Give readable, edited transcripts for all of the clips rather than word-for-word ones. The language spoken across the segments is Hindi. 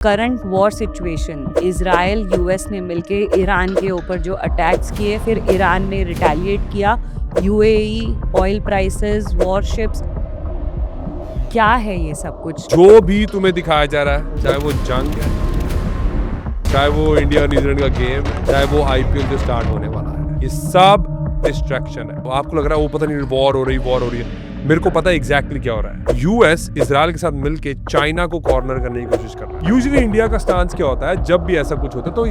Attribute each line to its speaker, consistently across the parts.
Speaker 1: Current war situation, Israel US ने मिलके ईरान के ऊपर जो अटैक्स किए, फिर ईरान ने रिटेलिएट किया, यूएई, ऑयल प्राइसेस, वॉरशिप्स, क्या है ये सब कुछ?
Speaker 2: जो भी तुम्हें दिखाया जा रहा है, चाहे वो जंग है, चाहे वो इंडिया और न्यूजीलैंड का गेम है, चाहे वो आईपीएल जो स्टार्ट होने वाला है, ये सब डिस्ट्रैक्शन है। आपको लग रहा है वो पता नहीं वॉर हो रही है। मेरे को पता है एग्जैक्टली क्या हो रहा है। यूएस इजराइल के साथ मिलके चाइना को कॉर्नर करने की कोशिश कर रहा है। यूजुअली इंडिया का स्टांस क्या होता है, जब भी ऐसा कुछ होता है तो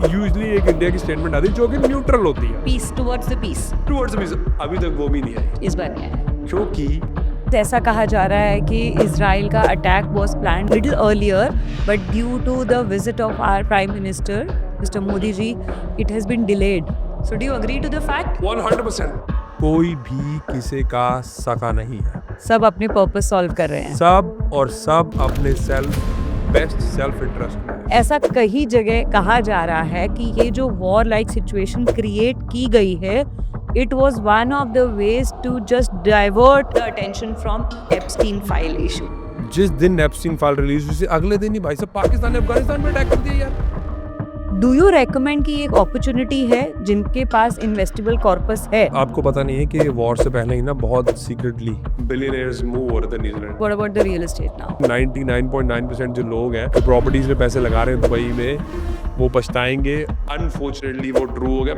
Speaker 2: यूजुअली एक इंडिया की स्टेटमेंट आती है जो कि न्यूट्रल होती है,
Speaker 1: पीस टुवर्ड्स द पीस।
Speaker 2: अभी तक वो भी नहीं आई,
Speaker 1: इस बार नहीं है,
Speaker 2: क्योंकि
Speaker 1: ऐसा कहा जा रहा है कि इजराइल का attack was planned little earlier, but due to the visit of our prime minister mister Modi ji, it has been delayed. So do you agree to the fact?
Speaker 2: 100% कोई भी किसी का सका नहीं है।
Speaker 1: सब अपने पर्पस सॉल्व कर रहे हैं।
Speaker 2: सब अपने बेस्ट सेल्फ इंटरेस्ट में है।
Speaker 1: ऐसा कई जगह कहा जा रहा है कि ये जो वॉर लाइक सिचुएशन क्रिएट की गई है, it was one of the ways to just divert the attention from Epstein file issue.
Speaker 2: जिस दिन एप्स्टीन फाइल रिलीज हुई, अगले दिन ही भाई साहब पाकिस्तान ने अफगानिस्तान में अटैक कर दिया यार।
Speaker 1: डू यू रेकमेंड कि एक अपॉर्चुनिटी है जिनके पास इन्वेस्टेबल कॉर्पस है?
Speaker 2: आपको पता नहीं है कि वॉर से पहले ही ना बहुत सीक्रेटली बिलियनियर्स मूव हो रहे थे New Zealand.
Speaker 1: What about the real estate now?
Speaker 2: 99.9% जो लोग हैं जो प्रॉपर्टीज में पैसे लगा रहे हैं दुबई में, वो पछताएंगे। अनफॉर्चुनेटली वो ट्रू हो गया।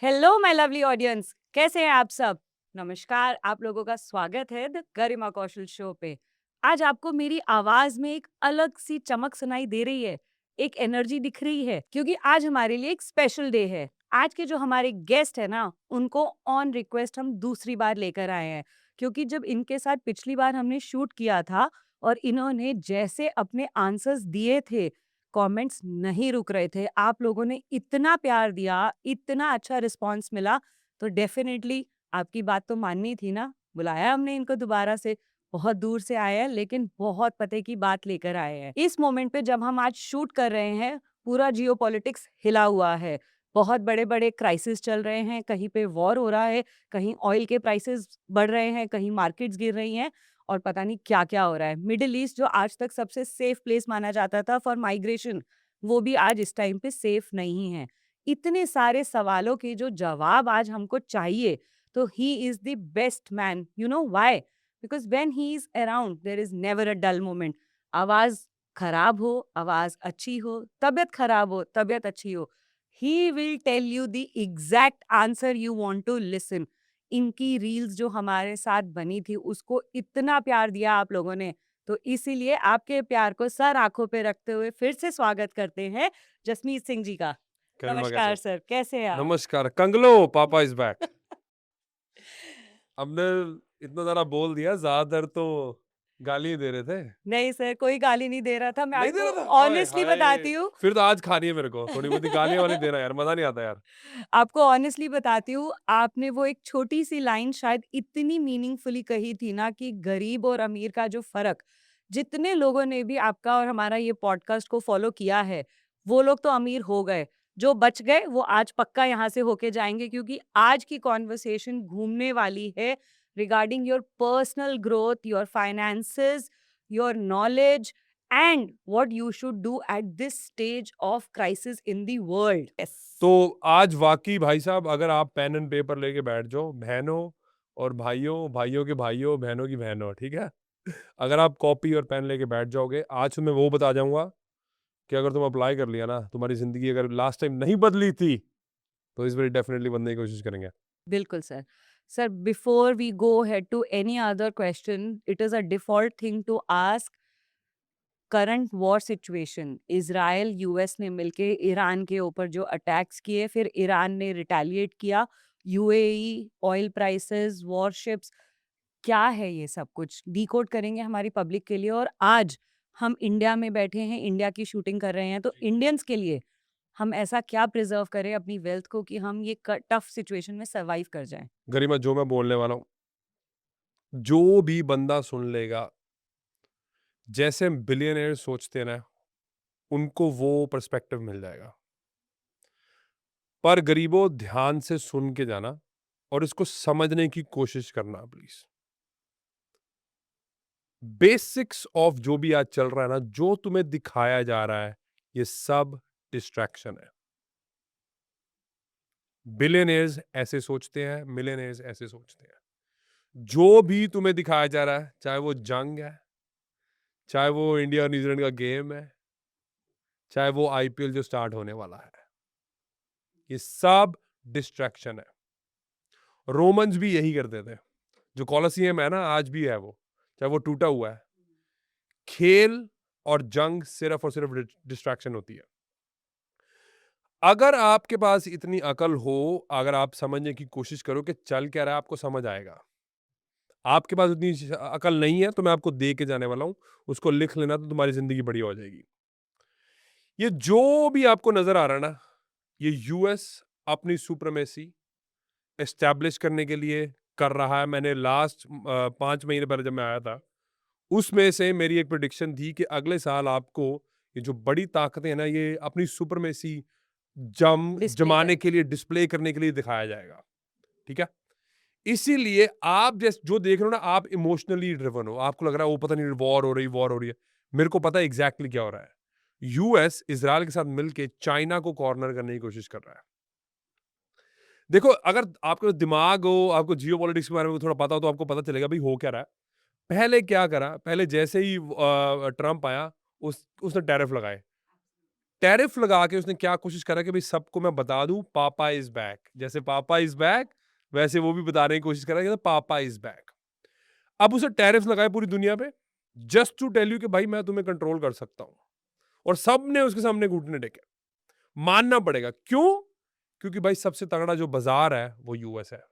Speaker 1: हेलो माय लवली ऑडियंस, कैसे हैं आप सब? नमस्कार, आप लोगों का स्वागत है द गरिमा कौशल शो पे। आज आपको मेरी आवाज में एक अलग सी चमक सुनाई दे रही है, एक एनर्जी दिख रही है, क्योंकि आज हमारे लिए एक स्पेशल डे है। आज के जो हमारे गेस्ट है ना, उनको ऑन रिक्वेस्ट हम दूसरी बार लेकर आए हैं, क्योंकि जब इनके साथ पिछली बार हमने शूट किया था और इन्होंने जैसे अपने आंसर्स दिए थे, कमेंट्स नहीं रुक रहे थे। आप लोगों ने इतना प्यार दिया, इतना अच्छा रिस्पॉन्स मिला, तो डेफिनेटली आपकी बात तो माननी थी ना। बुलाया हमने इनको दोबारा से, बहुत दूर से आए हैं लेकिन बहुत पते की बात लेकर आए हैं। इस मोमेंट पे जब हम आज शूट कर रहे हैं, पूरा जियोपॉलिटिक्स हिला हुआ है। बहुत बड़े-बड़े क्राइसिस चल रहे हैं, कहीं पे वॉर हो रहा है, कहीं ऑयल के प्राइसेस बढ़ रहे हैं, कहीं मार्केट्स गिर रही हैं और पता नहीं क्या-क्या हो रहा है। मिडल ईस्ट जो आज तक सबसे सेफ प्लेस माना जाता था फॉर माइग्रेशन, वो भी आज इस टाइम पे सेफ नहीं है। इतने सारे सवालों के जो जवाब आज हमको चाहिए, तो he is the best man. You know why? Because when he is around there is never a dull moment. आवाज़ खराब हो, आवाज़ अच्छी हो, तबीयत खराब हो, तबीयत अच्छी हो, he will tell you the exact answer you want to listen. इनकी रील्स जो हमारे साथ बनी थी, उसको इतना प्यार दिया आप लोगों ने, तो इसीलिए आपके प्यार को सर आँखों पे रखते हुए फिर से स्वागत करते हैं जसमीत सिंह जी का।
Speaker 2: करिश्मा
Speaker 1: नमस्कार
Speaker 2: कैसे
Speaker 1: सर, कैसे हैं
Speaker 2: हो?
Speaker 1: आप?
Speaker 2: नमस्कार कंगलो, पापा इज बैक। हमने इतना ज़्यादा बोल दिया, ज़्यादातर तो गाली ही दे रहे थे।
Speaker 1: नहीं सर, कोई गाली नहीं दे रहा था, मैं
Speaker 2: नहीं दे
Speaker 1: आपको
Speaker 2: रहा था? ओए
Speaker 1: ऑनेस्टली
Speaker 2: हाय!
Speaker 1: बताती हूँ।
Speaker 2: फिर तो आज खानी है मेरे को, थोड़ी बहुती गालियाँ वाली देना यार, मज़ा नहीं आता यार।
Speaker 1: आपको ऑनेस्टली बताती हूँ, आपने वो एक छोटी-सी लाइन शायद इतनी मीनिंगफुली कही थी ना कि गरीब और अमीर का जो फ़र्क, जितने लोगों ने भी आपका और हमारा ये पॉडकास्ट को फ़ॉलो किया है, वो लोग तो अमीर हो गए। जो बच गए, वो आज पक्का यहाँ से होके जाएँगे, क्योंकि आज की कन्वर्सेशन घूमने वाली है regarding your personal growth, your finances, your knowledge and what you should do at this stage of crisis in the world. Yes.
Speaker 2: तो आज वाक़ई भाई साहब, अगर आप पेन एंड पेपर लेके बैठ जाओ, बहनों और भाइयों, भाइयों के भाइयों, बहनों की बहनों, ठीक है? अगर आप कॉपी और पेन लेके बैठ जाओगे, आज तुम्हें वो बता जाऊँगा कि अगर तुम अप्लाई कर लिया ना, तुम्हारी ज़िंदगी अगर लास्ट टाइम नहीं बदली थी, तो इस बारी डेफ़िनेटली बदलने की कोशिश करेंगे।
Speaker 1: बिल्कुल sir. Sir, before we go head to any other question, it is a default thing to ask current war situation, Israel US ने मिलके ईरान के ऊपर जो अटैक्स किए, फिर ईरान ने रिटेलिएट किया, यूएई, ऑयल प्राइसेस, वॉरशिप्स, क्या है ये सब कुछ? डिकोड करेंगे हमारी पब्लिक के लिए। और आज हम इंडिया में बैठे हैं, इंडिया की शूटिंग कर रहे हैं, तो इंडियंस के लिए हम ऐसा क्या प्रिज़र्व करें अपनी वेल्थ को कि हम ये क टफ सिचुएशन में सर्वाइव कर जाएँ?
Speaker 2: गरिमा, जो मैं बोलने वाला हूँ, जो भी बंदा सुन लेगा, जैसे बिलियनेयर सोचते हैं ना, उनको वो पर्सपेक्टिव मिल जाएगा। पर गरीबों, ध्यान से सुन के जाना, और इसको समझने की कोशिश करना प्लीज। बेसिक्स ऑफ जो भी आज चल रहा है ना, जो तुम्हें दिखाया जा रहा है, ये सब डिस्ट्रैक्शन है। बिलियनियर्स ऐसे सोचते हैं, मिलियनियर्स ऐसे सोचते हैं। जो भी तुम्हें दिखाया जा रहा है, चाहे वो जंग है, चाहे वो इंडिया और न्यूजीलैंड का गेम है, चाहे वो आईपीएल जो स्टार्ट होने वाला है, ये सब डिस्ट्रैक्शन है। रोमन्स भी यही करते थे। जो कॉलोसियम है ना, आज भी है वो, चाहे वो टूटा हुआ है। खेल और जंग सिर्फ और सिर्फ डिस्ट्रैक्शन होती है। अगर आपके पास इतनी अकल हो, अगर आप समझने की कोशिश करो कि चल क्या रहा है, आपको समझ आएगा। आपके पास उतनी अकल नहीं है तो मैं आपको दे के जाने वाला हूं, उसको लिख लेना, तो तुम्हारी जिंदगी बढ़िया हो जाएगी। ये जो भी आपको नजर आ रहा है ना, ये यूएस अपनी सुप्रीमेसी एस्टैब्लिश करने के लिए कर रहा है। मैंने लास्ट 5 महीने पहले जब मैं आया था, उसमें से मेरी एक प्रेडिक्शन थी कि अगले साल आपको ये जो बड़ी ताकतें हैं ना, ये अपनी सुप्रीमेसी
Speaker 1: डिस्प्ले
Speaker 2: जमाने
Speaker 1: कर
Speaker 2: के लिए, डिस्प्ले करने के लिए दिखाया जाएगा। ठीक है, इसीलिए आप जैसे जो देख रहे हो ना, आप इमोशनली ड्रिवन हो, आपको लग रहा है वो पता नहीं वॉर हो रही है। मेरे को पता है एग्जैक्टली क्या हो रहा है। यूएस इजराइल के साथ मिलके चाइना को कॉर्नर करने की कोशिश कर रहा है। देखो, अगर आपको दिमाग हो, आपको जियो पॉलिटिक्स के बारे में थोड़ा पता हो, तो आपको पता चलेगा भाई हो क्या रहा है। पहले क्या करा, पहले जैसे ही ट्रंप आया, उसने टैरिफ लगाए। टैरिफ लगा के उसने क्या कोशिश करा कि भाई सबको मैं बता दूं पापा इज बैक। जैसे पापा इज बैक, वैसे वो भी बताने की कोशिश कर रहा है कि पापा इज बैक। अब उसे टैरिफ लगाए पूरी दुनिया पे, जस्ट टू टेल यू कि भाई मैं तुम्हें कंट्रोल कर सकता हूं। और सबने उसके सामने घुटने टेके। मानना पड़ेगा, क्यों? क्योंकि भाई सबसे तगड़ा जो बाजार है वो यूएस है।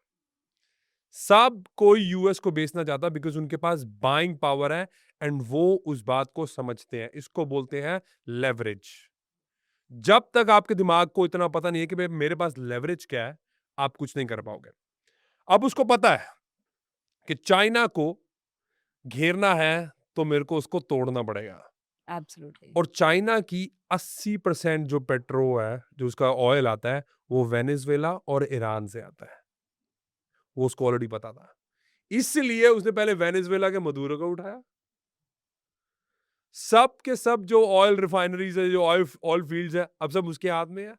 Speaker 2: सब कोई यूएस को बेचना चाहता बिकॉज उनके पास बाइंग पावर है, एंड वो उस बात को समझते हैं। इसको बोलते हैं लेवरेज। जब तक आपके दिमाग को इतना पता नहीं है कि भाई मेरे पास लेवरेज क्या है, आप कुछ नहीं कर पाओगे। अब उसको पता है कि चाइना को घेरना है तो मेरे को उसको तोड़ना पड़ेगा।
Speaker 1: एब्सोल्युटली।
Speaker 2: और चाइना की 80% जो पेट्रोल है, जो उसका ऑयल आता है, वो वेनेजुएला और ईरान से आता है। वो उसको ऑलरेडी पता था, इसलिए उसने पहले वेनेजुएला के मदुरो को उठाया। सब के सब जो ऑयल रिफाइनरीज है, जो ऑयल फील्ड्स है, अब सब उसके हाथ में है।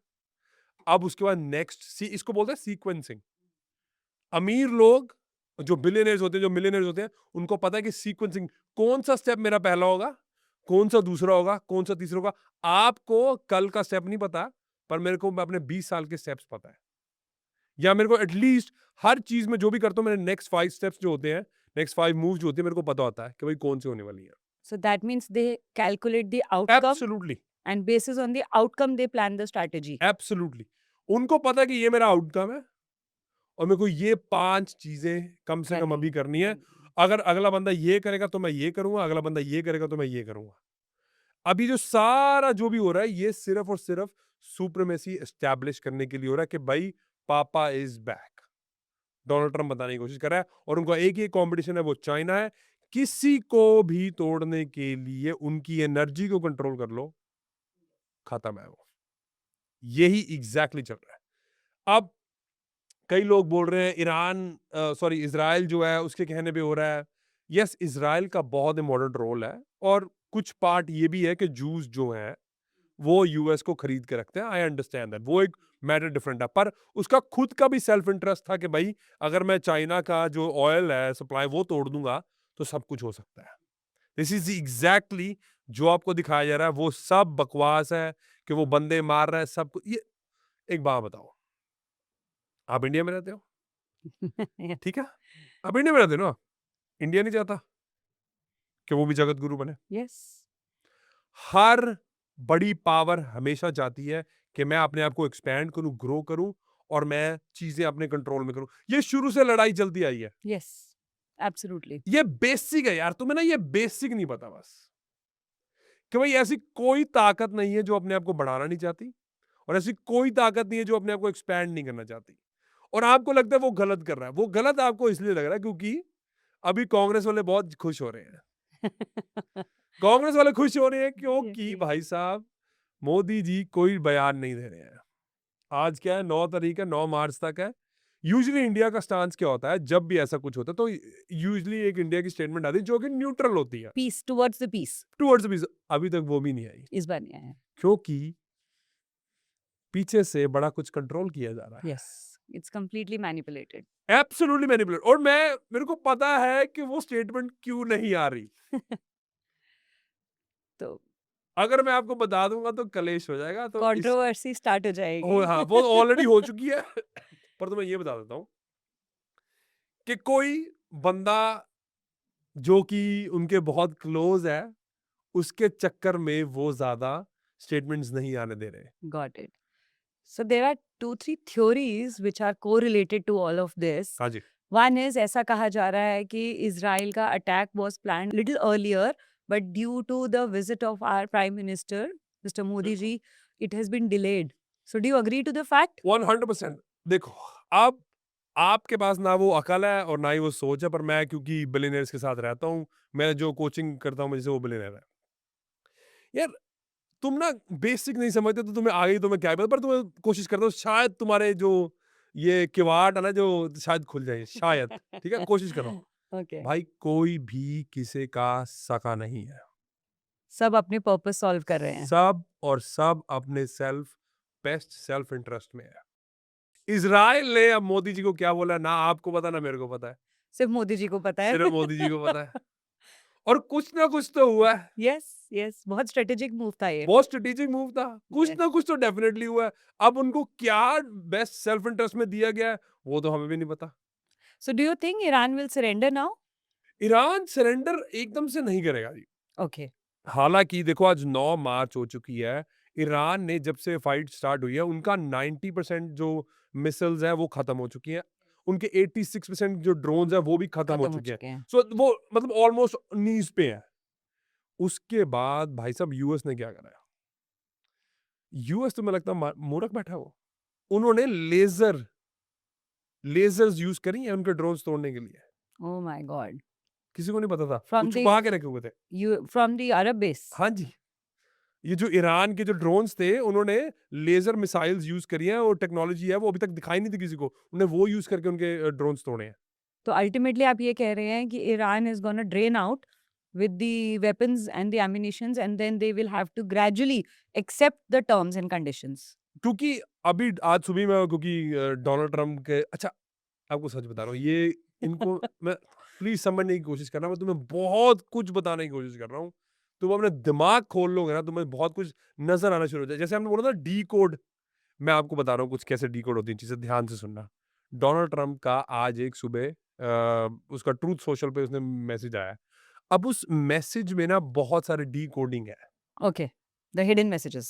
Speaker 2: अब उसके बाद नेक्स्ट इसको बोलते हैं सीक्वेंसिंग। अमीर लोग जो बिलियनर्स होते हैं, जो मिलियनर्स होते हैं, उनको पता है कि सीक्वेंसिंग, कौन सा स्टेप मेरा पहला होगा, कौन सा दूसरा होगा, कौन सा तीसरा होगा। आपको कल का स्टेप नहीं पता, पर मेरे को अपने 20 साल के स्टेप्स पता है। या मेरे को एटलीस्ट हर चीज में जो भी करता हूँ, मेरे नेक्स्ट 5 स्टेप्स जो होते हैं, नेक्स्ट 5 मूव जो होते हैं, मेरे को पता होता है कि भाई कौन से होने वाली है।
Speaker 1: So that means they calculate the outcome,
Speaker 2: absolutely,
Speaker 1: and basis on the outcome they plan the strategy.
Speaker 2: Absolutely. उनको पता है कि ये मेरा आउटकम है, और मेरे को ये 5 चीजें कम से कम अभी करनी है। अगर अगला बंदा ये करेगा तो मैं ये करूंगा, अगला बंदा ये करेगा तो मैं ये करूंगा। अभी जो सारा जो भी हो रहा है, ये सिर्फ और सिर्फ सुप्रीमेसी एस्टैब्लिश करने के लिए हो रहा है कि भाई पापा इज बैक। डोनाल्ड ट्रंप बताने की कोशिश कर रहा है, और उनका एक ही कंपटीशन है, वो चाइना है। किसी को भी तोड़ने के लिए उनकी एनर्जी को कंट्रोल कर लो, खत्म है वो। यही एग्जैक्टली चल रहा है। अब कई लोग बोल रहे हैं इजराइल जो है उसके कहने पे हो रहा है। यस, इजराइल का बहुत इम्पोर्टेंट रोल है, और कुछ पार्ट ये भी है कि जूस जो है वो यूएस को खरीद के रखते हैं। आई अंडरस्टैंड दैट, वो एक मैटर डिफरेंट है, पर उसका खुद का भी सेल्फ इंटरेस्ट था कि भाई अगर मैं चाइना का जो ऑयल है सप्लाई वो तोड़ दूंगा तो सब कुछ हो सकता है। दिस इज एग्जैक्टली जो आपको दिखाया जा रहा है, वो सब बकवास है कि वो बंदे मार रहा है सब कुछ। ये एक बात बताओ, आप इंडिया में रहते हो,
Speaker 1: Yeah.
Speaker 2: ठीक है, आप इंडिया में रहते हो ना, इंडिया नहीं चाहता कि वो भी जगत गुरु बने।
Speaker 1: Yes.
Speaker 2: हर बड़ी पावर हमेशा चाहती है कि मैं अपने आप को एक्सपैंड करूं, ग्रो करूं, और मैं चीजें अपने कंट्रोल में करूं। ये शुरू से लड़ाई चलती आई है।
Speaker 1: Yes. Absolutely.
Speaker 2: ये बेसिक है यार, तुम्हें ना ये बेसिक नहीं पता बस, कि भाई ऐसी कोई ताकत नहीं है जो अपने आप को बढ़ाना नहीं चाहती, और ऐसी कोई ताकत नहीं है जो अपने आप को एक्सपैंड नहीं करना चाहती। और आपको लगता है वो गलत कर रहा है। वो गलत आपको इसलिए लग रहा है क्योंकि अभी कांग्रेस वाले बहुत खुश हो रहे हैं। कांग्रेस वाले खुश हो रहे हैं क्योंकि भाई साहब मोदी जी कोई बयान नहीं दे रहे हैं। आज क्या है, 9 तारीख है, 9 मार्च तक है। यूजुअली इंडिया का स्टांस क्या होता है जब भी ऐसा कुछ होता है, तो यूजुअली एक इंडिया की स्टेटमेंट आती है जो कि न्यूट्रल होती है
Speaker 1: peace towards the peace
Speaker 2: towards peace. अभी तक वो भी नहीं आई,
Speaker 1: इस बार नहीं आया।
Speaker 2: क्योंकि पीछे से बड़ा कुछ कंट्रोल किया जा रहा है।
Speaker 1: Yes, it's completely manipulated.
Speaker 2: Absolutely manipulate. और मेरे को पता है कि वो स्टेटमेंट क्यों नहीं आ रही।
Speaker 1: तो
Speaker 2: अगर मैं आपको बता दूंगा तो कलेश हो जाएगा, तो इस
Speaker 1: कंट्रोवर्सी स्टार्ट हो जाएगी।
Speaker 2: हाँ, वो ऑलरेडी हो चुकी है। पर तो मैं ये बता देता हूँ कि कोई बंदा जो कि उनके बहुत क्लोज है, उसके चक्कर में वो ज्यादा स्टेटमेंट्स नहीं आने दे रहे।
Speaker 1: Got it. So there are 2-3 theories which are correlated to all of this.
Speaker 2: हाँ जी।
Speaker 1: One is ऐसा कहा जा रहा है कि इजराइल का attack was planned little earlier, but due to the visit of our Prime Minister, Mr. Modi ji, it has been delayed. So do you agree to the fact?
Speaker 2: 100%। देखो, अब आपके पास ना वो अकल है और ना ही वो सोच है, पर मैं क्योंकि बिलियनियर्स के साथ रहता हूँ, मैं जो कोचिंग करता हूँ मुझे वो बिलियनियर है। यार तुम ना बेसिक नहीं समझते तो तुम्हें आगे तो मैं क्या पता, पर तुम्हें कोशिश करता हूँ शायद तुम्हारे जो ये किवाड़ है ना जो शायद खुल जाए, शायद। ठीक है, कोशिश करो।
Speaker 1: Okay.
Speaker 2: भाई कोई भी किसी का सका नहीं है।
Speaker 1: सब अपने पर्पस सॉल्व कर रहे हैं।
Speaker 2: सब अपने बेस्ट सेल्फ इंटरेस्ट में है। इजराइल ने अब मोदी जी को क्या बोला ना आपको पता ना मेरे को पता है,
Speaker 1: सिर्फ मोदी जी को पता है।
Speaker 2: सिर्फ मोदी जी को पता है। और कुछ ना कुछ तो हुआ है,
Speaker 1: यस यस, बहुत स्ट्रेटेजिक मूव था ये।
Speaker 2: बहुत स्ट्रेटेजिक मूव था, कुछ
Speaker 1: Yes.
Speaker 2: ना कुछ तो डेफिनेटली हुआ है। अब उनको क्या बेस्ट सेल्फ इंटरेस्ट में दिया गया है वो तो हमें भी नहीं पता।
Speaker 1: So do you think Iran will surrender now?
Speaker 2: Iran surrender एकदम से नहीं करेगा जी।
Speaker 1: Okay.
Speaker 2: हालांकि देखो आज 9 मार्च हो चुकी है, ईरान ने जब से फाइट स्टार्ट हुई है उनका 90% जो मिसाइल्स है वो खत्म हो चुकी हैं, उनके 86% जो ड्रोन्स है वो भी खत्म हो चुके हैं।
Speaker 1: हैं।
Speaker 2: सो वो मतलब ऑलमोस्ट नीज पे है। उसके बाद भाई साहब यूएस ने क्या करा? यूएस तो मुझे लगता है मूर्ख बैठा है वो। उन्होंने लेजर्स यूज करी हैं उनके ड्रोन्स तोड़ने के लिए।
Speaker 1: Oh my God.
Speaker 2: किसी को नहीं पता था,
Speaker 1: From
Speaker 2: वो
Speaker 1: the
Speaker 2: छुपा के रखे हुए थे।
Speaker 1: from the Arab base.
Speaker 2: हाँ जी, ये जो ईरान के जो ड्रोन्स थे उन्होंने लेजर मिसाइल्स यूज करी हैं और टेक्नोलॉजी है वो अभी तक दिखाई नहीं थी किसी को, उन्हें वो यूज करके उनके ड्रोन्स तोड़े हैं।
Speaker 1: तो अल्टीमेटली आप ये कह रहे हैं कि Iran is gonna drain out with the weapons and the ammunitions and then they will have to gradually accept the terms and conditions.
Speaker 2: क्योंकि अभी आज सुबह में क्योंकि डोनाल्ड ट्रम्प के अच्छा आपको सच बता रहा हूँ ये इनको मैं प्लीज समझने की कोशिश कर रहा हूँ, मैं तुम्हें बहुत कुछ बताने की कोशिश कर रहा हूँ, तुम अपने दिमाग खोल लोगे ना तुम्हें बहुत कुछ नजर आना शुरू हो जाए। जैसे हमने बोला था डी कोड, मैं आपको बता रहा हूँ कुछ कैसे डी कोड होती है चीजें, ध्यान से सुनना। डोनाल्ड ट्रम्प का आज एक सुबह उसका ट्रूथ सोशल पे उसने मैसेज आया। अब उस मैसेज में ना बहुत सारे डी कोडिंग है,
Speaker 1: Okay, the hidden messages.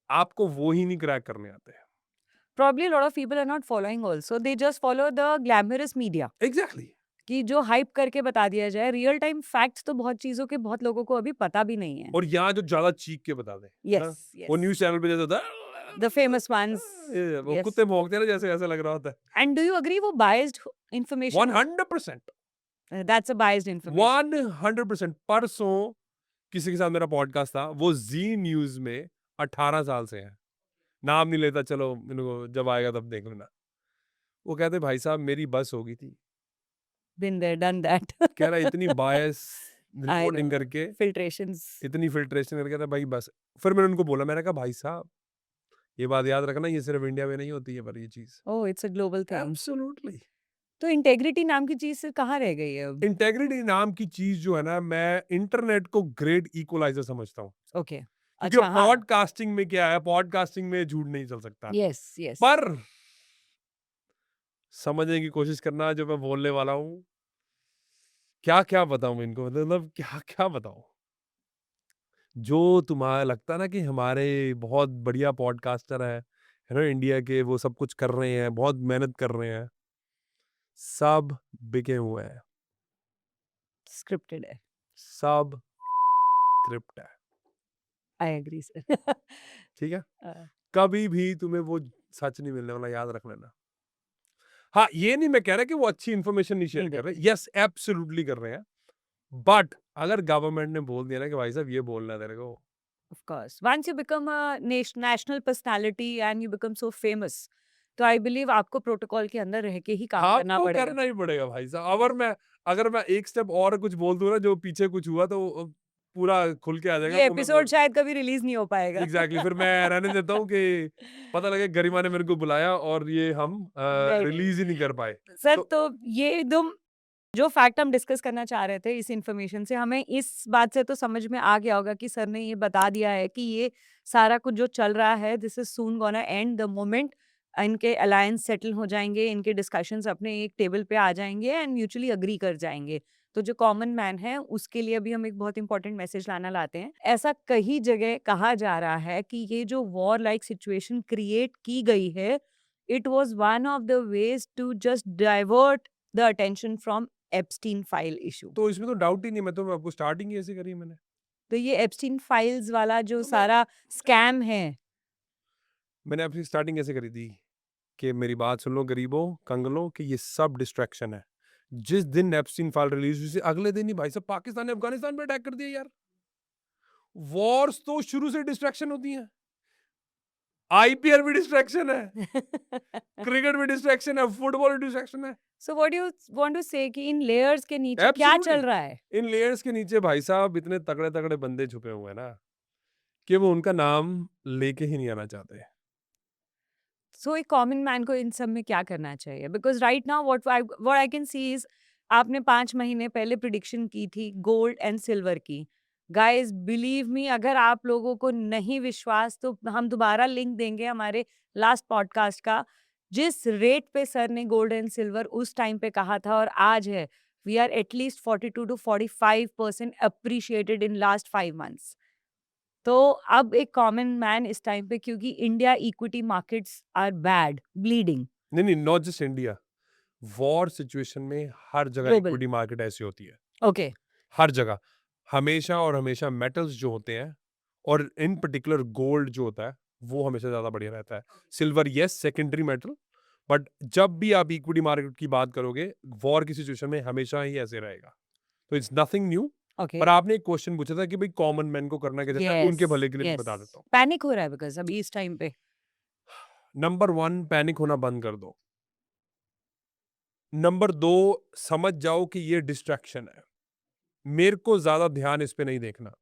Speaker 2: आपको वो ही नहीं क्रैक करने आते।
Speaker 1: Probably a lot of people are not following also. They just follow the glamorous media.
Speaker 2: Exactly.
Speaker 1: कि जो हाइप करके बता दिया जाए, रियल टाइम फैक्ट्स तो बहुत चीजों के बहुत लोगों को अभी पता भी नहीं है।
Speaker 2: और यहाँ जो ज्यादा चीख के बता दे
Speaker 1: Yes,
Speaker 2: ना,
Speaker 1: yes.
Speaker 2: वो न्यूज चैनल पे जैसे होता है
Speaker 1: The famous ones.
Speaker 2: वो
Speaker 1: Yes.
Speaker 2: कुत्ते भौंकते हैं ना जैसे ऐसा लग रहा होता है।
Speaker 1: And do you agree वो biased information?
Speaker 2: 100%।
Speaker 1: That's a biased information.
Speaker 2: 100%। परसों किसी के साथ मेरा पॉडकास्ट था, वो जी न्यूज में 18 साल से है, नाम नहीं लेता, चलो इनको जब आएगा तब देख लेना। वो कहते भाई साहब मेरी बस हो गई थी,
Speaker 1: Been there, done that.
Speaker 2: कह रहा इतनी बायस रिपोर्टिंग
Speaker 1: know.
Speaker 2: करके,
Speaker 1: Filtrations.
Speaker 2: इतनी फिल्ट्रेशन करके, कहता भाई बस। फिर मैंने उनको बोला, मैंने कहा भाई साहब ये बात याद रखना, ये सिर्फ इंडिया में नहीं होती है पर ये चीज
Speaker 1: Oh, it's a global thing.
Speaker 2: Absolutely.
Speaker 1: तो इंटेग्रिटी नाम की चीज से कहाँ रह गई है अब?
Speaker 2: इंटेग्रिटी नाम की चीज जो है ना, मैं इंटरनेट को ग्रेट इक्वलाइजर समझता हूँ।
Speaker 1: ओके,
Speaker 2: क्योंकि
Speaker 1: अच्छा, हाँ,
Speaker 2: पॉडकास्टिंग में क्या है, पॉडकास्टिंग में झूठ नहीं चल सकता,
Speaker 1: यस यस,
Speaker 2: पर समझने की कोशिश करना जो मैं बोलने वाला हूँ। क्या क्या बताऊं इनको, मतलब क्या क्या बताऊं। जो तुम्हारा लगता है ना कि हमारे बहुत बढ़िया पॉडकास्टर है ना इंडिया के, वो सब कुछ कर रहे हैं, बहुत मेहनत कर रहे हैं, सब बिके हुए हैं,
Speaker 1: स्क्रिप्टेड है।
Speaker 2: सब स्क्रिप्ट है।
Speaker 1: I agree sir.
Speaker 2: ठीक है, कभी भी तुम्हें वो सच नहीं मिलने वाला, याद रख लेना। हाँ, ये नहीं मैं कह रहा कि वो अच्छी इन्फॉर्मेशन नहीं शेयर कर रहे, यस एब्सोल्युटली कर रहे हैं, बट अगर गवर्नमेंट ने बोल दिया ना कि भाई साहब ये बोलना है तेरे को,
Speaker 1: Of course, once you become a national personality and you become so famous, तो आई बिलीव आपको प्रोटोकॉल के अंदर रह के ही काम करना
Speaker 2: आपको
Speaker 1: पड़ेगा।
Speaker 2: करना ही पड़ेगा भाई साहब। अगर मैं एक स्टेप और कुछ बोल दूँ ना जो पीछे कुछ हुआ तो पूरा खुल के आ जाएगा,
Speaker 1: ये
Speaker 2: तो मैं
Speaker 1: एपिसोड शायद कभी रिलीज नहीं हो पाएगा।
Speaker 2: एग्जैक्टली फिर मैं रहने देता हूँ कि पता लगे गरिमा ने मेरे को बुलाया और ये हम
Speaker 1: नहीं,
Speaker 2: रिलीज ही नहीं कर पाए।
Speaker 1: सर
Speaker 2: तो
Speaker 1: तो ये एकदम जो फैक्ट हम डिस्कस करना चाह रहे थे इस इन्फॉर्मेशन से, हमें इस बात से तो समझ में आ गया होगा कि सर ने ये बता दिया है कि ये सारा कुछ जो चल रहा है this is soon gonna and the moment इनके अलायंस सेटल हो जाएंगे, इनके डिस्कशंस अपने एक टेबल पे आ जाएंगे एंड म्यूचुअली अग्री कर जाएंगे। तो जो कॉमन मैन है उसके लिए भी हम एक बहुत इंपॉर्टेंट मैसेज लाते हैं। ऐसा कई जगह कहा जा रहा है कि ये जो वॉर लाइक सिचुएशन क्रिएट की गई है, it was one of the ways to just divert the attention from Epstein file issue.
Speaker 2: तो इसमें तो डाउट ही नहीं, मैं तो आपको स्टार्टिंग ही ऐसे करी है मैंने।
Speaker 1: तो ये एप्स्टीन फाइल्स वाला जो
Speaker 2: तो
Speaker 1: सारा स्कैम है,
Speaker 2: मैंने अपनी स्टार्टिंग ऐसे करी थी कि मेरी बात सुन लो गरीबों कंगलों कि ये सब डिस्ट्रैक्शन है। जिस दिन एप्स्टीन फाइल रिलीज हुई, अगले दिन ही भाई साहब पाकिस्तान ने अफगानिस्तान पे अटैक कर दिया यार। वॉर्स तो शुरू से डिस्ट्रैक्शन होती हैं। आईपीएल भी डिस्ट्रैक्शन है, क्रिकेट भी डिस्ट्रैक्शन है, फुटबॉल भी डिस्ट्रैक्शन है।
Speaker 1: So what do you want to say कि इन लेयर्स के नीचे क्या
Speaker 2: एब्सोल्युटली।
Speaker 1: चल रहा है?
Speaker 2: इन लेयर्स के नीचे भाई साहब इतने तगड़े तगड़े बंदे छुपे हुए हैं ना कि वो उनका नाम लेके ही नहीं आना चाहते।
Speaker 1: सो एक कॉमन मैन को इन सब में क्या करना चाहिए? Because right now what I can see is आपने 5 महीने पहले प्रिडिक्शन की थी गोल्ड एंड सिल्वर की। गाइस बिलीव मी, अगर आप लोगों को नहीं विश्वास तो हम दोबारा लिंक देंगे हमारे लास्ट पॉडकास्ट का। जिस रेट पे सर ने गोल्ड एंड सिल्वर उस टाइम पे कहा था और आज है, we are at least 42 to 45% appreciated in last 5 months। तो अब एक कॉमन मैन इस टाइम पे, क्योंकि India equity markets are bad, bleeding,
Speaker 2: नहीं नहीं, not just India, war situation में हर जगह
Speaker 1: ग्लोबल।
Speaker 2: इक्विटी मार्केट ऐसी होती है।
Speaker 1: ओके,
Speaker 2: हर जगह हमेशा और हमेशा मेटल्स जो होते हैं और इन पर्टिकुलर गोल्ड जो होता है वो हमेशा ज्यादा बढ़िया रहता है। Silver yes secondary metal, but जब भी आप इक्विटी मार्केट की बात करोगे वॉर की सिचुएशन में हमेशा ही ऐसे रहेगा। तो इट्स नथिंग न्यू।
Speaker 1: ओके,
Speaker 2: पर आपने एक क्वेश्चन पूछा था कि भाई कॉमन मैन को करना क्या चाहिए, मैं
Speaker 1: यस,
Speaker 2: उनके भले के लिए
Speaker 1: यस।
Speaker 2: बता देता हूँ।
Speaker 1: पैनिक हो रहा है बिकॉज़ अभी इस टाइम पे।
Speaker 2: नंबर 1, पैनिक होना बंद कर दो। नंबर 2, समझ जाओ कि ये डिस्ट्रैक्शन है, मेरे को ज्यादा ध्यान इस पे नहीं देखना।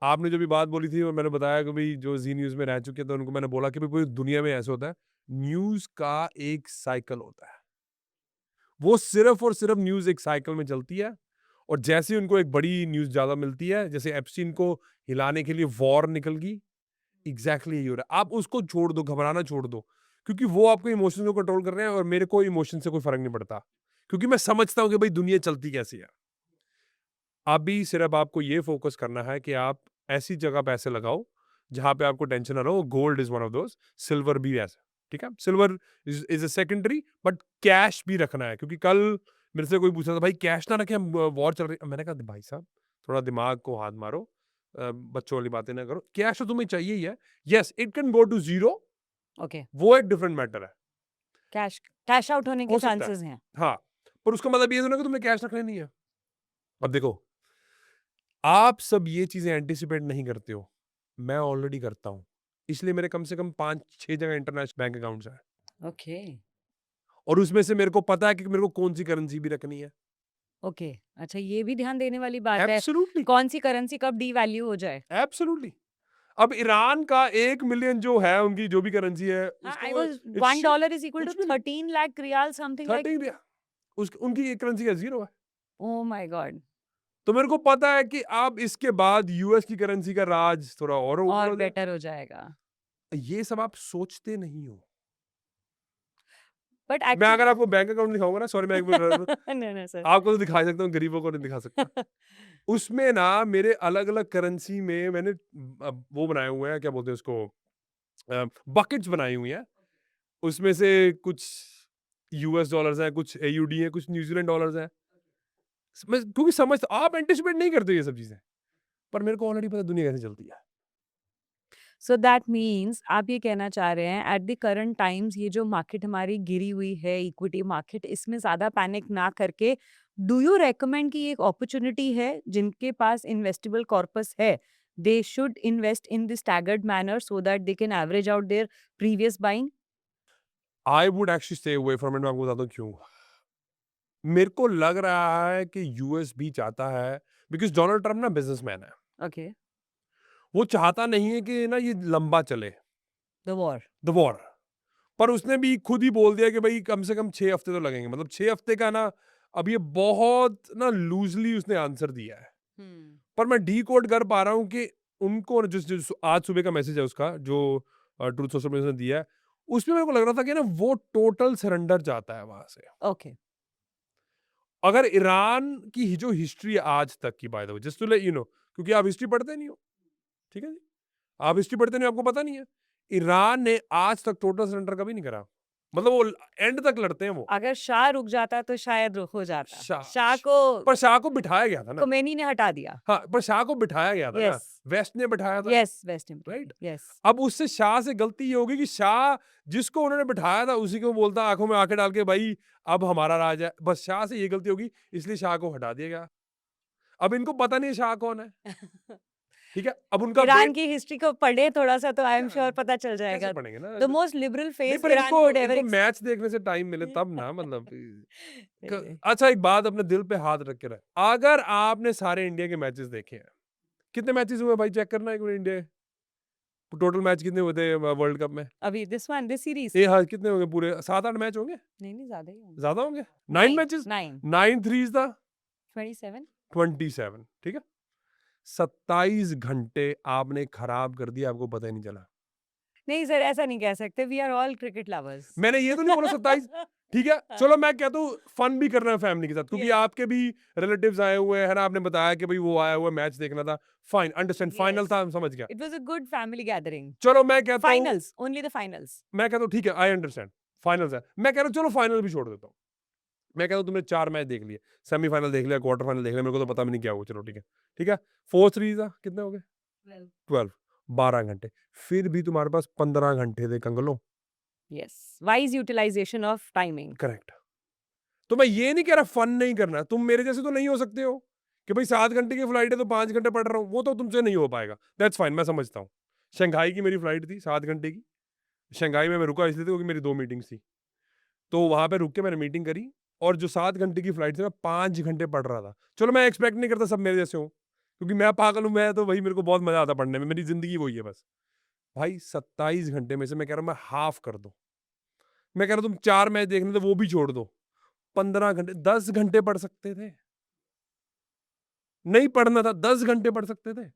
Speaker 2: आपने जो भी बात बोली थी और मैंने बताया कि भाई जो जी न्यूज में रह चुके हैं तो उनको मैंने बोला कि भाई पूरी दुनिया में ऐसा होता है, न्यूज का एक साइकिल होता है, वो सिर्फ और सिर्फ न्यूज एक साइकिल में चलती है। और जैसे ही उनको एक बड़ी न्यूज ज्यादा मिलती है, जैसे एप्स्टीन को हिलाने के लिए वॉर निकल गई, एग्जैक्टली यही हो रहा है। आप उसको छोड़ दो, घबराना छोड़ दो, क्योंकि वो आपको इमोशंस को कंट्रोल कर रहे हैं और मेरे को इमोशन से कोई फर्क नहीं पड़ता, क्योंकि मैं समझता हूँ कि भाई दुनिया चलती कैसी है। अभी सिर्फ आपको ये फोकस करना है कि आप ऐसी जगह पैसे लगाओ जहां पे आपको टेंशन ना रहो। Gold is one of those, silver भी ऐसा, ठीक है। Silver is a secondary, but cash भी रखना है, क्योंकि कल मेरे से कोई पूछा था भाई कैश ना रखे, हम वॉर चल रही है। मैंने कहा भाई साहब थोड़ा दिमाग को हाथ मारो, बच्चों वाली बातें ना करो। कैश तो तुम्हें चाहिए ही है, yes it can go to zero,
Speaker 1: okay,
Speaker 2: वो एक डिफरेंट मैटर है,
Speaker 1: कैश कैश आउट होने के
Speaker 2: हो सकता है।
Speaker 1: चांसेस हैं।
Speaker 2: हाँ, पर उसका मतलब ये तो ना कि तुमने कैश रखने नहीं है। अब देखो, आप सब ये चीजें एंटिसिपेट नहीं करते हो, मैं ऑलरेडी करता हूँ, इसलिए मेरे कम से कम 5-6 जगह इंटरनेशनल बैंक अकाउंट्स हैं,
Speaker 1: ओके,
Speaker 2: और उसमें से मेरे को पता है कि मेरे को कौन सी करेंसी भी रखनी है।
Speaker 1: ओके। अच्छा, ये भी ध्यान देने वाली बात है,
Speaker 2: एब्सोल्युटली,
Speaker 1: कौन-सी करेंसी कब डीवैल्यू हो जाए।
Speaker 2: एब्सोल्युटली। अब ईरान का 1 मिलियन जो है, उनकी जो भी करेंसी है,
Speaker 1: हाँ, आई
Speaker 2: उसको
Speaker 1: was
Speaker 2: it's shit,
Speaker 1: $1 is equal to
Speaker 2: कुछ भी नहीं।
Speaker 1: 13 लाख रियाल समथिंग लाइक।
Speaker 2: 13 उनकी करेंसी है, जीरो है।
Speaker 1: Oh my God!
Speaker 2: तो मेरे को पता है कि अब इसके बाद यूएस की करेंसी का राज थोड़ा और ऊपर
Speaker 1: और
Speaker 2: हो जाए।
Speaker 1: बेटर हो जाएगा।
Speaker 2: ये सब आप सोचते नहीं हो।
Speaker 1: बट
Speaker 2: मैं
Speaker 1: एक्चुअली
Speaker 2: अगर आपको बैंक अकाउंट दिखाऊंगा ना, सॉरी मैं एक बार
Speaker 1: नहीं सर।
Speaker 2: आपको तो दिखा सकता हूँ, गरीबों को नहीं दिखा सकता। उसमें ना मेरे अलग-अलग करेंसी में मैंने वो बनाए हुए हैं, क्या बोलते हैं उसको, बकेट्स बनाई हुई हैं। उसमें से कुछ यूएस डॉलर्स हैं, कुछ एयूडी हैं, कुछ न्यूजीलैंड डॉलर्स हैं। मैं क्योंकि समझता, आप एंटिसिपेट नहीं करते ये सब चीजें, पर मेरे को ऑलरेडी पता है दुनिया कैसे चलती है।
Speaker 1: सो दैट मीन्स आप ये कहना चाह रहे हैं एट द करंट टाइम्स ये जो मार्केट हमारी गिरी हुई है इक्विटी मार्केट, इसमें ज़्यादा पैनिक ना करके डू यू रेकमेंड कि एक अपॉर्चुनिटी है जिनके पास इन्वेस्टेबल कॉर्पस है, they should invest in the staggered manner so that they can average out there previous buying?
Speaker 2: I would actually stay away from it, मैं आपको बताता हूँ क्यों। मेरे को लग रहा है कि यूएस भी चाहता है, बिकॉज डोनाल्ड ट्रम्प ना बिजनेसमैन है,
Speaker 1: ओके,
Speaker 2: वो चाहता नहीं है कि ना ये लंबा चले
Speaker 1: द वॉर।
Speaker 2: The war. पर उसने भी खुद ही बोल दिया कि भाई कम से कम 6 हफ्ते तो लगेंगे, मतलब 6 हफ्ते का ना, अब ये बहुत ना लूजली उसने आंसर दिया है। पर मैं डी कोड कर पा रहा हूँ कि उनको जो आज सुबह का मैसेज है उसका, जो ट्रूथ सोशल मीडिया ने दिया है, उसमें मेरे को लग रहा था कि ना वो टोटल सरेंडर चाहता है वहां से।
Speaker 1: ओके,
Speaker 2: अगर ईरान की जो हिस्ट्री है आज तक की, by the way, just to let you know, क्योंकि आप हिस्ट्री पढ़ते नहीं हो, ठीक है जी, आप हिस्ट्री पढ़ते नहीं हो, आपको पता नहीं है, ईरान ने आज तक टोटल सरेंडर कभी नहीं करा, मतलब वो एंड तक लड़ते हैं वो।
Speaker 1: अगर शाह रुक जाता तो शायद हो जाता।
Speaker 2: शाह
Speaker 1: शाह को
Speaker 2: पर शाह को बिठाया गया था ना,
Speaker 1: खोमेनी ने हटा दिया।
Speaker 2: हाँ, पर शाह को बिठाया गया था ना,
Speaker 1: यस,
Speaker 2: वेस्ट ने बिठाया था,
Speaker 1: यस, वेस्ट
Speaker 2: राइट।
Speaker 1: यस।
Speaker 2: अब उससे शाह से गलती ये होगी कि शाह जिसको उन्होंने बिठाया था उसी को बोलता आंखों में आंखें डाल के, भाई अब हमारा राज है, बस शाह से ये गलती होगी, इसलिए शाह को हटा दिया गया। अब इनको पता नहीं है शाह कौन है, ठीक है, अब उनका
Speaker 1: ईरान की हिस्ट्री को पढ़े थोड़ा सा तो आई एम
Speaker 2: हाँ,
Speaker 1: श्योर पता चल
Speaker 2: कैसे
Speaker 1: जाएगा।
Speaker 2: पढ़ेंगे ना,
Speaker 1: द मोस्ट लिबरल
Speaker 2: नहीं,
Speaker 1: फेस
Speaker 2: पर
Speaker 1: ईरान वुड एवर
Speaker 2: इनको मैच देखने से टाइम मिले तब ना, मतलब अच्छा एक बात अपने दिल पे हाथ रख के रहे, अगर आपने सारे इंडिया के मैचेस देखे हैं, कितने मैचेस हुए भाई, चेक करना एक मिनट, इंडिया टोटल मैच कितने हुए थे वर्ल्ड कप में?
Speaker 1: अभी दिस सीरीज
Speaker 2: ये हाँ, कितने होंगे पूरे, 7-8 मैच होंगे,
Speaker 1: नहीं ज्यादा ही होंगे।
Speaker 2: ज्यादा होंगे, 9 मैचेस,
Speaker 1: 9
Speaker 2: 9 थ्रीज था
Speaker 1: 27।
Speaker 2: 27, ठीक है, 27 घंटे आपने खराब कर दिया, आपको पता ही नहीं चला।
Speaker 1: नहीं सर, ऐसा नहीं कह सकते, we are all cricket lovers.
Speaker 2: मैंने ये तो नहीं बोला 27, ठीक है, चलो मैं कहता हूँ फन भी करना है फैमिली के साथ, क्योंकि
Speaker 1: Yes.
Speaker 2: आपके भी रिलेटिव्स आए हुए हैं ना, आपने बताया कि भाई वो आया हुआ मैच देखना था, फाइन, अंडरस्टैंड, फाइनल
Speaker 1: Yes.
Speaker 2: था, हम समझ गया,
Speaker 1: it was a good family gathering.
Speaker 2: चलो मैं कहता हूँ,
Speaker 1: फाइनल्स, ओनली द फाइनल्स।
Speaker 2: मैं कहता हूँ ठीक है, आई अंडरस्टैंड, फाइनल्स है, मैं कह रहा हूँ चलो फाइनल भी छोड़ देता हूँ, मैं कहता हूँ तुमने 4 मैच देख लिए, सेमीफाइनल देख लिया, क्वार्टर फाइनल देख लिया, मेरे को तो पता भी नहीं क्या हुआ, चलो ठीक है, ठीक है, 4 सीरीज था, कितने हो गए, 12, 12 घंटे, फिर भी तुम्हारे पास 15 घंटे थे कंगलो,
Speaker 1: yes, wise utilization of timing.
Speaker 2: Correct. तो मैं ये नहीं कह रहा फन नहीं करना, तुम मेरे जैसे तो नहीं हो सकते हो कि भाई 7 घंटे की फ्लाइट है तो 5 घंटे पढ़ रहा हूँ, वो तो तुमसे नहीं हो पाएगा, दैट्स फाइन, मैं समझता हूँ। शंघाई की मेरी फ्लाइट थी 7 घंटे की, शंघाई में मैं रुका इसलिए क्योंकि मेरी 2 मीटिंग्स थी, तो वहां पे रुक के मैंने मीटिंग करी, और जो 7 घंटे की फ्लाइट थी मैं 5 घंटे पढ़ रहा था। चलो मैं एक्सपेक्ट नहीं करता सब मेरे जैसे हो, क्योंकि मैं पागल हूँ, मैं तो भाई मेरे को बहुत मजा आता पढ़ने में, मेरी जिंदगी वही है बस। भाई 27 घंटे में से मैं कह रहा हूँ मैं हाफ कर दो, मैं कह रहा हूँ तुम 4 मैच देखने थे वो भी छोड़ दो, 15 घंटे, 10 घंटे पढ़ सकते थे, नहीं पढ़ना था 10 घंटे पढ़ सकते थे।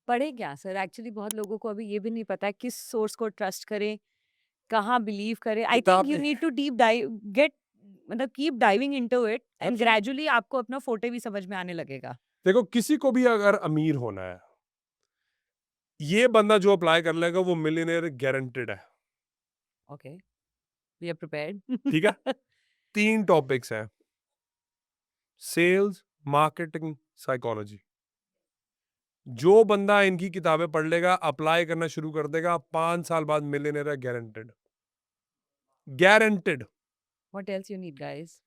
Speaker 1: पढ़े क्या सर? एक्चुअली बहुत लोगों को अभी ये भी नहीं पता है किस सोर्स को ट्रस्ट करें, कहाँ बिलीव करें। आई थिंक
Speaker 2: किताब
Speaker 1: यू
Speaker 2: में
Speaker 1: need to deep dive, get मतलब keep diving into it and
Speaker 2: Absolutely.
Speaker 1: Gradually आपको अपना फोटे भी समझ में आने लगेगा।
Speaker 2: देखो किसी को भी अगर अमीर होना है, ये बंदा जो अप्लाई कर लेगा वो मिलियनेयर गारंटेड है,
Speaker 1: ओके, वी आर प्रिपेयर्ड।
Speaker 2: ठीक है। 3 टॉपिक्स हैं, सेल्स, मार्केटिंग, साइकोलॉजी। जो बंदा इनकी किताबें पढ़ लेगा, अप्लाई करना शुरू कर देगा, 5 साल बाद मिलियनेयर है, guaranteed, guaranteed.
Speaker 1: What else you need guys?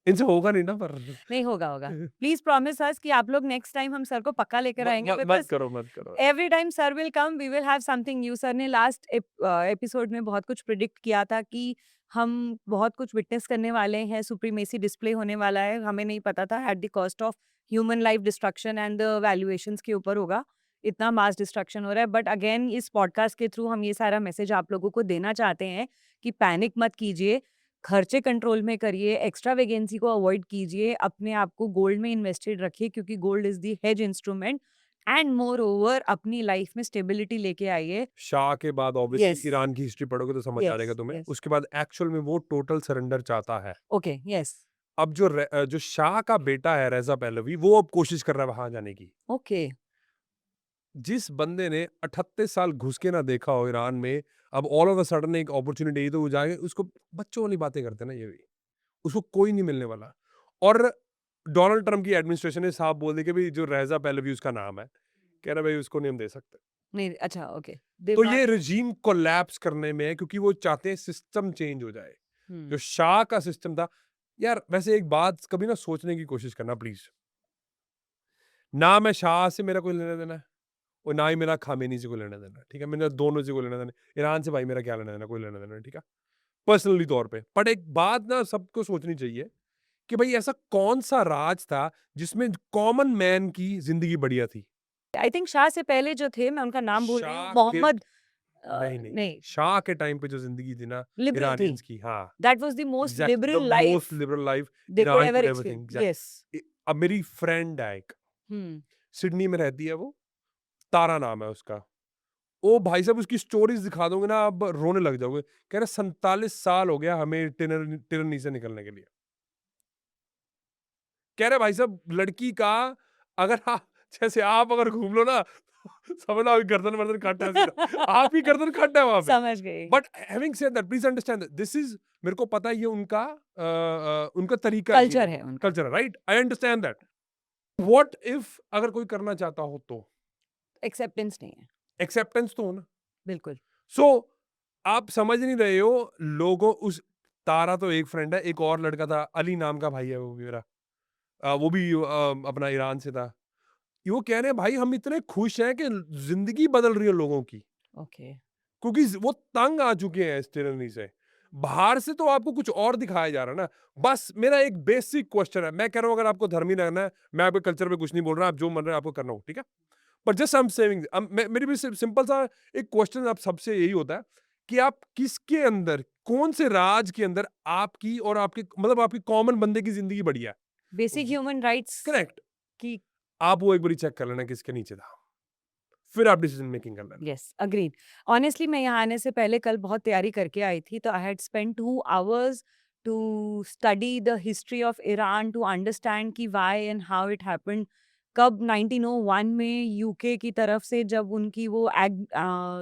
Speaker 2: इनसे होगा नहीं ना, पर
Speaker 1: नहीं होगा, होगा। प्लीज प्रॉमिस अस कि आप लोग नेक्स्ट टाइम हम सर को पक्का लेकर आएंगे,
Speaker 2: मत
Speaker 1: बिकॉज
Speaker 2: करो, मत करो।
Speaker 1: Every time sir will come we will have something new. Sir ने लास्ट एपिसोड में बहुत कुछ प्रिडिक्ट किया था कि हम बहुत कुछ विटनेस करने वाले हैं, सुप्रीमेसी डिस्प्ले होने वाला है, हमें नहीं पता था, at the cost of human life destruction and the valuations के ऊपर होगा, इतना मास डिस्ट्रक्शन हो रहा है। बट अगेन इस पॉडकास्ट के थ्रू हम ये सारा मैसेज आप लोगों को देना चाहते हैं कि पैनिक मत कीजिए, खर्चे कंट्रोल में करिए, एक्स्ट्रा वेगेंसी को अवॉइड कीजिए, अपने आप को गोल्ड में इन्वेस्टेड रखिए क्योंकि gold is the hedge instrument, and more over अपनी लाइफ में स्टेबिलिटी लेके आइए।
Speaker 2: शाह के बाद ऑब्वियसली
Speaker 1: Yes.
Speaker 2: ईरान की हिस्ट्री पढ़ोगे तो समझ आ जाएगा
Speaker 1: Yes,
Speaker 2: तुम्हें,
Speaker 1: yes.
Speaker 2: उसके बाद एक्चुअल में वो टोटल सरेंडर चाहता है।
Speaker 1: ओके, यस,
Speaker 2: अब जो शाह का बेटा है रेजा पहलवी, वो अब कोशिश कर रहा है वहां जाने की।
Speaker 1: ओके,
Speaker 2: जिस बंदे ने 38 साल घुस के ना देखा हो ईरान में, अब ऑल ऑफ अ सडन एक अपॉर्चुनिटी आई तो वो जाके, उसको बच्चों वाली बातें करते हैं ना ये भी, उसको कोई नहीं मिलने वाला। और डोनाल्ड ट्रम्प की एडमिनिस्ट्रेशन ने साफ बोल दिया कि भाई जो रेजा पहलवी उसका नाम है, कह रहा भाई उसको नहीं हम दे सकते।
Speaker 1: नहीं, अच्छा, ओके,
Speaker 2: तो ये रिजीम कोलैप्स करने में है, क्योंकि वो चाहते हैं सिस्टम चेंज हो जाए। जो शाह का सिस्टम था, यार वैसे एक बात कभी ना सोचने की कोशिश करना प्लीज, ना मैं शाह से मेरा कोई लेना देना है, और ना ही मेरा खामेनी से कोई लेना देना है, ठीक है, मेरा दोनों से कोई लेना देना है। ईरान से भाई मेरा क्या लेना देना, कोई लेना देना है, ठीक है। पर्सनली तौर पे। बट एक बात ना सबको सोचनी चाहिए कि भाई ऐसा कौन सा राज था जिसमें कॉमन मैन की जिंदगी बढ़िया थी।
Speaker 1: आई थिंक शाह से पहले जो थे, मैं उनका नाम भूल रही हूँ,
Speaker 2: शाह के
Speaker 1: मोहम्मद
Speaker 2: नहीं
Speaker 1: नहीं,
Speaker 2: शाह के टाइम पे जो जिंदगी थी ना
Speaker 1: लिबरल थी।
Speaker 2: इरानियंस की, हाँ,
Speaker 1: that was the most
Speaker 2: exactly the
Speaker 1: liberal life
Speaker 2: most liberal life
Speaker 1: they could
Speaker 2: Iran
Speaker 1: ever
Speaker 2: could ever think.
Speaker 1: Experience. Yes.
Speaker 2: अब मेरी फ्रेंड है एक,
Speaker 1: हम्म।
Speaker 2: सिडनी में रहती है वो, तारा नाम है उसका। ओ भाई साहब उसकी स्टोरीज दिखा दोगे ना आप रोने लग जाओगे। कह रहे 47 साल हो गया हमें टिरनी से निकलने के लिए। कह रहे भाई साहब लड़की का अगर आप जैसे आप अगर घूम लो ना समझ लो गर्दन वर्दन काटा है सीधा। आप ही गर्दन काटा है वहां पे।
Speaker 1: समझ गई।
Speaker 2: But having said that please understand this is, मेरे को पता है ये उनका उनका तरीका है
Speaker 1: कल्चर है उनका।
Speaker 2: कल्चर है, right, I understand that. What if अगर कोई करना चाहता हो तो
Speaker 1: एक्सेप्टेंस नहीं है।
Speaker 2: एक्सेप्टेंस तो हो ना।
Speaker 1: बिल्कुल।
Speaker 2: सो आप समझ नहीं रहे हो लोगों उस, तारा तो एक फ्रेंड है, एक और लड़का था अली नाम का भाई है वो भी मेरा, वो भी अपना ईरान से था। वो कह रहे हैं भाई हम इतने खुश हैं कि जिंदगी बदल रही है लोगों की,
Speaker 1: ओके।
Speaker 2: क्योंकि वो तंग आ चुके हैं इस टिरनी से। बाहर से तो आपको कुछ और दिखाया जा रहा है ना। बस मेरा एक बेसिक क्वेश्चन है, मैं कह रहा हूँ अगर आपको धर्मी रहना है, मैं आपके कल्चर पे कुछ नहीं बोल रहा, आप जो मन रहे हैं आपको करना हो, ठीक है। But just I am saving, मेरी भी सिंपल सा एक क्वेश्चन आप सबसे यही होता है कि आप किसके अंदर, कौन से राज के अंदर आपकी और आपके मतलब आपकी कॉमन बंदे की जिंदगी बढ़िया है।
Speaker 1: Basic human rights
Speaker 2: correct.
Speaker 1: की।
Speaker 2: आप वो एक बार चेक कर लेना किसके नीचे था, फिर आप डिसीजन मेकिंग कर लेना।
Speaker 1: Yes, agreed. ऑनेस्टली मैं यहाँ आने से पहले कल बहुत तैयारी करके आई थी, तो I had spent 2 hours to study the history of Iran, to understand कि why and how it happened. कब 1901 में यूके की तरफ से जब उनकी वो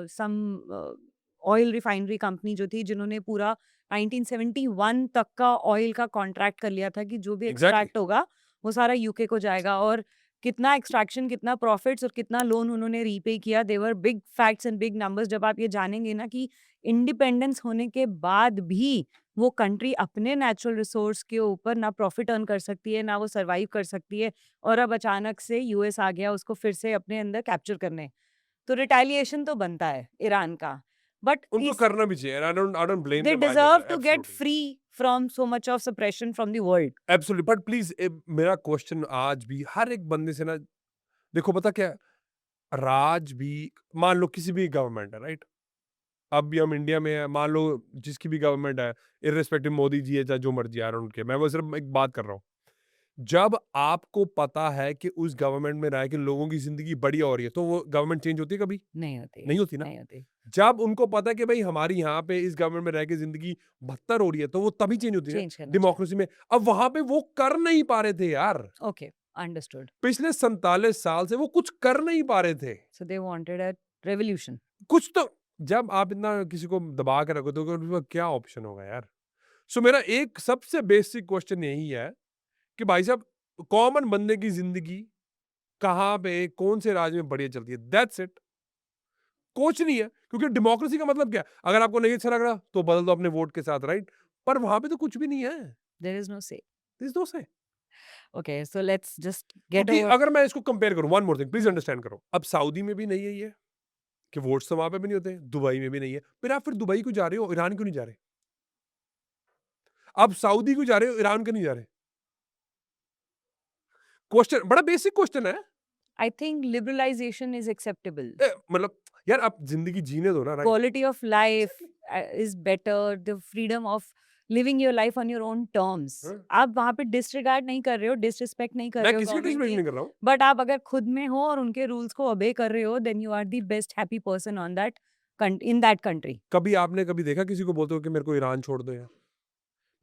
Speaker 1: सम ऑयल रिफाइनरी कंपनी जो थी, जिन्होंने पूरा 1971 तक का ऑयल का कॉन्ट्रैक्ट कर लिया था कि जो भी
Speaker 2: एग्जैक्टली
Speaker 1: एक्सट्रैक्ट होगा वो सारा यूके को जाएगा, और कितना एक्सट्रैक्शन, कितना प्रॉफिट्स और कितना लोन उन्होंने रीपे किया। They were big facts and big numbers. जब आप ये जानेंगे ना कि इंडिपेंडेंस होने के बाद भी वो कंट्री अपने नेचुरल रिसोर्स के ऊपर ना प्रॉफिट अर्न कर सकती है, ना वो सर्वाइव कर सकती है, और अब अचानक से यूएस आ गया उसको फिर से अपने अंदर कैप्चर करने, तो रिटेलिएशन तो बनता है ईरान का। बट
Speaker 2: उनको करना भी चाहिए, I don't blame
Speaker 1: they
Speaker 2: them
Speaker 1: deserve
Speaker 2: either,
Speaker 1: to get
Speaker 2: absolutely
Speaker 1: free from so much of suppression from the world.
Speaker 2: Absolutely. But please मेरा क्वेश्चन आज भी हर एक बंदे से ना, देखो पता क्या है, राज भी, मान लो किसी भी गवर्नमेंट है, राइट, अब भी हम इंडिया में है, मान लो जिसकी भी गवर्नमेंट है, इर्रेस्पेक्टिव मोदी जी है चाहे जो मर्जी आ रहा है उनके, मैं वो सिर्फ एक बात कर रहा हूँ, जब आपको पता है कि उस गवर्नमेंट में रह के लोगों की जिंदगी बढ़िया हो रही है तो वो गवर्नमेंट चेंज होती है कभी?
Speaker 1: नहीं होती।
Speaker 2: नहीं होती ना।
Speaker 1: नहीं होती।
Speaker 2: जब उनको पता है कि भाई हमारी यहाँ पे इस गवर्नमेंट में रह के जिंदगी बदतर हो रही है तो वो तभी चेंज होती है
Speaker 1: चेंज करना
Speaker 2: डेमोक्रेसी में। अब वहां पे वो कर नहीं पा रहे थे यार,
Speaker 1: चाहिए। Okay, understood.
Speaker 2: पिछले 47 साल से वो कुछ कर नहीं पा रहे थे।
Speaker 1: So they wanted a revolution.
Speaker 2: कुछ तो, जब आप इतना किसी को दबा के रखो तो उसका क्या ऑप्शन होगा यार। सो मेरा एक सबसे बेसिक क्वेश्चन यही है कि भाई साहब कॉमन बंदे की जिंदगी कहाँ पे कौन से राज्य में बढ़िया चलती है, दैट्स इट। कुछ नहीं है, क्योंकि डेमोक्रेसी का मतलब क्या है, अगर आपको नहीं अच्छा लग रहा तो बदल दो अपने वोट के साथ, राइट, पर वहां पे तो कुछ भी नहीं है,
Speaker 1: There is no say.
Speaker 2: This no say.
Speaker 1: Okay, so let's just get
Speaker 2: क्योंकि
Speaker 1: over.
Speaker 2: अगर मैं इसको कंपेयर करूं, one more thing please understand करो, अब सऊदी में भी नहीं है ये कि वोट्स तो वहां पे भी नहीं होते, दुबई में भी नहीं है, फिर आप फिर दुबई क्यों जा रहे हो, ईरान क्यों नहीं जा रहे? आप सऊदी क्यों जा रहे हो, ईरान क्यों नहीं जा रहे? क्वेश्चन बड़ा बेसिक क्वेश्चन है।
Speaker 1: I think liberalization is acceptable.
Speaker 2: मतलब यार आप जिंदगी जीने दो ना, right.
Speaker 1: Quality of life is better. The freedom of living your life on your own terms. आप वहाँ पे डिसरिगार्ड नहीं कर रहे हो, डिसरिस्पेक्ट नहीं कर
Speaker 2: मैं
Speaker 1: रहे हो
Speaker 2: किसी का
Speaker 1: गवर्नमेंट
Speaker 2: डिसरिस्पेक्ट
Speaker 1: की,
Speaker 2: नहीं कर रहा हूँ।
Speaker 1: बट आप अगर खुद में हो और उनके रूल्स को ओबे कर रहे हो, then you are the best happy person on that in that country.
Speaker 2: कभी आपने कभी देखा किसी को बोलते हो कि मेरे को ईरान छोड़ दो यार,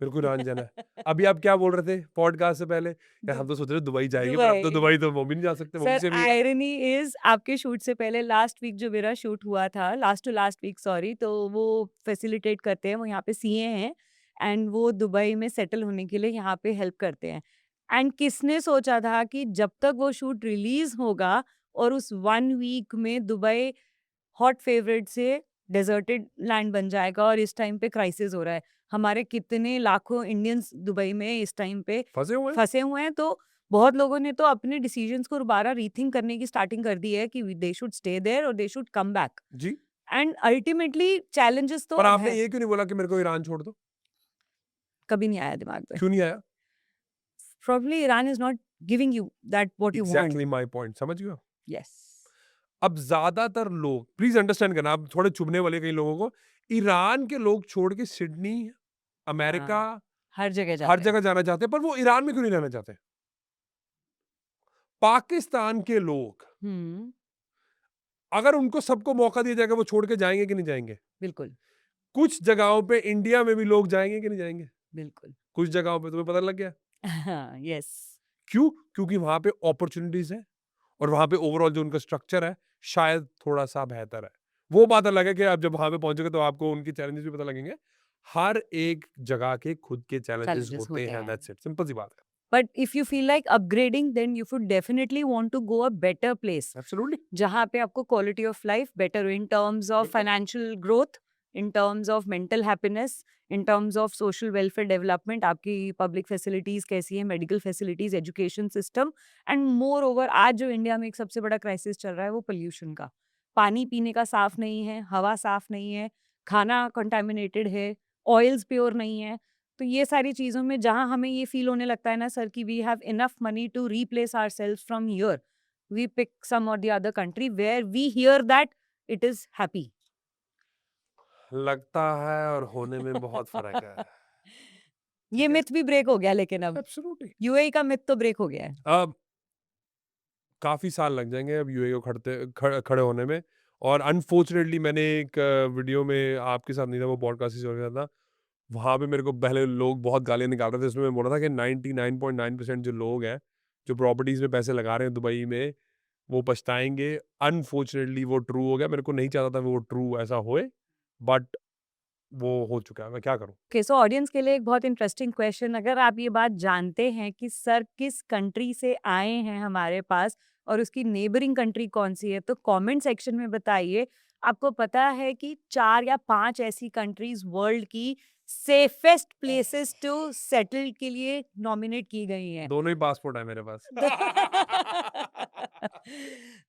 Speaker 2: मेरे को ईरान जाना है? अभी आप क्या बोल रहे थे पॉडकास्ट से पहले, यार हम तो सोच रहे थे दुबई जाएंगे, पर अब तो दुबई तो वो भी नहीं जा सकते, वो भी
Speaker 1: सर,
Speaker 2: सेम ही है।
Speaker 1: आयरनी इज आपके शूट से पहले लास्ट वीक जो मेरा शूट हुआ था, last to last week sorry, तो वो फैसिलिटेट करते हैं, वो यहाँ पे सीए हैं एंड वो दुबई में सेटल होने के लिए यहाँ पे हेल्प करते हैं। एंड किसने सोचा था कि जब तक वो शूट रिलीज होगा और उस 1 वीक में दुबई हॉट फेवरेट से डेजर्टेड लैंड बन जाएगा, और इस टाइम पे क्राइसिस हो रहा है। हमारे कितने लाखों इंडियंस दुबई में इस टाइम पे फंसे हुए हैं, तो बहुत लोगों ने तो अपने डिसीजंस को दोबारा रीथिंक करने की स्टार्टिंग कर दी है कि दे शुड स्टे देयर और दे शुड कम बैक।
Speaker 2: जी
Speaker 1: एंड अल्टीमेटली चैलेंजेस तो
Speaker 2: पर
Speaker 1: अब
Speaker 2: आपने
Speaker 1: है,
Speaker 2: ये क्यों नहीं बोला कि मेरे को ईरान छोड़ दो?
Speaker 1: कभी नहीं आया दिमाग पे।
Speaker 2: क्यों नहीं आया?
Speaker 1: Probably Iran is not giving you that what you want.
Speaker 2: Exactly my point, समझ गए हो?
Speaker 1: Yes.
Speaker 2: अब ज्यादातर लोग, प्लीज अंडरस्टैंड करना, आप थोड़े चुभने वाले कई लोगों को, ईरान के लोग छोड़ के सिडनी, अमेरिका,
Speaker 1: हाँ, हर जगह
Speaker 2: हर
Speaker 1: जाते हैं।
Speaker 2: जगह जाना चाहते हैं, पर वो ईरान में क्यों नहीं रहना चाहते? पाकिस्तान के लोग,
Speaker 1: हम्म,
Speaker 2: अगर उनको सबको मौका दिया जाएगा, वो छोड़ के जाएंगे कि नहीं जाएंगे?
Speaker 1: बिल्कुल,
Speaker 2: कुछ जगहों पे इंडिया में भी लोग जाएंगे कि नहीं जाएंगे?
Speaker 1: बिल्कुल।
Speaker 2: कुछ जगहों पे तुम्हें पता लग गया
Speaker 1: हाँ, yes.
Speaker 2: क्यों? क्योंकि वहां पे अपॉर्चुनिटीज है, और वहां पे ओवरऑल जो उनका स्ट्रक्चर है शायद थोड़ा सा बेहतर है। वो बात अलग है कि आप जब वहां पे पहुंचोगे तो आपको उनकी चैलेंजेस भी पता लगेंगे। हर एक जगह के खुद के चैलेंजेस
Speaker 1: Challenges
Speaker 2: होते
Speaker 1: होते
Speaker 2: हैं,
Speaker 1: हैं।
Speaker 2: दैट्स इट, सिंपल सी बात है।
Speaker 1: But if you feel like upgrading, then you should definitely want to go a better place.
Speaker 2: Absolutely.
Speaker 1: जहाँ पे आपको क्वालिटी ऑफ लाइफ बेटर हो इन टर्म्स ऑफ
Speaker 2: बिल्कुल।
Speaker 1: Financial growth, in terms of mental happiness, in terms of social welfare development, आपकी पब्लिक फैसिलिटीज कैसी है, medical facilities, education system, and more over आज जो इंडिया में एक सबसे बड़ा क्राइसिस चल रहा है वो पोल्यूशन का। पानी पीने का साफ नहीं है, हवा साफ नहीं है, खाना कंटामिनेटेड है, ऑयल्स प्योर नहीं है। तो ये सारी चीज़ों में जहाँ हमें ये फील होने लगता है ना सर कि we have enough money to replace ourselves from here, we pick some or the other country where we hear that it is happy.
Speaker 2: लगता है और होने में बहुत फर्क है।
Speaker 1: ये
Speaker 2: ठीक है।
Speaker 1: मिथ भी ब्रेक हो गया, लेकिन अब
Speaker 2: एब्सोल्युटली।
Speaker 1: यूएई का मिथ तो ब्रेक हो गया है।
Speaker 2: अब काफी साल लग जाएंगे अब यूएई को खड़े होने में। और अनफॉर्चुनेटली मैंने एक वीडियो में आपके साथ नहीं था, वो पॉडकास्ट ही हो गया था, वहाँ पे मेरे को पहले लोग बहुत गालियाँ निकाल रहे थे। इसमें मैं बोल रहा था कि 99.9% जो लोग हैं जो प्रॉपर्टीज में पैसे लगा रहे हैं दुबई में, वो पछताएंगे। अनफॉर्चुनेटली वो ट्रू हो गया। मेरे को नहीं चाहता था वो ट्रू ऐसा होए, बट वो हो चुका है, मैं क्या करूं।
Speaker 1: ओके, सो ऑडियंस के लिए एक बहुत इंटरेस्टिंग क्वेश्चन, अगर आप ये बात जानते हैं कि सर किस कंट्री से आए हैं हमारे पास और उसकी नेबरिंग कंट्री कौन सी है, तो कमेंट सेक्शन में बताइए। आपको पता है कि 4 या 5 ऐसी कंट्रीज वर्ल्ड की सेफेस्ट प्लेसेस टू सेटल के लिए नॉमिनेट की गई हैं।
Speaker 2: दोनों ही पासपोर्ट है मेरे पास।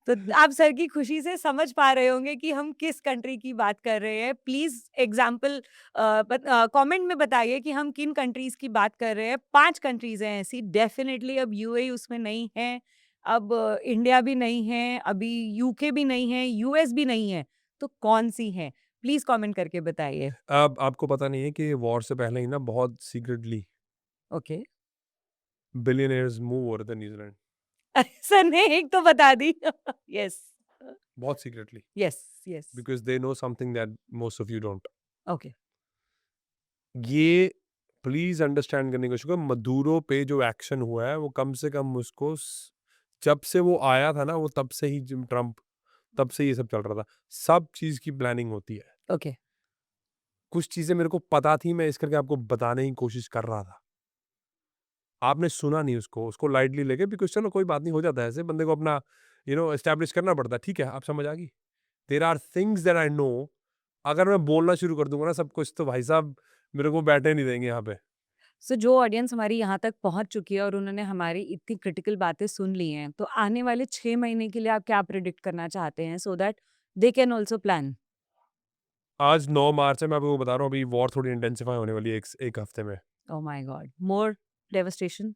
Speaker 1: तो आप सर की खुशी से समझ पा रहे होंगे कि हम किस कंट्री की बात कर रहे हैं। प्लीज एग्जाम्पल कमेंट में बताइए कि हम किन कंट्रीज की बात कर रहे हैं। 5 कंट्रीज हैं ऐसी डेफिनेटली। अब यूएई उसमें नहीं है, अब इंडिया भी नहीं है, अभी यूके भी नहीं है, यूएस भी नहीं है, तो कौन सी है? प्लीज कमेंट करके बताइए।
Speaker 2: अब आपको पता नहीं है कि वॉर से पहले ही ना बहुत सीक्रेटली
Speaker 1: ओके,
Speaker 2: बिलियनियर्स मूव हो रहे थे न्यूजीलैंड,
Speaker 1: सर ने एक तो बता दी। यस,
Speaker 2: बहुत secretly,
Speaker 1: yes, yes,
Speaker 2: because they know something that most of you don't.
Speaker 1: Okay,
Speaker 2: ये प्लीज अंडरस्टैंड करने की कोशिश करो। मदुरो पे जो एक्शन हुआ है वो कम से कम उसको जब से वो आया था ना, वो तब से ही ट्रम्प, तब से ये सब चल रहा था। सब चीज की प्लानिंग होती है।
Speaker 1: ओके,
Speaker 2: कुछ चीजें मेरे को पता थी, मैं इस करके आपको बताने की कोशिश कर रहा था। आपने सुना नहीं उसको, उसको लाइटली लेके, बिकॉज चलो कोई बात नहीं, हो जाता है ऐसे, बंदे को अपना एस्टैब्लिश करना पड़ता है। ठीक है, आप समझ आ गई। There are things that I know. अगर मैं बोलना शुरू कर दूंगा ना सब कुछ, तो भाई साहब मेरे को बैठने नहीं देंगे यहाँ पे।
Speaker 1: सो जो ऑडियंस हमारी यहाँ तक पहुँच चुकी है और उन्होंने हमारी इतनी क्रिटिकल बातें सुन ली हैं, तो आने वाले 6 महीने के लिए आप क्या प्रेडिक्ट करना चाहते हैं so that they can also plan?
Speaker 2: आज 9 मार्च है, मैं आपको बता रहा हूँ, अभी वॉर थोड़ी इंटेंसिफाई होने वाली है एक हफ्ते में,
Speaker 1: oh my God, more devastation.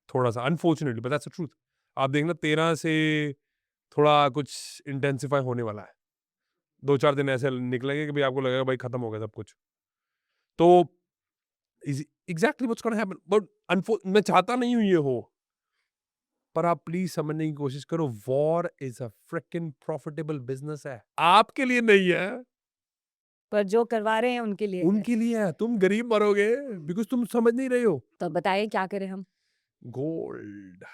Speaker 2: थोड़ा सा, unfortunately, but that's the truth. आप देखना 13 से थोड़ा कुछ इंटेंसिफाई होने वाला है। 2-4 दिन ऐसे निकलेंगे कि भाई आपको लगेगा भाई खत्म हो गया सब कुछ। तो exactly what's gonna happen, but मैं चाहता नहीं हूँ ये हो, पर आप प्लीज समझने की कोशिश करो। War is a fricking profitable business है, आपके लिए नहीं है,
Speaker 1: पर जो करवा रहे हैं उनके लिए है।
Speaker 2: उनके लिए है। तुम गरीब मरोगे बिकॉज तुम समझ नहीं रहे हो।
Speaker 1: तो बताइए क्या करें हम?
Speaker 2: गोल्ड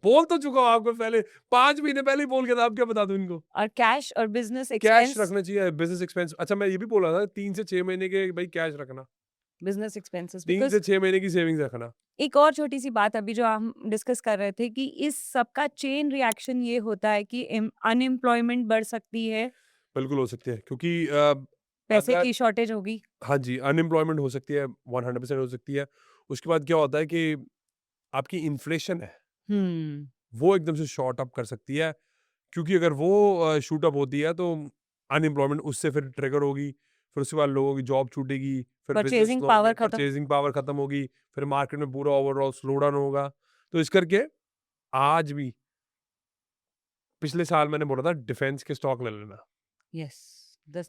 Speaker 2: बोल तो चुका हूँ आपको पहले, 5 महीने पहले ही बोल के था। आप क्या बता दूं इनको?
Speaker 1: और कैश और बिजनेस
Speaker 2: कैश
Speaker 1: एक्सपेंस,
Speaker 2: रखना चाहिए, बिजनेस एक्सपेंस। अच्छा, मैं ये भी बोल रहा था 3 से 6 महीने के भाई कैश रखना,
Speaker 1: बिजनेस एक्सपेंसेस,
Speaker 2: 3
Speaker 1: बिकॉज
Speaker 2: से 6 महीने की सेविंग्स रखना।
Speaker 1: एक और छोटी सी बात अभी जो हम डिस्कस कर रहे थे कि इस सब का चेन रिएक्शन ये होता है कि अनएम्प्लॉयमेंट बढ़ सकती है,
Speaker 2: बिल्कुल हो सकती है, क्योंकि
Speaker 1: पैसे
Speaker 2: अगर,
Speaker 1: की शॉर्टेज होगी।
Speaker 2: हाँ जी, अनएम्प्लॉयमेंट हो सकती है, 100% हो सकती है। उसके बाद क्या होता है कि आपकी इन्फ्लेशन है,
Speaker 1: हम्म,
Speaker 2: वो एकदम से शॉर्ट अप कर सकती है, क्योंकि अगर वो शूट अप होती है तो अनएम्प्लॉयमेंट उससे फिर ट्रिगर होगी, फिर उसके बाद लोगों की जॉब छूटेगी, फिर बिजनेस
Speaker 1: परचेजिंग
Speaker 2: स्लो
Speaker 1: पावर
Speaker 2: होंगे,
Speaker 1: खत्म।
Speaker 2: परचेजिंग पावर खत्म होगी, फिर मार्केट में पूरा ओवरऑल स्लो डाउन होगा। तो इस करके आज भी पिछले साल मैंने बोला था डिफेंस के स्टॉक ले लेना।
Speaker 1: Yes,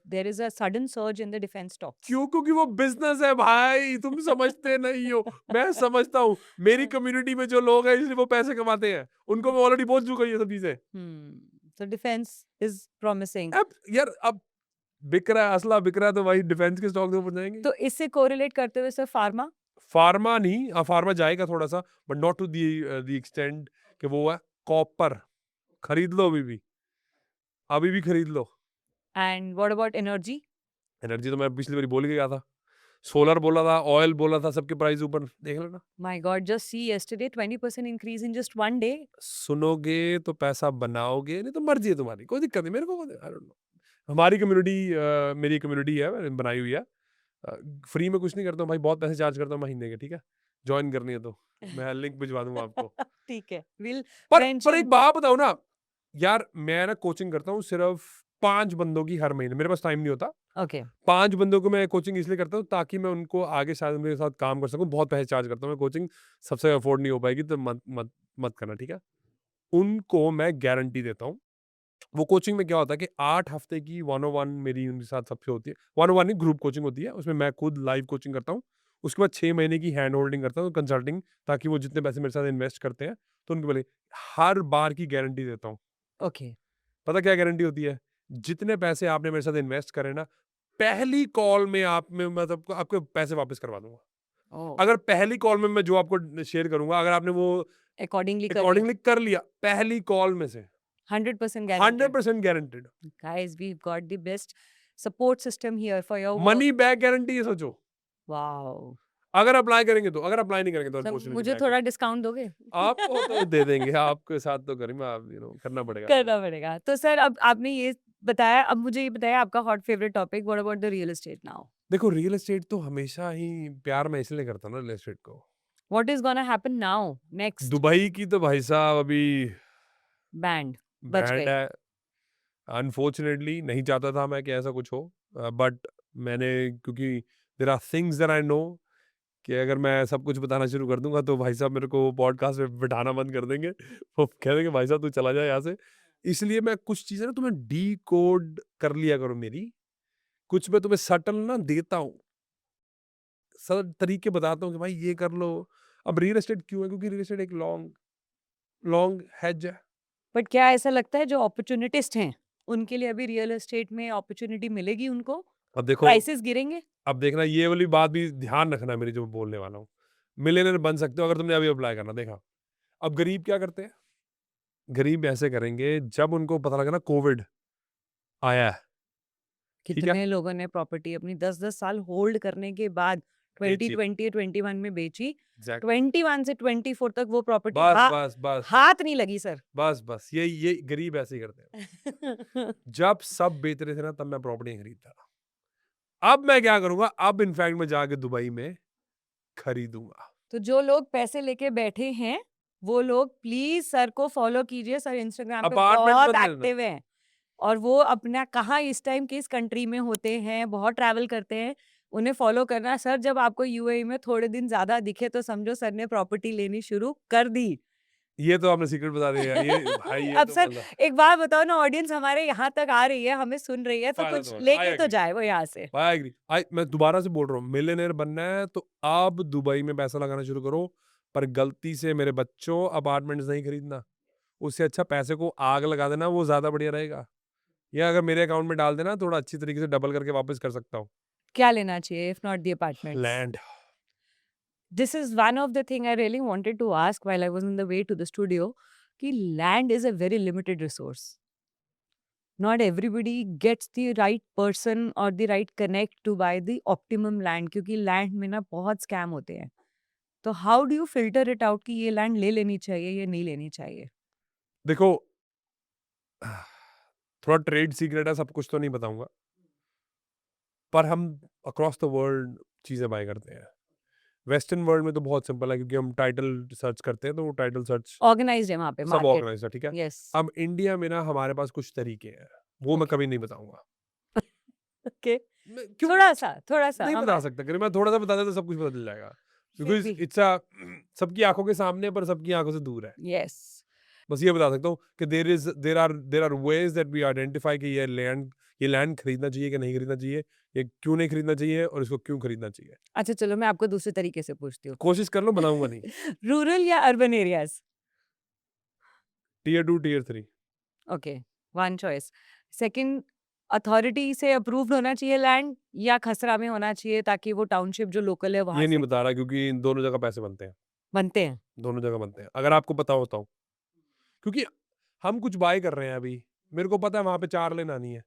Speaker 1: there is a sudden surge in the defense stocks.
Speaker 2: क्यों? क्योंकि वो बिजनेस है भाई, तुम समझते नहीं हो। मैं समझता हूँ, मेरी कम्युनिटी में जो लोग हैं इसलिए वो पैसे कमाते हैं, उनको मैं ऑलरेडी बोल चुका हूँ ये सब चीजें।
Speaker 1: So defense is promising.
Speaker 2: अब यार अब बिक रहा है, असला बिक रहा है, तो भाई डिफेंस के स्टॉक के ऊपर जाएंगे।
Speaker 1: तो इससे कोरिलेट करते हुए सर फार्मा।
Speaker 2: फार्मा नहीं, फार्मा जाएगा थोड़ा सा, but not to the extend कि वो है कॉपर। खरीद लो अभी भी खरीद लो।
Speaker 1: And what about energy?
Speaker 2: Energy तो मैं पिछली बार बोल के गया था, सोलर बोला था, ऑयल बोला था, सबके प्राइस ऊपर देख लेना।
Speaker 1: My God, just see yesterday 20% increase in just one day.
Speaker 2: सुनोगे तो पैसा बनाओगे, नहीं तो मर्जी है तुम्हारी, कोई दिक्कत नहीं मेरे को। आई डोंट नो, हमारी कम्युनिटी, मेरी कम्युनिटी है, मैंने बनाई हुई है। फ्री में कुछ नहीं करता हूँ भाई, बहुत पैसे चार्ज करता हूँ महीने के, ठीक है? ज्वाइन करनी है तो मैं लिंक भिजवा दूंगा आपको।
Speaker 1: ठीक है, विल
Speaker 2: पर एक बात बताओ ना यार, मैं ना कोचिंग करता हूँ सिर्फ 5 बंदों की हर महीने, मेरे पास टाइम नहीं होता।
Speaker 1: ओके
Speaker 2: 5 बंदों को मैं कोचिंग इसलिए करता हूँ ताकि मैं उनको आगे शायद मेरे साथ काम कर सकूँ। बहुत पैसे चार्ज करता हूँ मैं, कोचिंग सबसे अफोर्ड नहीं हो पाएगी तो मत मत मत करना, ठीक है? उनको मैं गारंटी देता हूँ। वो कोचिंग में क्या होता है कि 8 हफ्ते की 1-on-1 मेरी उनके साथ सबसे होती है। 1-on-1 नहीं, ग्रुप कोचिंग होती है, उसमें मैं खुद लाइव कोचिंग करता हूँ। उसके बाद 6 महीने की हैंड होल्डिंग करता हूँ, कंसल्टिंग, ताकि वो जितने पैसे मेरे साथ इन्वेस्ट करते हैं तो उनके भले। हर बार की गारंटी देता हूँ।
Speaker 1: ओके
Speaker 2: पता क्या गारंटी होती है? जितने पैसे आपने मेरे साथ इन्वेस्ट करे ना, पहली कॉल में मतलब आपके पैसे वापस करवा दूंगा।
Speaker 1: ओ
Speaker 2: अगर पहली कॉल में मैं जो आपको शेयर करूंगा, अगर आपने वो
Speaker 1: अकॉर्डिंगली कर
Speaker 2: अकॉर्डिंगली कर लिया पहली कॉल में से,
Speaker 1: 100% guaranteed.
Speaker 2: 100% guaranteed.
Speaker 1: Guys, we've got the best support system here for your work.
Speaker 2: Money back guarantee है, सोचो।
Speaker 1: Wow.
Speaker 2: अगर अप्लाई करेंगे तो, अगर अप्लाई नहीं करेंगे तो
Speaker 1: सर
Speaker 2: अनफॉर्चुनेटली
Speaker 1: मुझे थोड़ा डिस्काउंट दोगे?
Speaker 2: आपको तो दे देंगे, आपके साथ तो करेंगे, आप करना पड़ेगा।
Speaker 1: करना पड़ेगा। तो सर अब आपने ये बताया, अब मुझे ये बताया आपका hot favourite topic, what about the real estate now?
Speaker 2: देखो रियल एस्टेट तो हमेशा ही प्यार मैं इसलिए करता हूँ ना रियल एस्टेट को।
Speaker 1: What is gonna happen now next?
Speaker 2: Dubai की तो भाई साहब अभी
Speaker 1: बैंड बच
Speaker 2: बैंड
Speaker 1: गए।
Speaker 2: है। अनफॉर्चुनेटली नहीं चाहता था मैं कि ऐसा कुछ हो, बट मैंने, क्योंकि there are things that I know कि अगर मैं सब कुछ बताना शुरू कर दूंगा तो भाई साहब मेरे को पॉडकास्ट में बिठाना बंद कर देंगे। वो कह देंगे भाई साहब तू चला जा यहाँ से। इसलिए मैं कुछ चीजें ना तुम्हें डी कोड कर लिया करो मेरी, कुछ मैं तुम्हें सटल ना देता हूँ, सब तरीके बताता हूँ कि भाई ये कर लो। अब रियल एस्टेट क्यों है? क्योंकि रियल एस्टेट एक लॉन्ग लॉन्ग हेज है।
Speaker 1: बट क्या ऐसा लगता है जो अपॉर्चुनिटिस्ट हैं उनके लिए अभी रियल एस्टेट में अपॉर्चुनिटी मिलेगी उनको?
Speaker 2: अब देखो,
Speaker 1: प्राइसेस गिरेंगे?
Speaker 2: अब देखना ये वाली बात भी ध्यान रखना मेरी जो मैं बोलने वाला हूँ। मिलियनर बन सकते हो अगर तुमने अभी अप्लाई करना। देखा, अब गरीब क्या करते हैं? गरीब ऐसे करेंगे जब उनको पता लगा ना कोविड आया है, ठीक है,
Speaker 1: कितने लोगों ने प्रॉपर्टी अपनी 10-10 साल होल्ड करने के बाद
Speaker 2: बेची।
Speaker 1: 2020 21 में बेची।
Speaker 2: एग्जैक्ट,
Speaker 1: 21 से 24 तक वो प्रॉपर्टी
Speaker 2: बस बस बस
Speaker 1: हाथ नहीं लगी सर।
Speaker 2: बस ये गरीब ऐसे ही करते हैं। जब सब बेच रहे थे ना तब मैं प्रॉपर्टी खरीदता था। अब मैं क्या करूंगा? अब इनफैक्ट मैं जाके दुबई में खरीदूंगा।
Speaker 1: तो जो लोग पैसे लेके बैठे हैं वो लोग प्लीज सर को फॉलो कीजिए। सर इंस्टाग्राम पे
Speaker 2: अपार्टमेंट
Speaker 1: बहुत
Speaker 2: मत लेना।
Speaker 1: एक्टिव हैं और वो अपना कहाँ इस टाइम किस कंट्री में होते हैं, बहुत ट्रैवल करते हैं, उन्हें फॉलो करना। सर जब आपको यूएई में थोड़े दिन ज्यादा दिखे तो समझो सर ने प्रॉपर्टी लेनी शुरू कर दी।
Speaker 2: ये तो आपने सीक्रेट बता दिया ये भाई, ये
Speaker 1: अब
Speaker 2: तो
Speaker 1: सर
Speaker 2: मतलब
Speaker 1: एक बात बताओ ना, ऑडियंस हमारे यहाँ तक आ रही है, हमें सुन रही है, तो
Speaker 2: फायदा
Speaker 1: कुछ
Speaker 2: तो है। I
Speaker 1: लेके तो
Speaker 2: agree.
Speaker 1: जाए वो यहाँ से।
Speaker 2: I agree. मैं दोबारा से बोल रहा हूँ, मिलियनेयर बनना है तो अब दुबई में पैसा लगाना शुरू करो, पर गलती से मेरे बच्चों अपार्टमेंट्स नहीं खरीदना। उससे अच्छा पैसे को आग लगा देना, वो ज्यादा बढ़िया रहेगा। या अगर मेरे अकाउंट में डाल देना, थोड़ा अच्छी तरीके से डबल करके वापस कर सकता हूँ।
Speaker 1: क्या लेना चाहिए if not the apartments?
Speaker 2: Land.
Speaker 1: This is one of the thing I really wanted to ask while I was on the way to the studio कि land is a very limited resource. Not everybody gets the right person or the right connect to buy the optimum land क्योंकि land में ना बहुत scam होते हैं। तो how do you filter it out कि ये land ले लेनी चाहिए या नहीं लेनी चाहिए?
Speaker 2: देखो, थोड़ा ट्रेड सीक्रेट है, सब कुछ तो नहीं बताऊंगा, पर हम अक्रॉस द वर्ल्ड चीजें बाय करते हैं। वेस्टर्न वर्ल्ड में तो बहुत सिंपल है, क्योंकि हम टाइटल सर्च करते हैं तो वो टाइटल सर्च
Speaker 1: Organized है वहाँ पे
Speaker 2: सब
Speaker 1: market.
Speaker 2: ऑर्गेनाइज है, ठीक है।
Speaker 1: Yes.
Speaker 2: अब इंडिया में ना हमारे पास कुछ तरीके हैं, वो मैं
Speaker 1: Okay.
Speaker 2: कभी नहीं बताऊंगा।
Speaker 1: ओके,
Speaker 2: क्यों
Speaker 1: थोड़ा सा
Speaker 2: नहीं
Speaker 1: हम
Speaker 2: बता सकता, अगर मैं थोड़ा सा बता दें तो सब कुछ पता चल जाएगा,
Speaker 1: फिर
Speaker 2: बिकॉज
Speaker 1: भी
Speaker 2: इट्स अ सबकी आंखों के सामने पर सबकी आंखों से दूर है।
Speaker 1: यस।
Speaker 2: बस ये बता सकता हूँ कि there are ways that we identify कि ये लैंड खरीदना चाहिए कि नहीं खरीदना चाहिए, ये क्यों नहीं खरीदना चाहिए और इसको क्यों खरीदना चाहिए।
Speaker 1: अच्छा चलो मैं आपको दूसरे तरीके से पूछती हूँ।
Speaker 2: कोशिश कर लो, बनाऊंगा नहीं।
Speaker 1: रूरल या urban areas?
Speaker 2: Tier 2 tier 3।
Speaker 1: Okay, one choice. Second, authority से अप्रूव्ड होना चाहिए लैंड या खसरा में होना चाहिए ताकि वो टाउनशिप जो लोकल है वहां
Speaker 2: ये नहीं
Speaker 1: से
Speaker 2: बता रहा क्योंकि इन दोनों जगह पैसे बनते हैं,
Speaker 1: बनते हैं।
Speaker 2: दोनों जगह बनते हैं, अगर आपको पता होता हूँ, क्योंकि हम कुछ बाय कर रहे हैं अभी, मेरे को पता है वहां पे 4 लेन आनी है,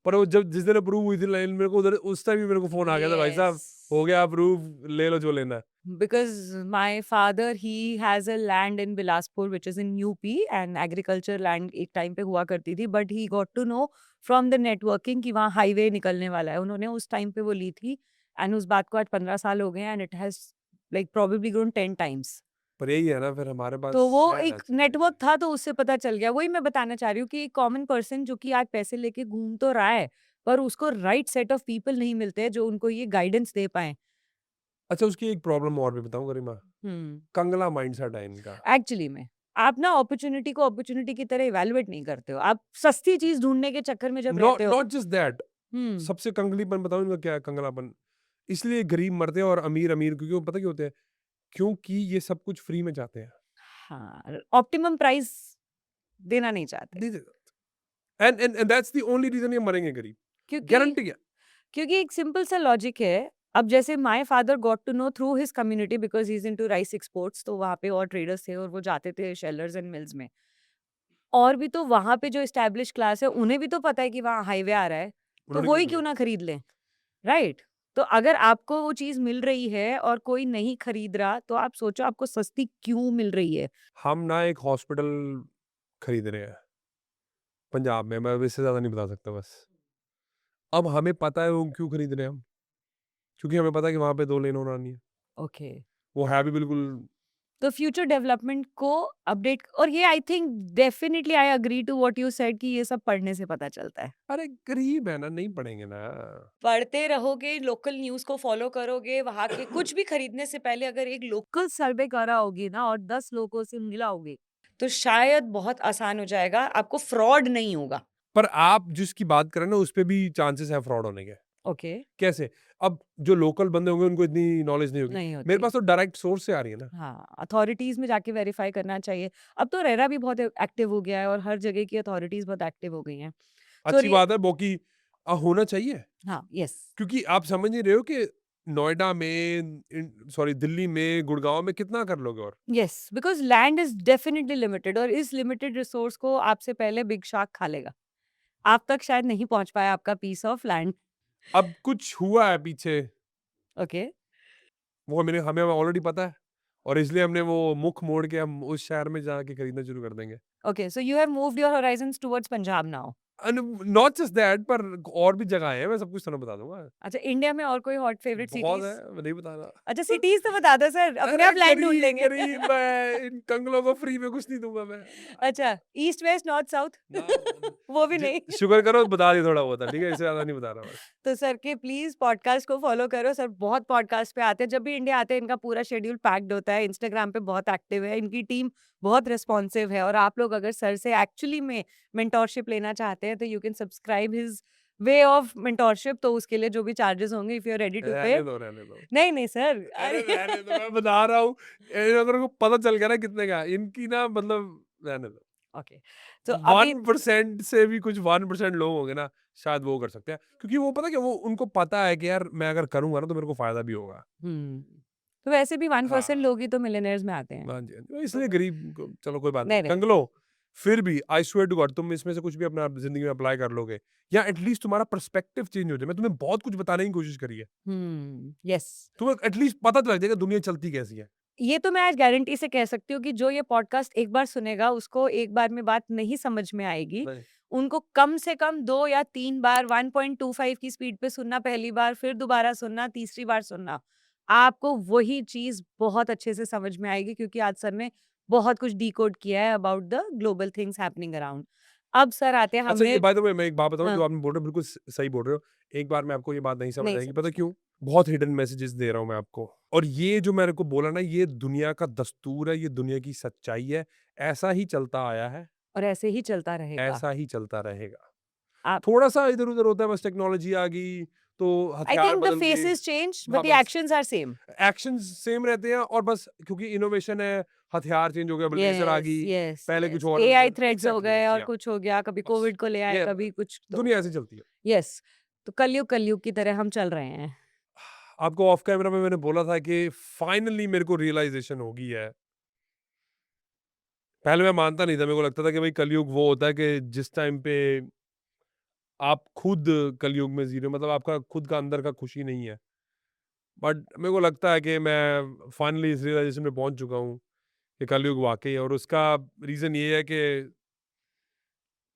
Speaker 2: पर वो जब जिस दिन अप्रूव हुई थी लाइन, मेरे को उधर उस टाइम ही मेरे को फोन आ गया था, भाई साहब हो गया अप्रूव, ले लो जो लेना है।
Speaker 1: Because my father he has a land in Bilaspur which is in UP and agriculture land एक टाइम पे हुआ करती थी, but he got to know from the networking कि वहाँ हाईवे निकलने वाला है। उन्होंने उस टाइम पे वो ली थी and उस बात को आज 15 साल हो गए हैं and it has like probably grown 10 times।
Speaker 2: पर यही है ना, फिर हमारे पास
Speaker 1: तो वो
Speaker 2: है ना
Speaker 1: एक
Speaker 2: चीजें।
Speaker 1: नेटवर्क था तो उससे पता चल गया। वही मैं बताना चाह रही हूँ कि एक कॉमन पर्सन जो कि आज पैसे लेके घूम तो रहा है पर उसको राइट सेट ऑफ पीपल नहीं मिलते हैं जो उनको ये गाइडेंस दे पाए।
Speaker 2: अच्छा, उसकी एक प्रॉब्लम और भी बताऊं गरिमा,
Speaker 1: हम्म।
Speaker 2: कंगला माइंडसेट है इनका।
Speaker 1: एक्चुअली में आप ना अपॉर्चुनिटी को अपॉर्चुनिटी की तरह इवैल्यूएट नहीं करते हो। आप सस्ती चीज ढूंढने के चक्कर में जब
Speaker 2: नॉट
Speaker 1: रहते हो।
Speaker 2: नॉट जस्ट दैट,
Speaker 1: हम्म।
Speaker 2: सबसे कंगलीपन बताऊं इनका क्या है, कंगलापन इसलिए गरीब मरते हैं और अमीर अमीर, क्योंकि वो पता क्यों होते हैं, क्योंकि ये सब कुछ फ्री में चाहते हैं।
Speaker 1: हाँ, ऑप्टिमम प्राइस देना नहीं चाहते
Speaker 2: and that's the only reason ये मरेंगे गरीब,
Speaker 1: क्योंकि
Speaker 2: गारंटी है।
Speaker 1: क्योंकि एक सिंपल सा लॉजिक है। अब जैसे my father got to know through his community because he is into rice exports, तो वहाँ पे और ट्रेडर्स थे और वो जाते थे शेलर्स एंड मिल्स में। और भी तो वहाँ पे जो एस्टैब्लिश क्लास है उन्हें भी तो पता है कि वहाँ हाईवे आ रहा है, तो
Speaker 2: उन्होंने
Speaker 1: वो
Speaker 2: क्यों
Speaker 1: ही
Speaker 2: नहीं
Speaker 1: क्यों
Speaker 2: लिया?
Speaker 1: ना खरीद लें। राइट। तो अगर आपको वो चीज मिल रही है और कोई नहीं खरीद रहा तो आप सोचो आपको सस्ती क्यों मिल रही है।
Speaker 2: हम ना एक हॉस्पिटल खरीद रहे हैं पंजाब में, मैं अब इससे ज्यादा नहीं बता सकता बस। अब हमें पता है वो क्यों खरीद रहे हैं हम, क्योंकि हमें पता है कि वहां पे 2 लेन और आनी है,
Speaker 1: ओके।
Speaker 2: वो है भी बिल्कुल।
Speaker 1: तो फ्यूचर डेवलपमेंट को अपडेट, और ये I think definitely I agree to what you said कि ये सब पढ़ने से पता चलता है।
Speaker 2: अरे गरीब है ना, नहीं पढ़ेंगे ना।
Speaker 1: पढ़ते रहोगे, लोकल न्यूज़ को फ़ॉलो करोगे, वहाँ के कुछ भी खरीदने से पहले अगर एक लोकल सर्वे करा होगी ना और 10 लोगों से मिला होगे, तो शायद बहुत आसान हो जाएगा, आपको फ्रॉड नहीं होगा।
Speaker 2: पर आप जिसकी बात करें ना, उस पे भी चांसेस है फ्रॉड होने के।
Speaker 1: ओके।
Speaker 2: कैसे? अब जो लोकल बंदे होंगे उनको इतनी नॉलेज नहीं होगी,
Speaker 1: नहीं
Speaker 2: मेरे
Speaker 1: होती।
Speaker 2: पास तो डायरेक्ट सोर्स से आ रही है ना।
Speaker 1: हाँ, अथॉरिटीज़ में जाके वेरीफ़ाई करना चाहिए। अब तो रेरा भी बहुत एक्टिव हो गया है और हर जगह की अथॉरिटीज़ बहुत एक्टिव हो गई हैं। तो
Speaker 2: अच्छी बात है, बाकी होना चाहिए,
Speaker 1: हाँ, यस।
Speaker 2: क्योंकि आप समझ नहीं रहे हो कि नोएडा में, सॉरी दिल्ली में, गुड़गांव में कितना कर लोगे और।
Speaker 1: Yes, because land is definitely limited और इस लिमिटेड रिसोर्स को आपसे पहले बिग शार्क खा लेगा। आप तक शायद नहीं पहुँच पाया आपका पीस ऑफ लैंड।
Speaker 2: अब कुछ हुआ है पीछे,
Speaker 1: ओके।
Speaker 2: वो हमें ऑलरेडी पता है, और इसलिए हमने वो मुख मोड़ के हम उस शहर में जाके खरीदना शुरू कर देंगे।
Speaker 1: Okay, so you have moved your horizons towards Punjab now.
Speaker 2: Not just that, पर और भी जगह है, मैं सब कुछ तुम्हें बता दूंगा।
Speaker 1: अच्छा, इंडिया में और कोई हॉट फेवरेट
Speaker 2: बहुत
Speaker 1: सिटीज़?
Speaker 2: है, मैं नहीं बता रहा।
Speaker 1: अच्छा, सिटीज़ तो बता दो सर, अपने
Speaker 2: अरे
Speaker 1: आप लैंड ढूँढ
Speaker 2: गरीब
Speaker 1: लेंगे।
Speaker 2: गरीब मैं इन कंगलों को फ्री में कुछ नहीं दूंगा मैं।
Speaker 1: अच्छा, ईस्ट, वेस्ट, नॉर्थ, साउथ?
Speaker 2: ना
Speaker 1: वो भी नहीं।
Speaker 2: शुक्र करो बता दिया थोड़ा बहुत, ठीक है, इससे ज्यादा नहीं बता रहा बस।
Speaker 1: तो सर के प्लीज पॉडकास्ट को फॉलो करो। सर बहुत पॉडकास्ट पे आते हैं, जब भी इंडिया आते हैं इनका पूरा शेड्यूल पैक्ड होता है। इंस्टाग्राम पे बहुत एक्टिव है, इनकी टीम बहुत रिस्पॉन्सिव है और आप लोग अगर सर से एक्चुअली में मेंटोरशिप लेना चाहते हैं तो you can subscribe his way of mentorship. तो उसके लिए जो भी चार्जेस होंगे if you are ready to pay.
Speaker 2: रहने दो रहने दो,
Speaker 1: नहीं नहीं सर,
Speaker 2: अरे
Speaker 1: अरे
Speaker 2: रहने दो, मैं बता रहा हूँ, अगर को पता चल गया ना कितने का है, इनकी ना मतलब रहने दो।
Speaker 1: ओके। तो अभी
Speaker 2: 1% से भी कुछ 1% लोग होंगे ना, शायद वो कर सकते हैं, क्योंकि वो पता क्या, वो उनको पता है कि यार मैं अगर करूंगा ना तो मेरे को फायदा भी होगा।
Speaker 1: तो वैसे भी 1%
Speaker 2: हाँ,
Speaker 1: लोग ही तो मिलियनेयर्स में आते हैं।
Speaker 2: हाँ जी, हाँ जी, इसलिए गरीब चलो कोई बात नहीं,
Speaker 1: नहीं नहीं।
Speaker 2: कंगलो, फिर भी आई स्वेयर टू गॉड तुम इसमें से कुछ भी अपना जिंदगी में अप्लाई कर लोगे, या एटलीस्ट तुम्हारा पर्सपेक्टिव चेंज हो जाए। मैं तुम्हें बहुत कुछ बताने की कोशिश करी है,
Speaker 1: यस।
Speaker 2: तुम्हें एटलीस्ट पता तो लग जाएगा दुनिया चलती कैसी है।
Speaker 1: ये तो मैं आज गारंटी से कह सकती हूँ कि जो ये पॉडकास्ट एक बार सुनेगा उसको एक बार में बात नहीं समझ में आएगी।
Speaker 2: नहीं,
Speaker 1: उनको कम से कम 2 या 3 बार 1.25 की स्पीड पे सुनना, पहली बार, फिर दोबारा सुनना, तीसरी बार सुनना। आपको वही चीज़ बहुत अच्छे से समझ में आएगी क्योंकि आज सर ने बहुत कुछ डिकोड किया है about the global things happening around. अब सर आते हैं
Speaker 2: अच्छा, ये
Speaker 1: हमने
Speaker 2: बाय द वे मैं एक बात बताऊँ,
Speaker 1: हाँ,
Speaker 2: जो आपने बोल रहे हो बिल्कुल सही बोल रहे हो। एक बार में आपको ये बात नहीं समझ
Speaker 1: नहीं
Speaker 2: आएगी, पता
Speaker 1: समझना।
Speaker 2: क्यों? बहुत हिडन मैसेजेस दे रहा हूँ मैं आपको, और ये जो मैंने को बोला ना, ये दुनिया का दस्तूर है, ये दुनिया की सच्चाई है। ऐसा ही चलता आया है,
Speaker 1: और ऐसे ही चलता रहेगा।
Speaker 2: ऐसा ही चलता रहेगा।
Speaker 1: आप
Speaker 2: थोड़ा-सा इधर-उधर होता है, बस टेक्नोलॉजी आ गई, तो
Speaker 1: आई
Speaker 2: हथियार
Speaker 1: थिंक द
Speaker 2: बदल गए।
Speaker 1: फेसेस चेंज बट
Speaker 2: हाँ,
Speaker 1: द
Speaker 2: बस
Speaker 1: actions are same.
Speaker 2: Actions same रहते हैं, और बस क्योंकि इनोवेशन है, हथियार चेंज हो गया, अब लेज़र आ
Speaker 1: यस,
Speaker 2: गई,
Speaker 1: यस,
Speaker 2: पहले कुछ
Speaker 1: यस।
Speaker 2: और
Speaker 1: एआई थ्रेड्स हो
Speaker 2: एग्ज़ैक्टली,
Speaker 1: गए
Speaker 2: यस,
Speaker 1: और
Speaker 2: या
Speaker 1: कुछ हो गया, कभी
Speaker 2: बस
Speaker 1: कोविड को ले आए,
Speaker 2: ये
Speaker 1: कभी कुछ तो
Speaker 2: दुनिया ऐसे चलती है।
Speaker 1: यस। तो कलयुग की तरह हम चल रहे हैं।
Speaker 2: आपको ऑफ कैमरा में मैंने बोला था कि फाइनली मेरे को रियलाइज़ेशन हो गई है। पहले मैं मानता नहीं था, मेरे को लगता था कि भाई कलयुग वो होता है कि जिस टाइम पे आप खुद कलयुग में जी रहे हो, मतलब आपका खुद का अंदर का खुशी नहीं है। बट मेरे को लगता है कि मैं फाइनली इस रियलाइज़ेशन में पहुँच चुका हूँ कि कलयुग वाक़ई है, और उसका रीज़न ये है कि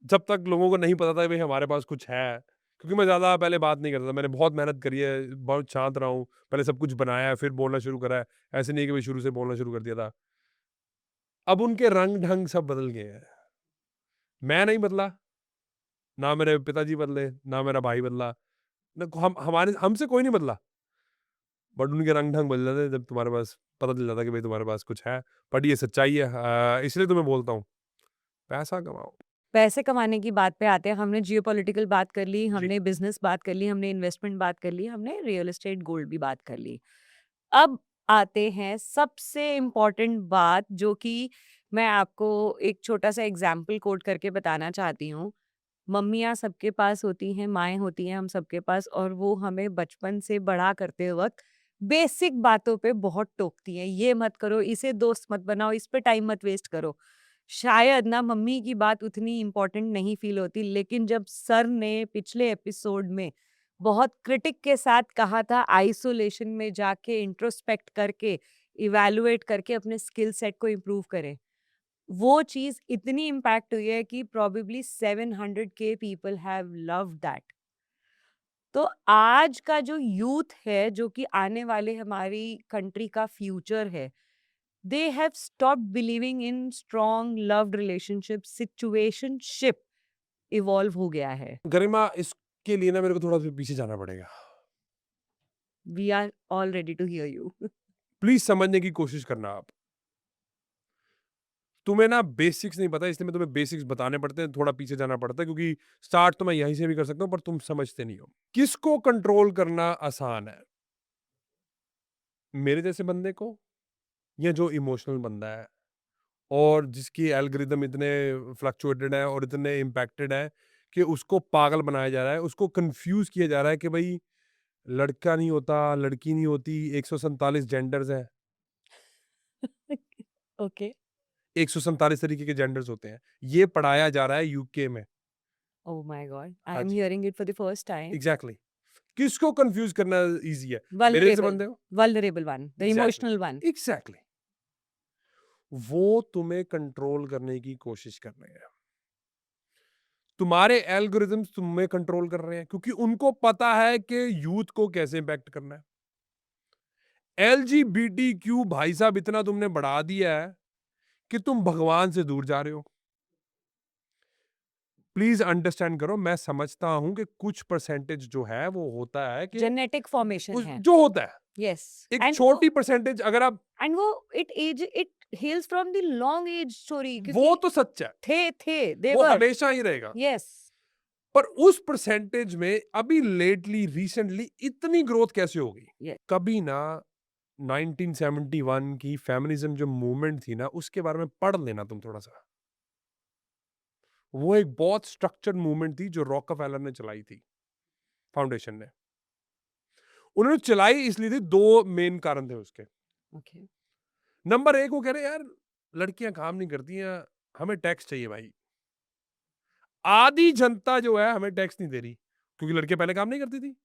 Speaker 2: जब तक लोगों को नहीं पता था कि भाई हमारे पास कुछ है, क्योंकि मैं ज़्यादा पहले बात नहीं करता था, मैंने बहुत मेहनत करी है, बहुत शांत रहा हूँ, पहले सब कुछ बनाया है, फिर बोलना शुरू करा है। ऐसे नहीं है कि भाई शुरू से बोलना शुरू कर दिया था। अब उनके रंग-ढंग सब बदल गए हैं। मैं नहीं बदला, ना मेरे पिताजी बदले, ना मेरा भाई बदला, ना हम हमारे हमसे कोई नहीं बदला। बट उनके रंग-ढंग बदल जाते हैं जब तुम्हारे पास पता चल जाता है कि भाई तुम्हारे पास कुछ है। बट ये सच्चाई है, इसलिए तो मैं बोलता हूँ, पैसा कमाओ।
Speaker 1: पैसे कमाने की बात पे आते हैं, हमने जियोपॉलिटिकल बात कर ली,
Speaker 2: जी।
Speaker 1: हमने बिज़नेस बात कर ली, हमने इन्वेस्टमेंट बात कर ली, हमने रियल एस्टेट गोल्ड भी बात कर ली। अब आते हैं सबसे इम्पोर्टेंट बात जो कि मैं आपको एक छोटा-सा एग्ज़ाम्पल कोट करके बताना चाहती हूँ। मम्मियाँ सबके पास होती हैं, माएँ होती हैं हम सबके पास और वो हमें बचपन से बड़ा करते वक़्त बेसिक बातों पे बहुत टोकती हैं। ये मत करो, इसे दोस्त मत बनाओ, इस पे टाइम मत वेस्ट करो। शायद ना मम्मी की बात उतनी इम्पोर्टेंट नहीं फ़ील होती, लेकिन जब सर ने पिछले एपिसोड में बहुत क्रिटिक के साथ कहा था आइसोलेशन में जाके इंट्रोस्पेक्ट करके, इवैल्यूएट करके अपने स्किल सेट को इम्प्रूव करें। वो चीज़ इतनी इम्पैक्ट हुई है कि प्रोबेबली 700 के पीपल हैव लव्ड दैट। तो आज का जो यूथ है, जो कि आने वाले हमारी कंट्री का फ्यूचर है, they have stopped believing in strong loved relationship, situationship evolve हो गया है।
Speaker 2: गरिमा, इसके लिए ना मेरे को थोड़ा-सा पीछे जाना पड़ेगा।
Speaker 1: We are all ready to hear you.
Speaker 2: Please समझने की कोशिश करना आप। तुम्हें ना बेसिक्स नहीं पता, इसलिए मैं तुम्हें बेसिक्स बताने पड़ते हैं, थोड़ा पीछे जाना पड़ता है, क्योंकि स्टार्ट तो मैं यहीं से भी कर सकता हूँ, पर तुम समझते नहीं हो। किसको कंट्रोल करना आसान है? मेरे जैसे बंदे को, या जो इमोशनल बंदा है और जिसकी एल्गोरिदम इतने फ्लक्चुएटेड है और इतने इम्पैक्टेड है कि उसको पागल बनाया जा रहा है, उसको कंफ्यूज किया जा रहा है कि भाई लड़का नहीं होता, लड़की नहीं होती, 147 जेंडर्स हैं,
Speaker 1: ओके।
Speaker 2: 147 तरीके के जेंडर्स होते हैं। ये पढ़ाया जा रहा है यूके में।
Speaker 1: Oh my god! आई
Speaker 2: हाँ
Speaker 1: एम
Speaker 2: जी,
Speaker 1: hearing it for the first time.
Speaker 2: Exactly. किसको कंफ्यूज करना ईज़ी है? मेरे जैसे
Speaker 1: वल्नरेबल,
Speaker 2: बंदे को?
Speaker 1: Vulnerable one, the
Speaker 2: exactly,
Speaker 1: emotional one.
Speaker 2: Exactly. वो तुम्हें कंट्रोल करने की कोशिश कर रहे हैं। तुम्हारे एल्गोरिदम्स तुम्हें कंट्रोल कर रहे हैं, क्योंकि उनको पता है कि यूथ को कैसे इम्पैक्ट करना है। एलजीबीटीक्यू भाई साहब इतना तुमने बढ़ा दिया है कि तुम भगवान से दूर जा रहे हो। प्लीज अंडरस्टैंड करो, मैं समझता हूं कि कुछ परसेंटेज जो है वो होता है कि
Speaker 1: जेनेटिक फॉर्मेशन है।
Speaker 2: जो होता है,
Speaker 1: यस।
Speaker 2: एक
Speaker 1: एंड
Speaker 2: छोटी परसेंटेज, अगर आप,
Speaker 1: वो it hails from the long age story
Speaker 2: वो
Speaker 1: क्योंकि
Speaker 2: तो सच है,
Speaker 1: थे दे
Speaker 2: वो
Speaker 1: वर।
Speaker 2: हमेशा ही रहेगा।
Speaker 1: यस।
Speaker 2: पर उस परसेंटेज में अभी लेटली रिसेंटली इतनी ग्रोथ कैसे हो गई?
Speaker 1: यस।
Speaker 2: कभी ना 1971 की फेमिनिज्म जो मूवमेंट थी ना, उसके बारे में पढ़ लेना तुम थोड़ा सा। वो एक बहुत स्ट्रक्चर्ड मूवमेंट थी जो रॉकफेलर ने चलाई थी, फाउंडेशन ने। उन्होंने चलाई इसलिए थी, दो मेन कारण थे उसके।
Speaker 1: ओके।
Speaker 2: नंबर एक, वो कह रहे यार लड़कियां काम नहीं करती हैं, हमें टैक्स चाहिए भाई। आधी जनता जो है हमें टैक्स नहीं दे रही, क्योंकि लड़कियां पहले काम नहीं करती थी।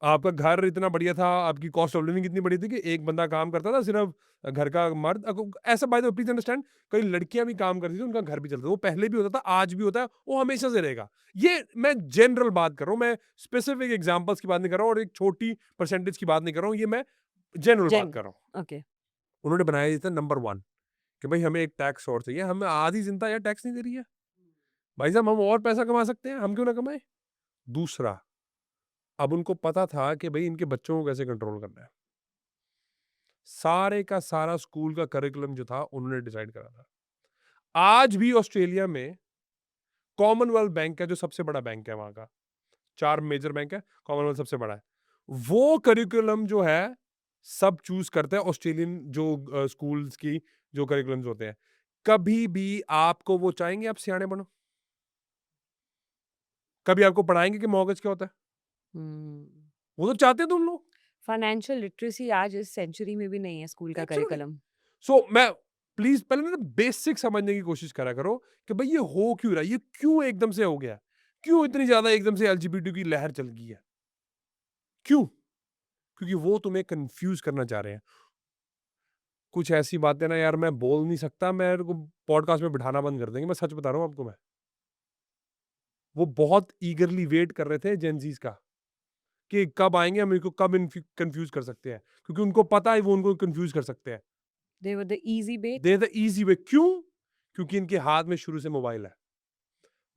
Speaker 2: आपका घर इतना बढ़िया था, आपकी कॉस्ट ऑफ लिविंग इतनी बड़ी थी कि एक बंदा काम करता था, सिर्फ घर का मर्द। ऐसा bye the way please understand, कई लड़कियां भी काम करती थी, उनका घर भी चलता था। वो पहले भी होता था, आज भी होता है, वो हमेशा से रहेगा। ये मैं जनरल बात कर रहा हूँ, मैं स्पेसिफिक एग्जांपल्स की बात नहीं कर रहा हूँ और एक छोटी परसेंटेज की बात नहीं कर रहा हूँ, ये मैं जनरल बात
Speaker 1: जेन।
Speaker 2: कर रहा हूँ।
Speaker 1: ओके।
Speaker 2: उन्होंने बनाया ये था नंबर वन, कि भाई हमें एक टैक्स और चाहिए, हमें आधी जनता यार टैक्स नहीं दे रही है। भाई साहब हम और पैसा कमा सकते हैं, हम क्यों ना कमाएं? दूसरा, अब उनको पता था कि भाई इनके बच्चों को कैसे कंट्रोल करना है। सारे का सारा स्कूल का करिकुलम जो था उन्होंने डिसाइड करा था। आज भी ऑस्ट्रेलिया में कॉमनवेल्थ बैंक है जो सबसे बड़ा बैंक है वहां का, 4 मेजर बैंक है, कॉमनवेल्थ सबसे बड़ा है। वो करिकुलम जो है सब चूज करते हैं ऑस्ट्रेलियन जो स्कूल्स की जो करिकुलम्स होते हैं। कभी भी आपको वो चाहेंगे आप सियाने बनो? कभी आपको पढ़ाएंगे कि मॉर्गेज क्या होता है? वो तो चाहते हैं तुम लोग।
Speaker 1: फाइनेंशियल लिटरेसी आज इस सेंचुरी में भी नहीं है स्कूल का
Speaker 2: एब्सोल्युटली।
Speaker 1: करिकुलम।
Speaker 2: सो मैं प्लीज पहले ना बेसिक समझने की कोशिश करा करो कि भाई ये हो क्यों रहा है, ये क्यों एकदम से हो गया, क्यों इतनी ज्यादा एकदम से एलजीबीटी की लहर चल गई है, क्यों? क्योंकि वो तुम्हें कंफ्यूज करना चाह रहे हैं। कुछ ऐसी बातें ना यार मैं बोल नहीं सकता, मेरे को पॉडकास्ट में बिठाना बंद कर देंगे, मैं सच बता रहा हूँ आपको। मैं वो बहुत ईगरली वेट कर रहे थे जेनजीज का कि कब आएंगे, हम इनको कब कंफ्यूज कर सकते हैं, क्योंकि उनको पता है वो उनको कंफ्यूज कर सकते हैं।
Speaker 1: They were the easy bet.
Speaker 2: They the easy way. क्यों? क्योंकि इनके हाथ में शुरू से मोबाइल है।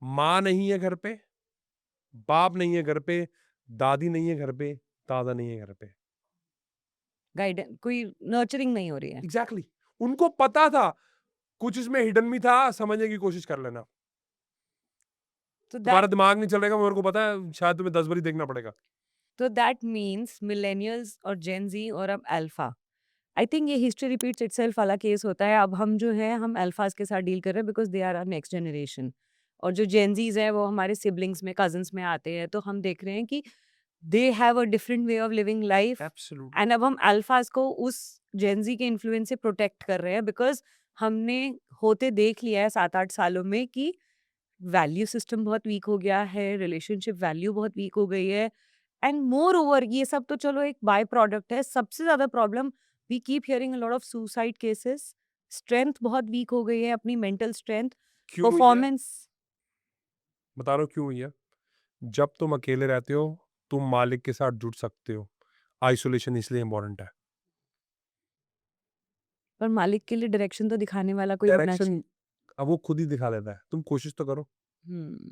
Speaker 2: माँ नहीं है घर पे, बाप नहीं है घर पे, दादी नहीं है घर पे, दादा नहीं है घर पे।
Speaker 1: गाइडेंस कोई नर्चरिंग नहीं हो रही है।
Speaker 2: Exactly exactly. उनको पता था कुछ इसमें हिडन भी था, समझने की कोशिश कर लेना।
Speaker 1: तो
Speaker 2: तुम्हारा
Speaker 1: दैट
Speaker 2: दिमाग नहीं चलेगा, मेरे को पता है, शायद तुम्हें 10 बारी देखना पड़ेगा।
Speaker 1: मीन्स मिलेनियल्स और जेन जी और अब अल्फा। आई थिंक ये हिस्ट्री रिपीट्स इटसेल्फ वाला केस होता है। अब हम जो है हम अल्फाज के साथ डील कर रहे हैं because they are our next generation. और जो जेनजीज है वो हमारे सिबलिंग्स में कजन्स में आते हैं, तो हम देख रहे हैं कि they have a different way of living life.
Speaker 2: Absolutely.
Speaker 1: And अब हम अल्फाज को उस जेनजी के इन्फ्लुएंस से प्रोटेक्ट कर रहे हैं बिकॉज हमने होते देख लिया है 7-8 सालों में कि वैल्यू सिस्टम बहुत वीक हो गया है, रिलेशनशिप वैल्यू बहुत वीक हो गई है। एंड मोर ओवर ये सब तो चलो एक बाय प्रोडक्ट है, सबसे ज्यादा problem we keep hearing a lot of suicide cases. Strength बहुत वीक हो गई है, अपनी मेंटल स्ट्रेंथ,
Speaker 2: क्यों हुई है?
Speaker 1: परफॉर्मेंस।
Speaker 2: बता रहा हूँ क्यों हुई है। जब तुम अकेले रहते हो तुम मालिक के साथ जुड़ सकते हो। आइसोलेशन इसलिए इंपॉर्टेंट है।
Speaker 1: पर मालिक के लिए डायरेक्शन तो दिखाने वाला कोई होना चाहिए।
Speaker 2: डायरेक्शन अब वो खुद ही दिखा देता है, तुम कोशिश तो करो।
Speaker 1: हम्म।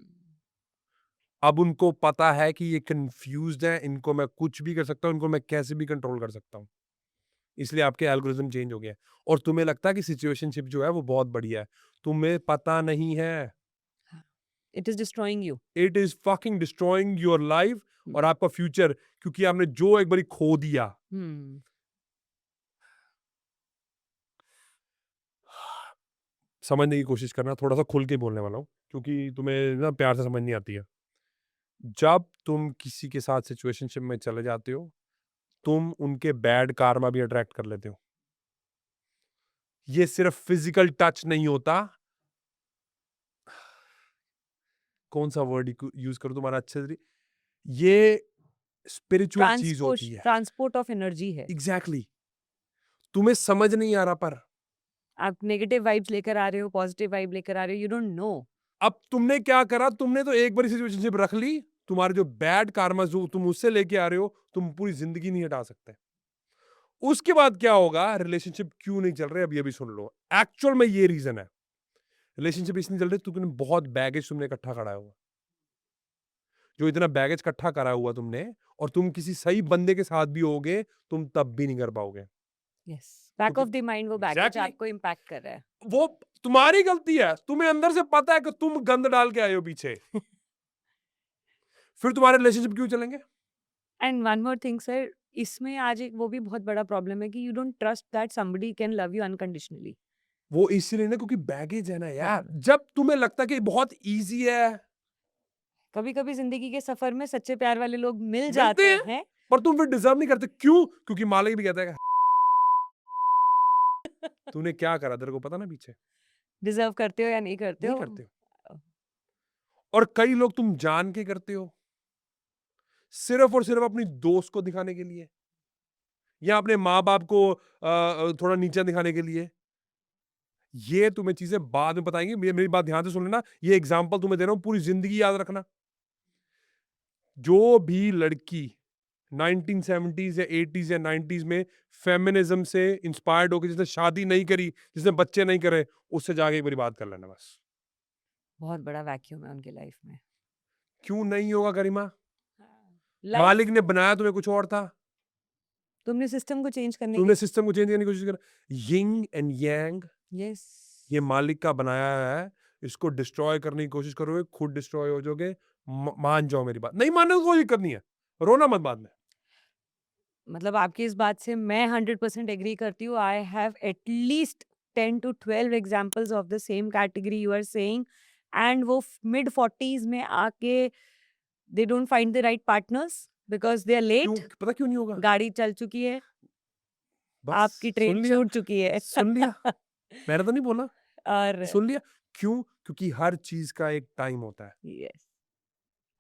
Speaker 2: अब उनको पता है कि ये कंफ्यूज्ड है, इनको मैं कुछ भी कर सकता हूँ, इनको मैं कैसे भी कंट्रोल कर सकता हूँ। इसलिए आपके एल्गोरिथम चेंज हो गया है। और तुम्हें लगता है कि सिचुएशनशिप जो है वो बहुत बढ़िया है। तुम्हें पता नहीं है,
Speaker 1: it is destroying you.
Speaker 2: It is fucking destroying your life और आपका फ्यूचर, क्योंकि आपने जो एक बारी खो दिया।
Speaker 1: हम्म।
Speaker 2: समझने की कोशिश करना, थोड़ा सा खुल के बोलने वाला हूँ क्योंकि तुम्हें ना प्यार से समझ नहीं आती है। जब तुम किसी के साथ सिचुएशनशिप में चले जाते हो तुम उनके बैड कार्मा भी अट्रैक्ट कर लेते हो। ये सिर्फ फिजिकल टच नहीं होता, कौन सा वर्ड यूज करूं तुम्हारा अच्छे से, ये स्पिरिचुअल चीज होती है।
Speaker 1: ट्रांसपोर्ट ऑफ एनर्जी है।
Speaker 2: Exactly exactly. तुम्हें समझ नहीं आ रहा, पर
Speaker 1: आप नेगेटिव वाइब्स लेकर आ रहे हो, पॉजिटिव वाइब लेकर आ रहे हो, यू डोंट नो।
Speaker 2: अब तुमने क्या करा, तुमने तो एक बार सिचुएशनशिप रख ली, तुम्हारे जो बैड कार्मा जो तुम उससे लेके आ रहे हो तुम पूरी जिंदगी नहीं हटा सकते। उसके बाद क्या होगा, रिलेशनशिप क्यों नहीं चल रहे, अभी अभी सुन लो। एक्चुअल में ये रीजन है, रिलेशनशिप इसलिए चल रही तुमने बहुत बैगेज तुमने इकट्ठा करा हुआ। जो इतना बैगेज इकट्ठा करा हुआ तुमने, और तुम किसी सही बंदे के साथ भी होगे तुम तब भी नहीं कर पाओगे।
Speaker 1: Yes, back of the mind वो बैगेज
Speaker 2: एग्जैक्टली
Speaker 1: आपको इम्पैक्ट कर रहा है।
Speaker 2: वो तुम्हारी गलती है, तुम्हें अंदर से पता है कि तुम गंद डाल के आए हो पीछे। फिर तुम्हारे रिलेशनशिप क्यों चलेंगे?
Speaker 1: And one more thing sir, इसमें आज एक वो भी बहुत बड़ा प्रॉब्लम है कि you don't trust that somebody can love you unconditionally.
Speaker 2: वो इसलिए ना क्योंकि बैगेज है ना यार। जब तुम्हें लगता है कि बहुत इजी है,
Speaker 1: कभी कभी जिंदगी के सफर में सच्चे प्यार वाले लोग मिल
Speaker 2: मिलते
Speaker 1: जाते
Speaker 2: हैं,
Speaker 1: हैं।
Speaker 2: पर तुम फिर डिजर्व नहीं करते। क्यों? क्योंकि मालिक भी कहता है तूने क्या करा, तेरे को पता ना पीछे।
Speaker 1: डिजर्व करते हो या नहीं करते
Speaker 2: नहीं
Speaker 1: हो।
Speaker 2: करते हो। और कई लोग तुम जान के करते हो, सिर्फ और सिर्फ अपनी दोस्त को दिखाने के लिए, या अपने माँ बाप को थोड़ा नीचा दिखाने के लिए। ये तुम्हें चीजें बाद में बताएंगे, मेरी बात ध्यान से सुन लेना। ये एग्जांपल तुम्हें दे रहा हूं, पूरी जिंदगी याद रखना। जो भी लड़की 1970s या 80s या 90s में फेमिनिज्म से इंस्पायर्ड होकर जिसने शादी नहीं करी, जिसने बच्चे नहीं करे, उससे जाके एक बारी बात कर लेना बस।
Speaker 1: बहुत बड़ा वैक्यूम है उनकी लाइफ में।
Speaker 2: क्यों नहीं होगा गरिमा?
Speaker 1: लाइफ
Speaker 2: मालिक ने बनाया तुम्हें कुछ और था,
Speaker 1: तुमने सिस्टम को चेंज करने
Speaker 2: तुमने
Speaker 1: की
Speaker 2: सिस्टम को चेंज करने की कोशिश कर। यिंग एंड यांग
Speaker 1: यस
Speaker 2: ये मालिक का बनाया है, इसको डिस्ट्रॉय करने की कोशिश करोगे खुद डिस्ट्रॉय हो जाओगे। मान जाओ मेरी बात, नहीं मानने को कोई दिक्कत नहीं है, रोना मत बाद में।
Speaker 1: मतलब आपकी इस बात से मैं 100% एग्री करती हूँ। I have at least 10 to 12 examples of the same category you are saying, and वो मिड 40s में आके they don't find the right partners because they are
Speaker 2: क्यों?
Speaker 1: लेट,
Speaker 2: पता क्यों नहीं होगा?
Speaker 1: गाड़ी चल चुकी है,
Speaker 2: बस
Speaker 1: आपकी ट्रेन
Speaker 2: सुन लिया,
Speaker 1: छूट चुकी है।
Speaker 2: सुन लिया, मैंने तो नहीं बोला,
Speaker 1: और
Speaker 2: सुन लिया। क्यों? क्योंकि हर चीज का एक टाइम होता है।
Speaker 1: yes,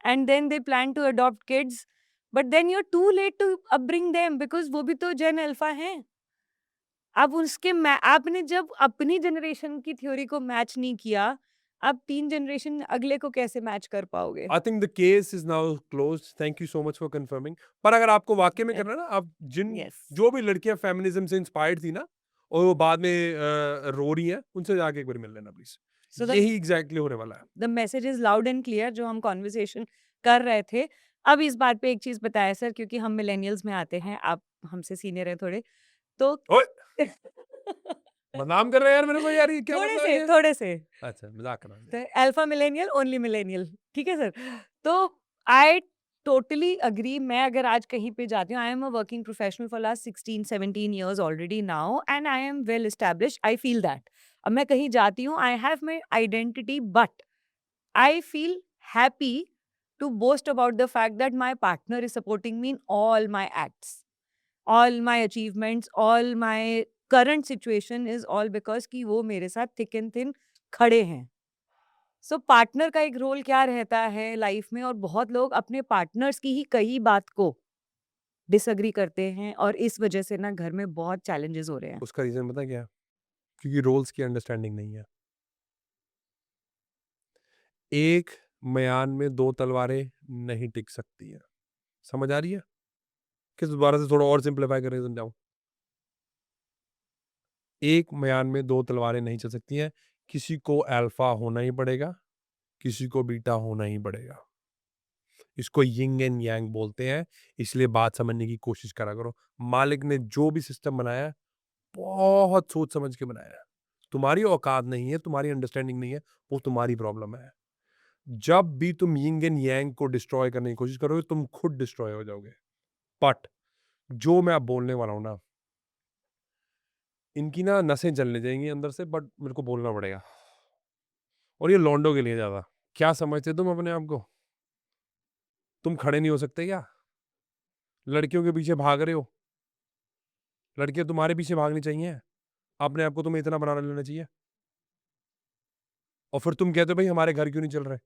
Speaker 1: and then they plan to adopt kids, but then you're too late to upbring them because वो भी तो जेन अल्फा हैं। अब उसके आपने जब अपनी जनरेशन की थ्योरी को मैच नहीं किया, अब 3 जनरेशन अगले को कैसे मैच कर पाओगे?
Speaker 2: I think the case is now close, thank you so much for confirming. पर अगर आपको वाकई में करना है ना, आप जिन
Speaker 1: यस
Speaker 2: जो भी लड़कियां फेमिनिज्म से इंस्पायर्ड थी ना और वो बाद में रो रही हैं, उनसे जाके एक बार मिल लेना प्लीज।
Speaker 1: सो द
Speaker 2: यही एग्जैक्टली होने वाला है।
Speaker 1: The message is loud and clear जो हम कॉन्वर्सेशन कर रहे थे। अब इस बात पे एक चीज बताया सर, क्योंकि हम मिलेनियल्स में आते हैं, आप हमसे सीनियर हैं थोड़े, तो
Speaker 2: ओए बदनाम कर रहे हैं यार मेरे को, यार ये क्या
Speaker 1: थोड़े
Speaker 2: मतलब
Speaker 1: से
Speaker 2: है ये?
Speaker 1: थोड़े से
Speaker 2: अच्छा मजाक कर रहा हूँ।
Speaker 1: तो अल्फा मिलेनियल, ओनली मिलेनियल, ठीक है सर। तो आई टोटली अग्री। मैं अगर आज कहीं पे जाती हूँ, I am a working professional for last 16-17 years already now, and I am well established, I feel that. अब मैं कहीं जाती हूँ, I have my identity, but I feel happy to boast about the fact that my partner is supporting me in all my acts, all my achievements, all my current situation is all because कि वो मेरे साथ thick and thin खड़े हैं। सो पार्टनर का एक रोल क्या रहता है लाइफ में, और बहुत लोग अपने पार्टनर्स की ही कही बात को डिसएग्री करते हैं, और इस वजह से ना घर में बहुत चैलेंजेस हो रहे हैं।
Speaker 2: उसका रीजन पता क्या है? क्योंकि रोल्स की अंडरस्टैंडिंग नहीं है। एक म्यान में दो तलवारें नहीं टिक सकती है। समझ आ रही है? किस दोबारा से थोड़ा और सिंपलीफाई करके समझाऊं। एक म्यान में दो तलवारें नहीं चल सकती हैं। किसी को अल्फा होना ही पड़ेगा, किसी को बीटा होना ही पड़ेगा। इसको यिंग एंड यांग बोलते हैं। इसलिए बात समझने की कोशिश करा करो। मालिक ने जो भी सिस्टम बनाया है, बहुत सोच समझ के बनाया है। तुम्हारी औकात नहीं है, तुम्हारी अंडरस्टैंडिंग नहीं है, वो तुम्हारी प्रॉब्लम है। जब भी तुम यिंग एंड यांग को डिस्ट्रॉय करने की कोशिश करोगे, तुम खुद डिस्ट्रॉय हो जाओगे। बट जो मैं अब बोलने वाला हूं ना, इनकी ना नसें जलने जाएंगी अंदर से, बट मेरे को बोलना पड़ेगा। और ये लौंडों के लिए ज्यादा। क्या समझते तुम अपने आप को? तुम खड़े नहीं हो सकते क्या? लड़कियों के पीछे भाग रहे हो, लड़कियां तुम्हारे पीछे भागनी चाहिए। अपने आप को तुम्हें इतना बना लेना चाहिए। और फिर तुम कहते हो भाई हमारे घर क्यों नहीं चल रहे?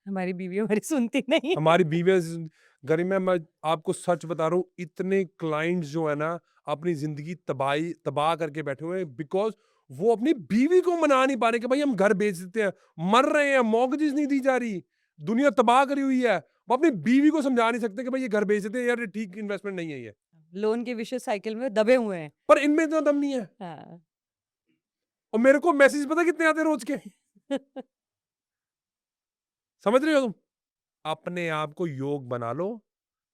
Speaker 1: हमारी बीवी हमारी सुनती नहीं।
Speaker 2: हमारी बीवियां गरिमा, मैं आपको सच बता रहा हूँ, इतने क्लाइंट्स जो है ना अपनी जिंदगी तबाह करके बैठे हुए हैं, बिकॉज वो अपनी बीवी को मना नहीं पा रहे कि भाई हम घर बेच देते हैं, मर रहे हैं, मॉर्गेजेस नहीं दी जा रही, दुनिया तबाह करी हुई है। वो अपनी बीवी को समझा नहीं सकते कि भाई ये घर बेच देते हैं यार, ये ठीक इन्वेस्टमेंट नहीं है ये।
Speaker 1: लोन के विशेष साइकिल में दबे हुए हैं।
Speaker 2: पर इनमें इतना दम नहीं है।
Speaker 1: हाँ।
Speaker 2: और मेरे को मैसेज पता कितने आते हैं रोज के? समझ रहे हो तुम? अपने आप को योग बना लो,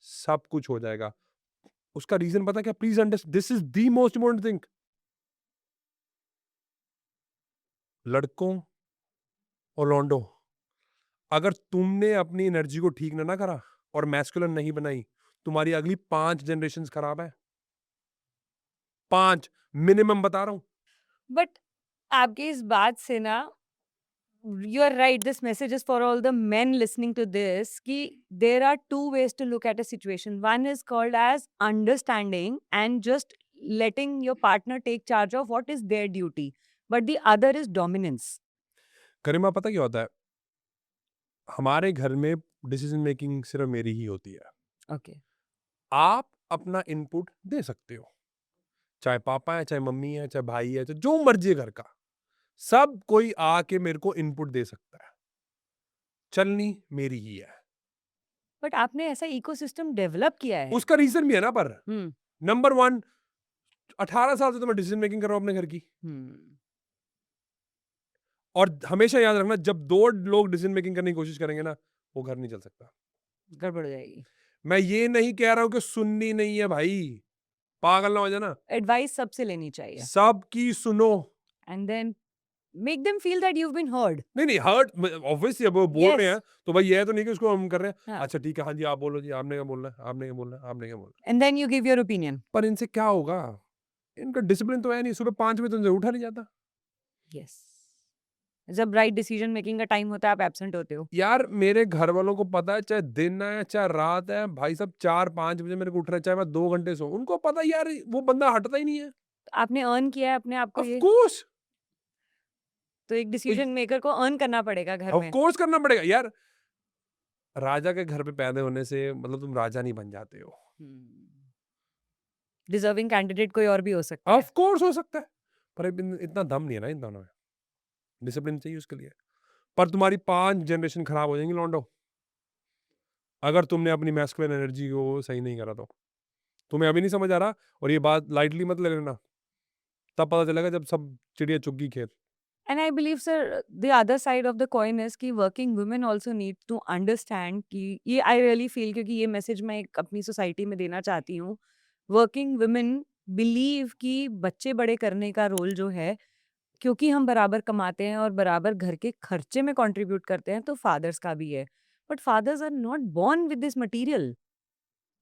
Speaker 2: सब कुछ हो जाएगा। उसका रीजन पता क्या? Please understand, this is the most important thing. लड़कों और लौंडो, अगर तुमने अपनी एनर्जी को ठीक ना करा और मैस्कुलिन नहीं बनाई, तुम्हारी अगली 5 जनरेशन खराब है। 5 मिनिमम बता रहा हूं।
Speaker 1: बट आपकी इस बात से ना, you are right, this message is for all the men listening to this, कि there are two ways to look at a situation. One is called as understanding and just letting your partner take charge of what is their duty, but the other is dominance.
Speaker 2: गरिमा पता क्या होता है? हमारे घर में डिसीजन मेकिंग सिर्फ मेरी ही होती है।
Speaker 1: Okay.
Speaker 2: आप अपना इनपुट दे सकते हो, चाहे पापा है, चाहे मम्मी है, चाहे भाई है, चाहे जो मर्जी है घर का, सब कोई आके मेरे को इनपुट दे सकता है। चलनी मेरी ही है।
Speaker 1: बट आपने ऐसा इकोसिस्टम डेवलप किया है।
Speaker 2: उसका रीजन भी है ना। पर
Speaker 1: हम्म
Speaker 2: नंबर 1, 18 साल से तो मैं डिसीजन मेकिंग कर रहा हूं अपने घर की। और हमेशा याद रखना, जब 2 लोग डिसीजन मेकिंग करने की कोशिश करेंगे ना, वो घर नहीं चल सकता।
Speaker 1: गड़बड़ हो जाएगी।
Speaker 2: मैं ये नहीं कह रहा हूँ कि सुननी नहीं है भाई, पागल ना हो जाना,
Speaker 1: एडवाइस सबसे लेनी चाहिए
Speaker 2: सबकी सुनो।
Speaker 1: And then make them feel that you have been heard.
Speaker 2: नहीं हर्ट ऑब्वियसली, अब वो बोल रहे
Speaker 1: यस।
Speaker 2: हैं तो भाई ये तो नहीं कि उसको हम कर रहे हैं,
Speaker 1: हाँ।
Speaker 2: अच्छा ठीक है, हाँ जी आप बोलो जी, आपने क्या बोलना है, आपने क्या बोलना है, आपने क्या बोलना है।
Speaker 1: And then you give your opinion.
Speaker 2: पर इनसे क्या होगा, इनका डिसिप्लिन तो है नहीं, सुबह 5 बजे तो इनसे उठा नहीं जाता।
Speaker 1: यस। जब राइट डिसीजन मेकिंग का टाइम होता है आप एब्सेंट होते हो।
Speaker 2: यार मेरे घर वालों को पता है, चाहे दिन है चाहे रात है, भाई साहब 4-5 बजे मेरे को उठ रहा है, चाहे मैं 2 घंटे सो, उनको पता है यार वो बंदा हटता ही नहीं है।
Speaker 1: आपने अर्न किया है अपने आप को
Speaker 2: ऑफ
Speaker 1: ये,
Speaker 2: कोर्स,
Speaker 1: तो एक डिसीजन मेकर को अर्न करना पड़ेगा घर
Speaker 2: ऑफ
Speaker 1: में।
Speaker 2: कोर्स करना पड़ेगा यार। राजा के घर पे पैदा होने से मतलब तुम राजा नहीं बन जाते हो।
Speaker 1: डिजर्विंग कैंडिडेट कोई और भी हो सकता है।
Speaker 2: ऑफ कोर्स हो सकता है, पर इतना दम नहीं है ना इन दोनों में, डिसिप्लिन चाहिए उसके लिए। पर तुम्हारी 5 जनरेशन खराब हो जाएंगी लौंडो, अगर तुमने अपनी मैस्कुलिन एनर्जी को सही नहीं करा तो। तुम्हें अभी नहीं समझ आ रहा, और ये बात लाइटली मत ले लेना, तब पता चलेगा जब सब चिड़िया चुग गई खेत।
Speaker 1: And I believe, sir, the other side of the coin is कि working women also need to understand कि ये I really feel, क्योंकि ये मैसेज मैं एक अपनी सोसाइटी में देना चाहती हूँ। वर्किंग women believe कि बच्चे बड़े करने का रोल जो है, क्योंकि हम बराबर कमाते हैं और बराबर घर के खर्चे में कंट्रीब्यूट करते हैं, तो फादर्स का भी है। But fathers are not born with this material।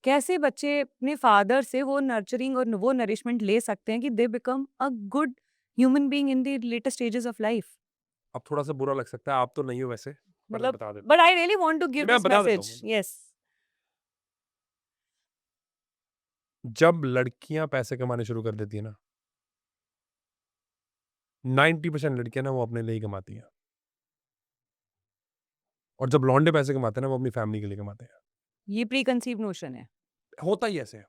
Speaker 1: कैसे बच्चे अपने फादर से वो नर्चरिंग और वो नरिशमेंट ले सकते हैं कि they become a good human being in the later stages of life.
Speaker 2: अब थोड़ा सा बुरा लग सकता है, आप तो नहीं हो वैसे, पर
Speaker 1: मतलब
Speaker 2: बता देता
Speaker 1: but I really want to give
Speaker 2: मैं
Speaker 1: दिस
Speaker 2: बता देता
Speaker 1: मैसेज।
Speaker 2: हूँ।
Speaker 1: यस।
Speaker 2: जब लड़कियां पैसे कमाने शुरू कर देती है ना, 90% लड़कियां ना वो अपने लिए ही कमाती हैं, और जब लौंडे पैसे कमाते हैं ना वो अपनी फैमिली के लिए कमाते हैं।
Speaker 1: ये प्री कंसीव नोशन है।
Speaker 2: होता ही ऐसे है,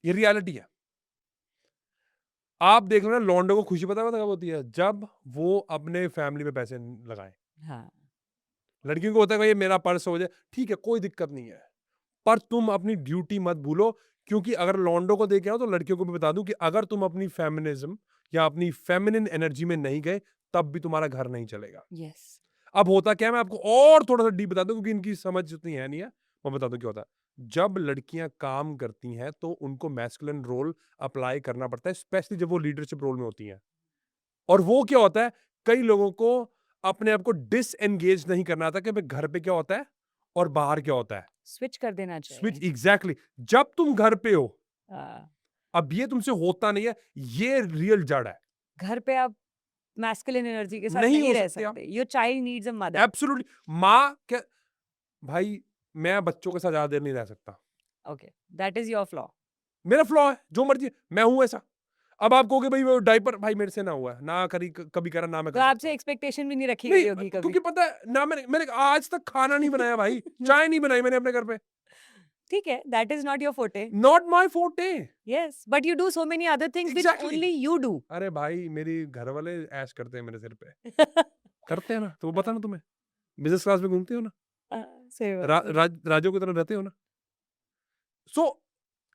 Speaker 2: ये रियलिटी है। आप देख लो ना, लौंडे को खुशी पता है कब होती है, जब वो अपने फैमिली में पैसे लगाएं।
Speaker 1: हाँ।
Speaker 2: लड़कियों को होता है कि ये मेरा पर्स हो जाए, ठीक है कोई दिक्कत नहीं है, पर तुम अपनी ड्यूटी मत भूलो। क्योंकि अगर लौंडो को देके आओ तो लड़कियों को भी बता दूं कि अगर तुम अपनी फेमिनिज्म या अपनी फेमिनिन एनर्जी में नहीं गए, तब भी तुम्हारा घर नहीं चलेगा।
Speaker 1: यस।
Speaker 2: अब होता क्या है, मैं आपको और थोड़ा सा डीप बता दूं, क्योंकि इनकी समझ उतनी है नहीं है, मैं बता दूं क्या होता है। जब लड़कियां काम करती हैं तो उनको मैस्कुलिन रोल अप्लाई करना पड़ता है, स्पेशली जब वो लीडरशिप रोल में होती हैं। और वो क्या होता है, कई लोगों को अपने आप को डिसएंगेज नहीं करना आता कि भाई घर पे क्या होता है और बाहर क्या होता है।
Speaker 1: स्विच कर देना
Speaker 2: स्विच,
Speaker 1: चाहिए।
Speaker 2: एग्जैक्टली। जब तुम घर पे हो,
Speaker 1: हाँ।
Speaker 2: अब ये तुमसे होता नहीं है, ये रियल जड़ है।
Speaker 1: घर पे आप मैस्कुलिन एनर्जी के साथ
Speaker 2: नहीं
Speaker 1: नहीं
Speaker 2: हो
Speaker 1: रह
Speaker 2: सकते आप।
Speaker 1: सकते। Your child needs a mother.
Speaker 2: Absolutely. माँ क्या, भाई मैं बच्चों के साथ ज्यादा देर नहीं रह सकता,
Speaker 1: okay, that is your flaw.
Speaker 2: मेरा फ्लॉ है, जो मर्जी मैं हूं ऐसा। अब आप कहोगे भाई वो डायपर भाई मेरे से ना हुआ है, ना करी कभी करा, ना मैं
Speaker 1: तो
Speaker 2: कर सकता
Speaker 1: आपसे
Speaker 2: हूं।
Speaker 1: एक्सपेक्टेशन भी नहीं रखी
Speaker 2: नहीं,
Speaker 1: गई होगी कभी।
Speaker 2: क्योंकि पता है ना, मैंने मैंने आज तक खाना नहीं बनाया भाई, चाय नहीं बनाई मैंने अपने घर पे।
Speaker 1: ठीक है, दैट इज नॉट योर फोटे।
Speaker 2: Not my forte.
Speaker 1: Yes, but you do so many other things which
Speaker 2: Exactly.
Speaker 1: Only you do.
Speaker 2: अरे भाई मेरी घर वाले ऐश करते हैं मेरे सिर पे, करते हैं ना, तो वो पता ना तुम्हें, बिजनेस क्लास में घूमते हो ना,
Speaker 1: सही बात है।
Speaker 2: राजों की तरह रहते हो ना। सो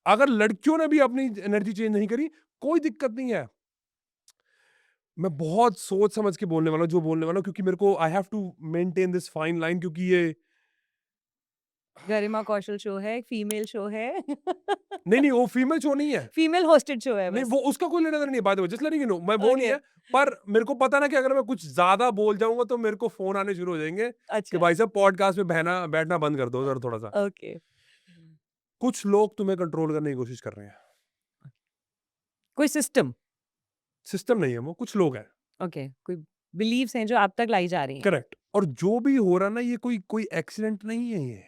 Speaker 2: अगर लड़कियों ने भी अपनी एनर्जी चेंज नहीं करी, कोई दिक्कत नहीं है। मैं बहुत सोच समझ के बोलने वाला हूं जो बोलने वाला हूं, क्योंकि मेरे को I have to maintain this fine line, क्योंकि ये
Speaker 1: गरिमा कौशल शो है, एक फीमेल शो है।
Speaker 2: नहीं वो फीमेल शो नहीं है।
Speaker 1: फीमेल होस्टेड शो है
Speaker 2: नहीं
Speaker 1: बस।
Speaker 2: वो उसका कोई लेना देना नहीं है, bye the way, just letting you know, मैं वो नहीं
Speaker 1: Okay.
Speaker 2: है। पर मेरे को पता ना कि अगर मैं कुछ ज्यादा बोल जाऊंगा तो मेरे को फोन आने शुरू हो जाएंगे कि
Speaker 1: अच्छा।
Speaker 2: भाई साहब पॉडकास्ट में बैठना बंद कर दो जरा थोड़ा सा।
Speaker 1: ओके।
Speaker 2: कुछ लोग तुम्हें कंट्रोल करने की कोशिश कर रहे हैं,
Speaker 1: कोई सिस्टम।
Speaker 2: सिस्टम नहीं है वो, कुछ लोग हैं।
Speaker 1: ओके, कोई बिलीव्स हैं जो आप तक लाई जा रही हैं।
Speaker 2: करेक्ट। और जो भी हो रहा ना, ये कोई कोई एक्सीडेंट नहीं है,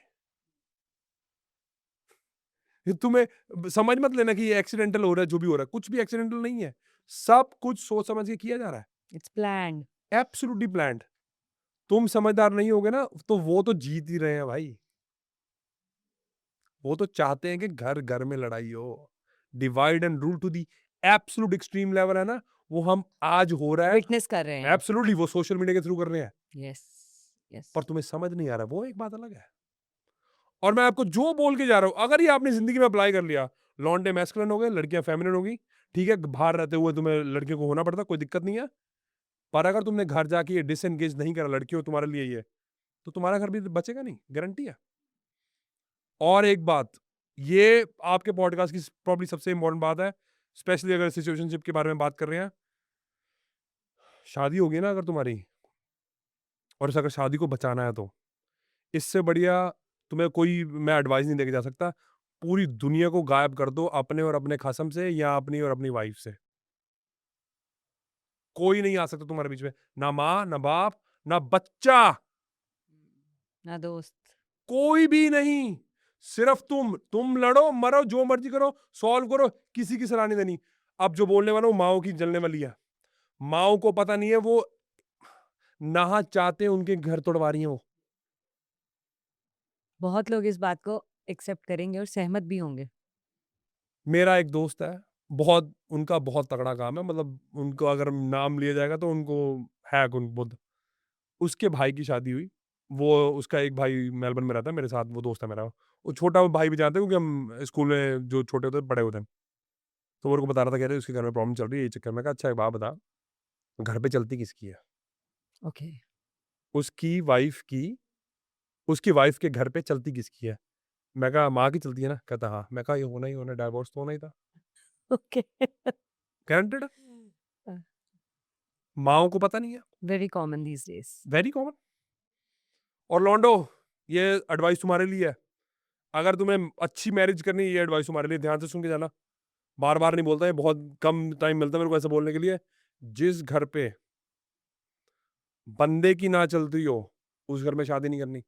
Speaker 2: ये तुम्हें समझ मत लेना कि ये एक्सीडेंटल हो रहा है, जो भी हो रहा है कुछ भी एक्सीडेंटल नहीं है, सब कुछ सोच समझ के किया जा रहा है,
Speaker 1: इट्स प्लान्ड।
Speaker 2: Absolutely planned. तुम समझदार नहीं होगे ना, तो वो तो जीत ही रहे हैं भाई, वो तो चाहते हैं कि घर घर में लड़ाई हो, divide and rule to the absolute extreme level है ना, वो हम आज हो रहा है।
Speaker 1: विटनेस कर रहे हैं।
Speaker 2: एब्सोल्युटली, वो सोशल मीडिया के थ्रू कर रहे हैं,
Speaker 1: यस। यस।
Speaker 2: पर तुम्हें समझ नहीं आ रहा, वो एक बात अलग है। और मैं आपको जो बोल के जा रहा हूं, अगर ये आपने जिंदगी में अप्लाई कर लिया, लॉन्डे मैस्कुलिन हो गए, लड़कियां फेमिनिन होगी, ठीक है, बाहर रहते हुए तुम्हें लड़कियों को होना पड़ता, कोई दिक्कत नहीं है, पर अगर तुमने घर जाके ये डिसएंगेज नहीं करा, लड़कियों तुम्हारे लिए ये, तो तुम्हारा घर भी बचेगा नहीं, गारंटी है। और एक बात, ये आपके पॉडकास्ट की प्रॉब्ली सबसे इंपॉर्टेंट बात है, स्पेशली अगर सिचुएशनशिप के बारे में बात कर रहे हैं। शादी होगी ना अगर तुम्हारी, और अगर शादी को बचाना है, तो इससे बढ़िया तुम्हें कोई मैं एडवाइस नहीं देके जा सकता। पूरी दुनिया को गायब कर दो अपने और अपने खसम से, या अपनी और अपनी वाइफ से। कोई नहीं आ सकता तुम्हारे बीच में, ना माँ, ना बाप, ना बच्चा,
Speaker 1: ना दोस्त।
Speaker 2: कोई भी नहीं। सिर्फ तुम लड़ो, मरो, जो मर्जी करो, सॉल्व करो, किसी की सलाह नहीं देनी। अब जो बोलने वाला हूं, माओ की जलने वाली है। माओ को पता नहीं है, वो नहा चाहते उनके घर तोड़वा रही है वो।
Speaker 1: बहुत लोग इस बात को एक्सेप्ट करेंगे और सहमत भी होंगे।
Speaker 2: मेरा एक दोस्त है, बहुत उनका बहुत तगड़ा काम है, मतलब उनको अगर नाम लिया जाएगा तो उनको है गुण बुद्ध। उसके भाई की शादी हुई, वो उसका एक भाई मेलबर्न में रहता है मेरे साथ, वो दोस्त है मेरा। वो छोटा भाई भी जानते हैं, क्योंकि हम स्कूल में जो छोटे होते पढ़े होते हैं। तो वो मेरे को बता रहा था, कह रहे उसके घर में प्रॉब्लम चल रही है, ये चक्कर में। कहा अच्छा एक बात बता, घर पे चलती किसकी है?
Speaker 1: ओके।
Speaker 2: उसकी वाइफ की। उसकी वाइफ के घर पे चलती किसकी है? मैं कहा माँ की चलती है ना? कहता हाँ। मैं कहा ये होना ही होना, डाइवोर्स तो होना ही था,
Speaker 1: ओके।
Speaker 2: गारंटेड। माओ को पता नहीं है,
Speaker 1: very common these days.
Speaker 2: Very common. और लॉन्डो, ये एडवाइस तुम्हारे लिए है। अगर तुम्हें अच्छी मैरिज करनी है, ये एडवाइस तुम्हारे लिए, ध्यान से सुन के जाना। बार बार नहीं बोलता है, बहुत कम टाइम मिलता है मेरे को ऐसा बोलने के लिए। जिस घर पे बंदे की ना चलती हो, उस घर में शादी नहीं करनी।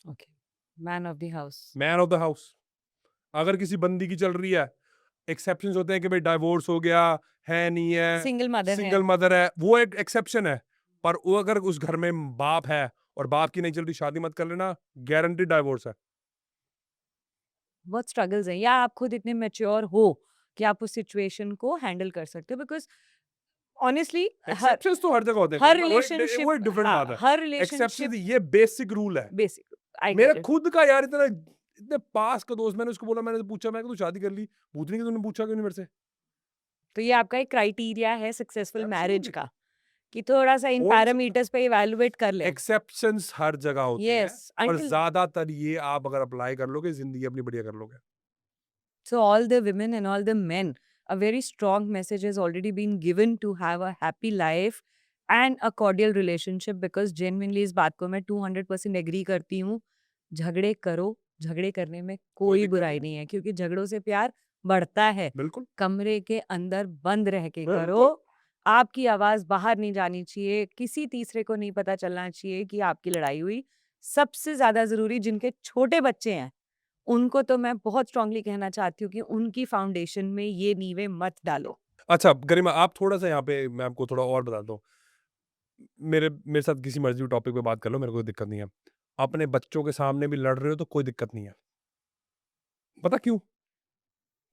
Speaker 1: Okay. Man of the house.
Speaker 2: Man of the house. अगर किसी बंदी की चल रही है, एक्सेप्शंस होते हैं कि भाई डाइवोर्स हो गया है, नहीं है,
Speaker 1: सिंगल मदर है।
Speaker 2: सिंगल मदर है, वो एक एक्सेप्शन है। पर वो अगर उस घर में बाप है और बाप की नहीं चल रही, शादी मत कर लेना, गारंटी डाइवोर्स है।
Speaker 1: बहुत स्ट्रगल्स हैं, या आप खुद इतने मैच्योर हो कि आप उस सिचुएशन को हैंडल कर सकते हो, बिकॉज ऑनेस्टली हर
Speaker 2: एक्सेप्शंस तो हर जगह होते हैं,
Speaker 1: हर
Speaker 2: वो एक
Speaker 1: रिलेशनशिप,
Speaker 2: वो एक डिफरेंट
Speaker 1: हाँ,
Speaker 2: बात है।
Speaker 1: हर
Speaker 2: एक्सेप्शन
Speaker 1: रिलेशनशिप
Speaker 2: ये बेसिक रूल है।
Speaker 1: बेसिक। आई
Speaker 2: मेरा
Speaker 1: गेट इट।
Speaker 2: खुद का यार, इतना इतने पास का दोस्त, मैंने उसको बोला, मैंने पूछा, मैं तू शादी कर ली? पूछने की तूने पूछा क्यों नहीं मेरे से?
Speaker 1: तो ये आपका एक क्राइटेरिया है सक्सेसफुल मैरिज
Speaker 2: Absolutely.
Speaker 1: का, कि थोड़ा सा इन
Speaker 2: कौन सा
Speaker 1: पैरामीटर्स पे इवैल्यूएट कर लें।
Speaker 2: एक्सेप्शंस हर जगह होते हैं,
Speaker 1: यस,
Speaker 2: पर
Speaker 1: अंटिल
Speaker 2: ज्यादातर ये आप अगर अप्लाई कर लोगे, जिंदगी अपनी बढ़िया कर लोगे।
Speaker 1: so all the women and all the men, a very strong message has already been given to have a happy life and a cordial relationship, because genuinely इस बात को मैं 200% एग्री करती हूँ। झगड़े करो, झगड़े करने में कोई
Speaker 2: दिक्कत
Speaker 1: बुराई नहीं है, क्योंकि झगड़ों से प्यार बढ़ता है।
Speaker 2: बिल्कुल।
Speaker 1: कमरे के अंदर बंद रह के
Speaker 2: बिल्कुल।
Speaker 1: करो, आपकी आवाज बाहर नहीं जानी चाहिए, किसी तीसरे को नहीं पता चलना चाहिए कि आपकी लड़ाई हुई। सबसे ज्यादा जरूरी जिनके छोटे बच्चे हैं, उनको तो मैं बहुत स्ट्रांगली कहना चाहती हूँ कि उनकी फाउंडेशन में ये नींवें मत डालो।
Speaker 2: अच्छा गरिमा, आप थोड़ा सा यहाँ पे, मैं आपको थोड़ा और बताता हूँ। मेरे मेरे साथ किसी मर्जी टॉपिक पे बात कर लो, मेरे को कोई दिक्कत नहीं है। अपने बच्चों के सामने भी लड़ रहे हो तो कोई दिक्कत नहीं है। पता क्यों?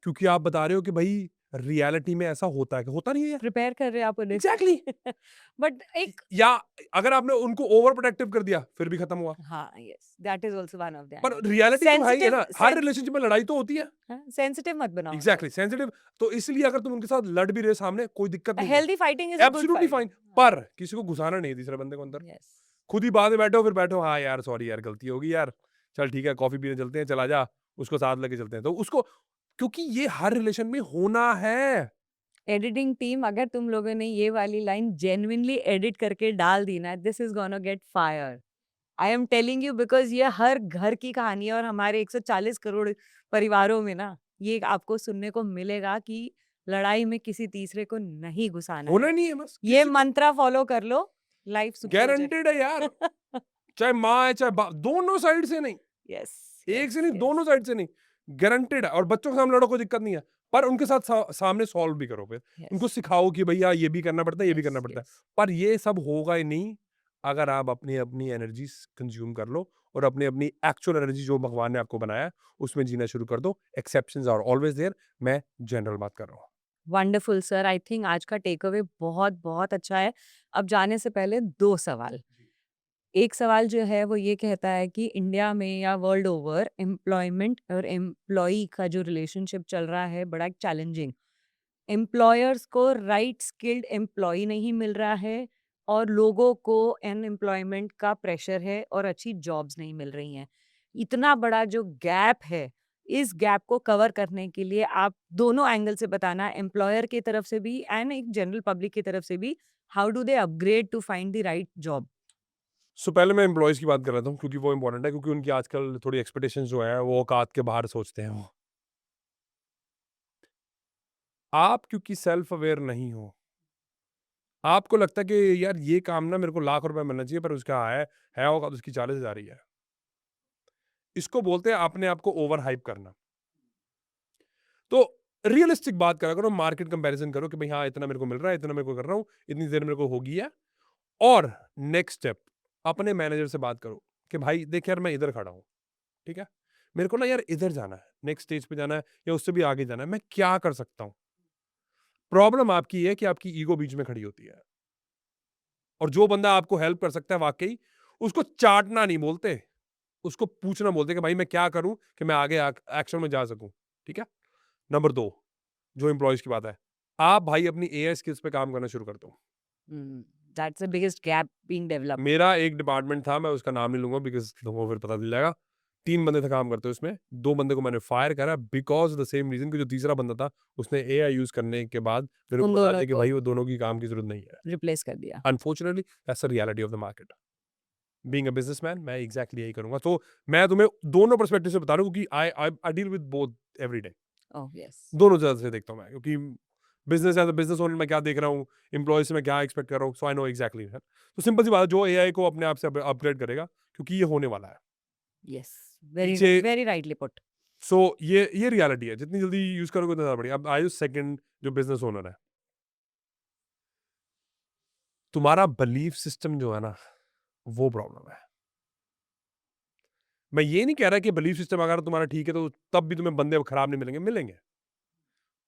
Speaker 2: क्योंकि आप बता रहे हो कि भाई रियलिटी में ऐसा होता है, कि होता नहीं है यार।
Speaker 1: प्रिपेयर कर रहे हैं आप उन्हें।
Speaker 2: एग्जैक्टली।
Speaker 1: बट एक
Speaker 2: या अगर आपने उनको ओवर प्रोटेक्टिव कर दिया, फिर भी खत्म हुआ।
Speaker 1: हाँ, yes, that is also one of the
Speaker 2: पर
Speaker 1: एंगल।
Speaker 2: रियलिटी तो है ही है ना, हर
Speaker 1: सेंसिटिव
Speaker 2: रिलेशनशिप में लड़ाई तो होती है।
Speaker 1: सेंसिटिव मत बनाओ।
Speaker 2: Exactly, sensitive. तो इसलिए अगर तुम उनके साथ लड़ भी रहे हो सामने, कोई दिक्कत नहीं है।
Speaker 1: Healthy fighting is a good
Speaker 2: absolutely
Speaker 1: fight.
Speaker 2: Fine. पर किसी को घुसाना नहीं है तीसरे बंदे को अंदर।
Speaker 1: यस।
Speaker 2: खुद ही बाद में बैठो, फिर बैठो, हाँ यार सॉरी यार, गलती होगी यार, चल ठीक है कॉफी पीने चलते हैं, चला जा, उसको साथ लेके चलते हैं, तो उसको, क्योंकि ये हर रिलेशन में होना है।
Speaker 1: एडिटिंग टीम, अगर तुम लोगों ने ये वाली लाइन जेन्युइनली एडिट करके डाल दी ना, this is gonna get fire. I am telling you, because ये हर घर की कहानी है, और हमारे 140 करोड़ परिवारों में ना ये आपको सुनने को मिलेगा कि लड़ाई में किसी तीसरे को नहीं घुसाना
Speaker 2: होना
Speaker 1: है।
Speaker 2: नहीं है बस,
Speaker 1: ये
Speaker 2: किसी
Speaker 1: मंत्रा फॉलो कर लो, लाइफ सुखी हो जाए।
Speaker 2: गारंटेड है यार। चाहे माँ है चाहे बाप, दोनों साइड से नहीं,
Speaker 1: यस,
Speaker 2: एक से नहीं, दोनों साइड से नहीं, गारंटेड है। और बच्चों के सामने लड़ो, कोई दिक्कत नहीं है, पर उनके साथ सामने सॉल्व भी करो। फिर उनको सिखाओ कि भैया ये भी करना पड़ता है, ये भी करना पड़ता है। पर ये सब होगा ही नहीं अगर आप अपनी अपनी एनर्जी कंज्यूम कर लो, और अपनी अपनी एक्चुअल एनर्जी जो भगवान ने आपको बनाया है, उसमें जीना शुरू कर दो। Exceptions are always there. मैं जनरल बात कर रहा हूँ।
Speaker 1: वंडरफुल सर, आई थिंक आज का टेक अवे बहुत बहुत अच्छा है। अब जाने से पहले 2 सवाल। एक सवाल जो है वो ये कहता है कि इंडिया में या वर्ल्ड ओवर एम्प्लॉयमेंट और एम्प्लॉई का जो रिलेशनशिप चल रहा है बड़ा चैलेंजिंग। एम्प्लॉयर्स को राइट स्किल्ड एम्प्लॉय नहीं मिल रहा है और लोगों को अनएम्प्लॉयमेंट का प्रेशर है और अच्छी जॉब्स नहीं मिल रही हैं। इतना बड़ा जो गैप है, इस गैप को कवर करने के लिए आप दोनों एंगल से बताना, एम्प्लॉयर की तरफ से भी एंड एक जनरल पब्लिक की तरफ से भी, how do they upgrade to find the right job?
Speaker 2: So पहले मैं एम्प्लॉयज़ की बात कर रहा हूँ क्योंकि वो इम्पोर्टेंट है, क्योंकि उनकी आजकल थोड़ी एक्सपेक्टेशंस जो है वो औकात के बाहर सोचते हैं वो। आप क्योंकि सेल्फ अवेयर नहीं हो, आपको लगता है कि यार ये काम ना मेरे को लाख रुपए मिलना चाहिए, पर उसका है औकात उसकी 40,000 ही है। इसको बोलते हैं अपने आप को ओवर हाइप करना। तो रियलिस्टिक बात करा करो, मार्केट कंपैरिजन करो कि भाई हाँ, इतना मेरे को मिल रहा है, इतना मैं को कर रहा हूँ, इतनी देर मेरे को होगी है। और नेक्स्ट स्टेप, अपने मैनेजर से बात करो कि भाई देख यार, मैं इधर खड़ा हूँ, ठीक है? मेरे को ना यार इधर जाना है, नेक्स्ट स्टेज पे जाना है या उससे भी आगे जाना है, मैं क्या कर सकता हूँ? प्रॉब्लम आपकी ये है कि आपकी ईगो बीच में खड़ी होती है। और जो बंदा आपको हेल्प कर सकता है वाक़ई, उसको चाटना नहीं बोलते, उसको पूछना बोलते हैं कि भाई मैं क्या करूँ कि मैं आगे एक्शन में जा सकूँ, ठीक है? नंबर 2, जो एम्प्लॉइज़ की बात है, आप भाई अपनी एआई स्किल्स पे काम करना शुरू कर दो।
Speaker 1: That's the biggest gap being developed.
Speaker 2: मेरा एक डिपार्टमेंट था, मैं उसका नाम नहीं लूँगा बिकॉज़ लोगों को फिर पता चल जाएगा। 3 बंदे थे काम करते उसमें, 2 बंदे को मैंने फायर करा बिकॉज़ द सेम रीज़न कि जो तीसरा बंदा था, उसने एआई यूज़ करने के बाद मेरे
Speaker 1: उन
Speaker 2: को बता
Speaker 1: दोनों
Speaker 2: दिया कि
Speaker 1: को
Speaker 2: भाई वो दोनों की काम की ज़रूरत नहीं है।
Speaker 1: रिप्लेस कर दिया।
Speaker 2: Unfortunately that's the reality of the market. Being a businessman मैं एग्ज़ैक्टली यही करूँगा। तो मैं तुम्हें दोनों पर्सपेक्टिव से बता रहा हूँ क्योंकि I deal with both every day.
Speaker 1: Oh yes.
Speaker 2: दोनों तरह से देखता हूँ मैं, क्योंकि business as a business owner मैं क्या देख रहा हूँ, एम्प्लॉयी से मैं क्या एक्सपेक्ट कर रहा हूँ, सो आई नो एग्ज़ैक्टली दैट। तो सिंपल सी बात है, जो एआई को अपने आप से अपग्रेड करेगा, क्योंकि ये होने वाला है।
Speaker 1: यस, वेरी
Speaker 2: पीछे
Speaker 1: वेरी राइटली पुट।
Speaker 2: सो ये रियलिटी है, जितनी जल्दी यूज़ करोगे उतना ज़्यादा बढ़िया। अब आइए सेकंड, जो बिज़नेस ओनर है, तुम्हारा बिलीफ सिस्टम जो है ना, वो प्रॉब्लम है। मैं ये नहीं कह रहा कि बिलीफ सिस्टम अगर तुम्हारा ठीक है तो तब भी तुम्हें बंदे खराब नहीं मिलेंगे, मिलेंगे।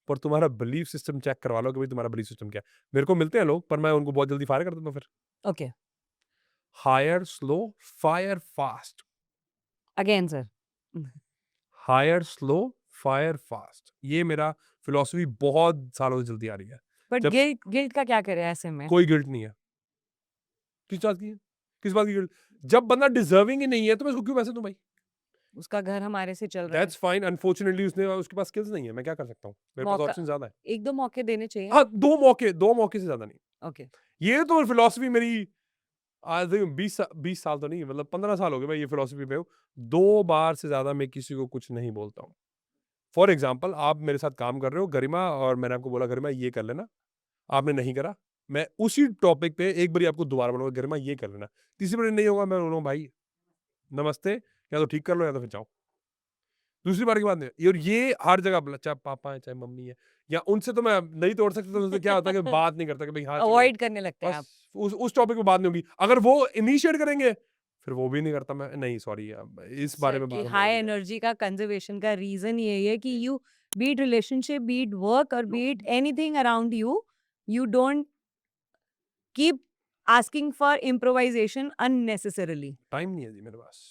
Speaker 2: पर तुम्हारा बिलीफ सिस्टम चेक करवा लो कि भाई तुम्हारा बिलीफ सिस्टम क्या है। मेरे को मिलते हैं लोग, पर मैं उनको बहुत जल्दी फायर कर देता हूँ फिर।
Speaker 1: Okay,
Speaker 2: hire slow, fire fast.
Speaker 1: Again sir.
Speaker 2: Hire slow, fire fast, ये मेरा फिलॉसफी बहुत सालों से चलती आ रही है।
Speaker 1: बट
Speaker 2: जब
Speaker 1: गिल्ट गिल्ट का क्या करें ऐसे में?
Speaker 2: कोई गिल्ट नहीं है। किस बात की है? किस बात की गिल्ट? जब बंदा डिजर्विंग ही नहीं है तो मैं उसको क्यों पैसे दूं भाई?
Speaker 1: उसका घर हमारे से चल रहा है।
Speaker 2: दैट्स फाइन, अनफॉर्चुनेटली उसने उसके पास स्किल्स नहीं है, मैं क्या कर सकता हूँ? मेरे पास
Speaker 1: मौका
Speaker 2: ऑप्शन ज्यादा है।
Speaker 1: 1-2 मौके देने चाहिए।
Speaker 2: हाँ, दो मौके से ज्यादा नहीं।
Speaker 1: ओके,
Speaker 2: ये तो फिलॉसफी मेरी आज 20 साल तो नहीं, मतलब 15 साल हो गए मैं ये फिलॉसफी पे हूँ। 2 बार से ज़्यादा मैं किसी को कुछ नहीं बोलता हूँ। फॉर एग्ज़ाम्पल, आप मेरे साथ काम कर रहे हो गरिमा, और मैंने आपको बोला गरिमा ये कर लेना, आपने नहीं करा। मैं उसी टॉपिक पे एक बारी आपको दोबारा बोलूँगा गरिमा ये कर लेना। तीसरी बारी नहीं होगा, मैं बोलूँगा भाई नमस्ते, या तो ठीक कर लो या तो फिर जाओ। दूसरी बार की बात नहीं, और ये हर जगह चाहे पापा है, चाहे मम्मी है, या उनसे तो मैं नहीं तोड़ सकता, तो उनसे क्या होता है कि बात नहीं करता कि भाई हाँ, चलो
Speaker 1: अवॉइड करने लगते हैं
Speaker 2: बस
Speaker 1: आप।
Speaker 2: उस टॉपिक पे बात नहीं होगी। अगर वो इनिशिएट करेंगे, फिर वो भी नहीं करता मैं, नहीं सॉरी अब इस बारे
Speaker 1: सर
Speaker 2: में
Speaker 1: कि
Speaker 2: बात होने
Speaker 1: हाई
Speaker 2: लगी है।
Speaker 1: एनर्जी का कंजर्वेशन का रीजन यही है कि you be it relationship, be it work और be it anything around you, you don't keep asking for improvisation unnecessarily
Speaker 2: time नहीं है जी मेरे पास।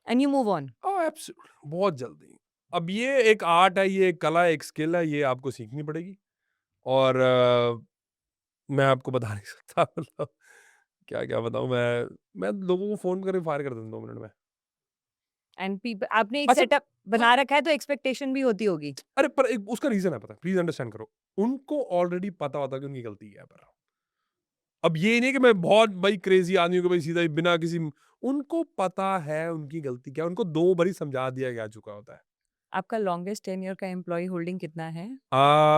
Speaker 1: and you move on.
Speaker 2: Oh absolutely, बहुत जल्दी। अब ये एक आर्ट है, ये एक कला है, एक स्किल है, ये आपको सीखनी पड़ेगी। और मैं आपको बता नहीं सकता मतलब क्या-क्या बताऊँ मैं लोगों को फ़ोन करके फायर कर देता हूँ 2 मिनट में।
Speaker 1: And people आपने एक
Speaker 2: अच्छा,
Speaker 1: सेटअप
Speaker 2: हाँ,
Speaker 1: बना रखा है तो एक्सपेक्टेशन भी होती होगी.
Speaker 2: अरे पर एक उसका रीज़न है, पता है, प्लीज़ अंडरस्टैंड करो। उनको ऑलरेडी पता होता है कि उनकी गलती क्या है पर। अब ये नहीं कि मैं बहुत भाई क्रेज़ी आदमी हूँ कि भाई सीधा ही बिना किसी, उनको पता है उनकी गलती क्या है, उनको 2 बारी समझा दिया जा चुका होता है।
Speaker 1: आपका लॉन्गेस्ट टेन्योर का एम्प्लॉय होल्डिंग कितना है?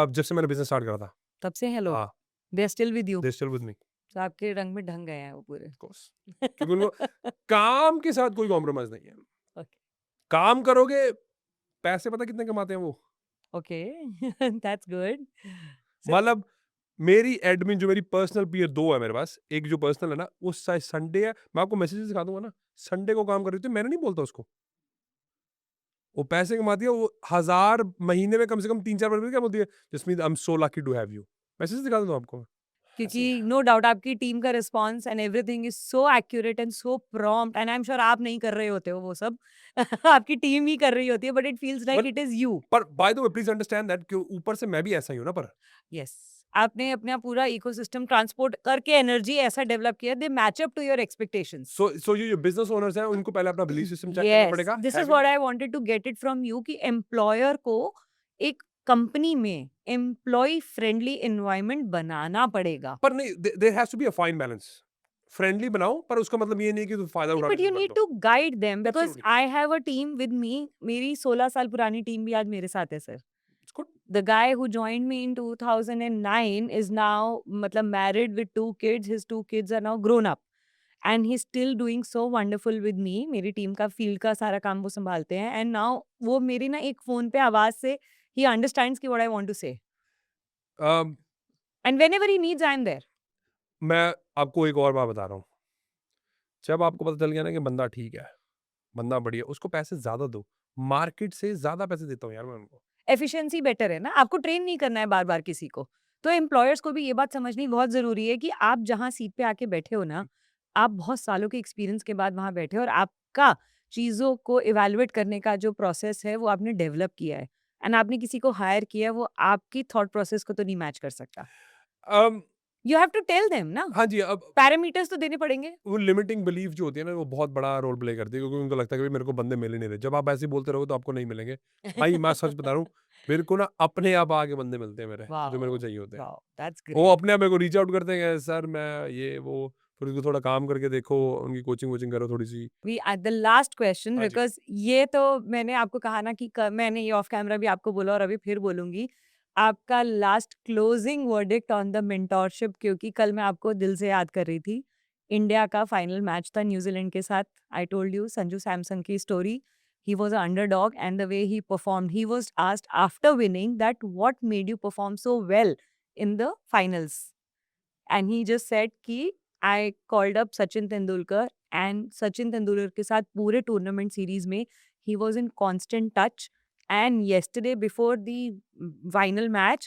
Speaker 2: जब से मैंने बिज़नेस स्टार्ट करा था।
Speaker 1: तब से हैं लोग?
Speaker 2: हाँ,
Speaker 1: they are still with you?
Speaker 2: They still with me,
Speaker 1: तो आपके रंग में ढंग गए हैं वो पूरे.
Speaker 2: Of course. क्योंकि उनको काम के साथ कोई कॉम्प्रोमाइज़ नहीं है।
Speaker 1: ओके.
Speaker 2: काम करोगे, पैसे पता कितने कमाते हैं वो?
Speaker 1: ओके. That's good. सो
Speaker 2: मतलब मेरी एडमिन, जो मेरी पर्सनल पीए 2 है मेरे पास। एक जो पर्सनल है ना, वो संडे है, मैं आपको मैसेजेस दिखा दूँगा ना, संडे को काम कर रही थी, मैंने नहीं बोलता उसको। वो पैसे कमाती है, वो 1000 महीने में कम से कम 3-4 बार क्या बोलती है, Jasmeet I am so lucky to have you. Message दिखा देता हूँ आपको मैं।
Speaker 1: क्योंकि
Speaker 2: ऐसे ही
Speaker 1: नो डाउट आपकी टीम का response and everything is so accurate and so prompt and I am sure आप नहीं कर रहे होते हो वो सब आपकी टीम ही कर रही होती है but it feels like
Speaker 2: but
Speaker 1: it is you.
Speaker 2: पर by the way please understand that कि ऊपर से मैं भी ऐसा ही हूँ ना पर
Speaker 1: यस, आपने अपना पूरा इकोसिस्टम ट्रांसपोर्ट करके एनर्जी ऐसा डेवलप किया they match up to your expectations.
Speaker 2: So ये जो बिजनेस ओनर्स हैं उनको पहले अपना बिलीफ सिस्टम चेक करना
Speaker 1: यस,
Speaker 2: पड़ेगा
Speaker 1: this is
Speaker 2: having
Speaker 1: what I wanted to get it from you कि एम्प्लॉयर को एक कंपनी में एम्प्लॉय फ्रेंडली एनवायरनमेंट बनाना पड़ेगा।
Speaker 2: पर नहीं there has to be a fine balance friendly बनाओ पर उसका मतलब ये नहीं कि तुम फायदा उठाने
Speaker 1: बट यू
Speaker 2: शुरू कर
Speaker 1: नीड
Speaker 2: दो
Speaker 1: to guide them because
Speaker 2: absolutely
Speaker 1: I have a team with me. मेरी 16 साल पुरानी टीम भी आज मेरे साथ है sir.
Speaker 2: It's good
Speaker 1: The guy who joined me in 2009 is now मतलब married with 2 kids. His 2 kids are now grown up and he's still doing so wonderful with me. मेरी टीम का फील्ड का सारा काम वो संभालते हैं एंड नाउ वो मेरी ना एक फोन पे आवाज से he understands कि what I want to say and whenever he needs I am there.
Speaker 2: मैं आपको एक और बात बता रहा हूँ जब आपको पता चल गया ना कि बंदा ठीक है बंदा बढ़िया उसको पैसे ज्यादा दो मार्केट से ज्यादा पैसे देता हूँ यार मैं उनको
Speaker 1: एफिशिएंसी बेटर है ना, आपको ट्रेन नहीं करना है बार-बार किसी को। तो एम्प्लॉयर्स को भी ये बात समझनी बहुत ज़रूरी है कि आप जहाँ सीट पे आके बैठे हो ना, आप बहुत सालों के एक्सपीरियंस के बाद वहाँ बैठे हो और आपका चीज़ों को इवैल्यूएट करने का जो प्रोसेस है, वो आपने डेवलप किया है एंड आपने किसी को हायर किया है, वो आपकी थॉट प्रोसेस को तो नहीं मैच कर सकता।
Speaker 2: Um,
Speaker 1: you have to tell them ना,
Speaker 2: हाँ जी अब
Speaker 1: पैरामीटर्स तो देने पड़ेंगे।
Speaker 2: वो लिमिटिंग बिलीफ जो होती है ना वो बहुत बड़ा रोल प्ले करती है क्योंकि उनको लगता है कि भाई मेरे को बंदे मिल ही नहीं रहे जब आप ऐसे ही बोलते रहोगे तो आपको नहीं मिलेंगे भाई मैं सच बता रहा हूँ मेरे को ना अपने आप आगे बंदे मिलते हैं मेरे जो मेरे को
Speaker 1: वाओ!
Speaker 2: चाहिए होते हैं
Speaker 1: वाओ! दैट्स
Speaker 2: वो
Speaker 1: ग्रेट।
Speaker 2: अपने आप मेरे को रीच आउट करते हैं सर मैं ये वो फिर उसको थोड़ा काम करके देखो उनकी कोचिंग वोचिंग करो थोड़ी सी
Speaker 1: we at the last question
Speaker 2: हाँ जी
Speaker 1: बिकॉज ये तो मैंने आपको कहा ना कि मैंने ये ऑफ कैमरा भी आपको बोला और अभी फिर बोलूंगी आपका last closing verdict on the mentorship क्योंकि कल मैं आपको दिल से याद कर रही थी। इंडिया का फाइनल मैच था न्यूजीलैंड के साथ। I told you Sanju Samson की story. He was a underdog and the way he performed he was asked after winning that what made you perform so well in the finals and he just said कि I called up Sachin Tendulkar and Sachin Tendulkar के साथ पूरे टूर्नामेंट सीरीज में he was in constant touch and yesterday before the final match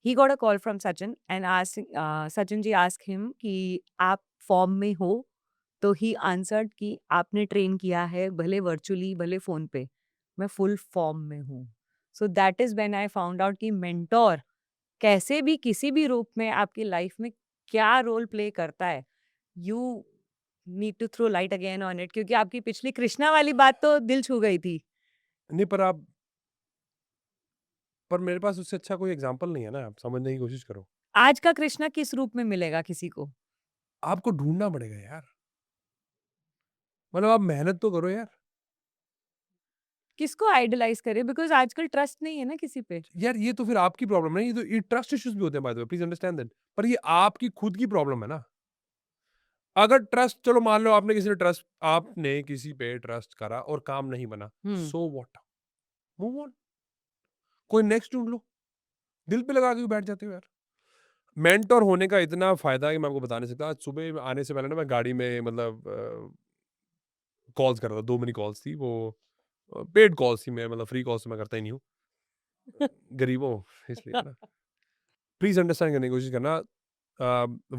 Speaker 1: he got a call from Sachin and asked Sachin ji asked him कि आप फॉर्म में हो तो ही आंसर्ड कि आपने ट्रेन किया है भले वर्चुअली भले फोन पे मैं फुल फॉर्म में हूँ। So that is when I found out कि मेंटोर कैसे भी किसी भी रूप में आपकी लाइफ में क्या रोल प्ले करता है। You need to throw light again on it क्योंकि आपकी पिछली कृष्णा वाली बात तो दिल छू गई थी।
Speaker 2: नहीं पर मेरे पास उससे अच्छा कोई एग्जांपल नहीं है ना आप समझने की कोशिश करो
Speaker 1: आज का कृष्णा किस रूप में मिलेगा किसी को?
Speaker 2: आपको ढूंढना पड़ेगा यार मतलब आप मेहनत तो करो यार
Speaker 1: किसको आइडलाइज करे बिकॉज आजकल ट्रस्ट नहीं है ना किसी पे।
Speaker 2: यार ये तो फिर आपकी प्रॉब्लम है ये ट्रस्ट इश्यूज भी होते हैं bye the way please understand that पर ये आपकी खुद की प्रॉब्लम है ना अगर ट्रस्ट चलो मान लो आपने किसी पे ट्रस्ट करा और काम नहीं बना
Speaker 1: हम्म।
Speaker 2: सो व्हाट मूव ऑन कोई नेक्स्ट ढूंढ लो दिल पे लगा के क्यों बैठ जाते हो यार मेंटोर होने का इतना फायदा है कि मैं आपको बता नहीं सकता आज सुबह आने से पहले ना मैं गाड़ी में मतलब कॉल्स कर रहा था 2 मिनी कॉल्स थी वो पेड कॉल्स थी मैं मतलब फ्री कॉल्स तो मैं करता ही नहीं हूँ गरीब हूँ इसलिए ना प्लीज अंडरस्टैंड करने की कोशिश करना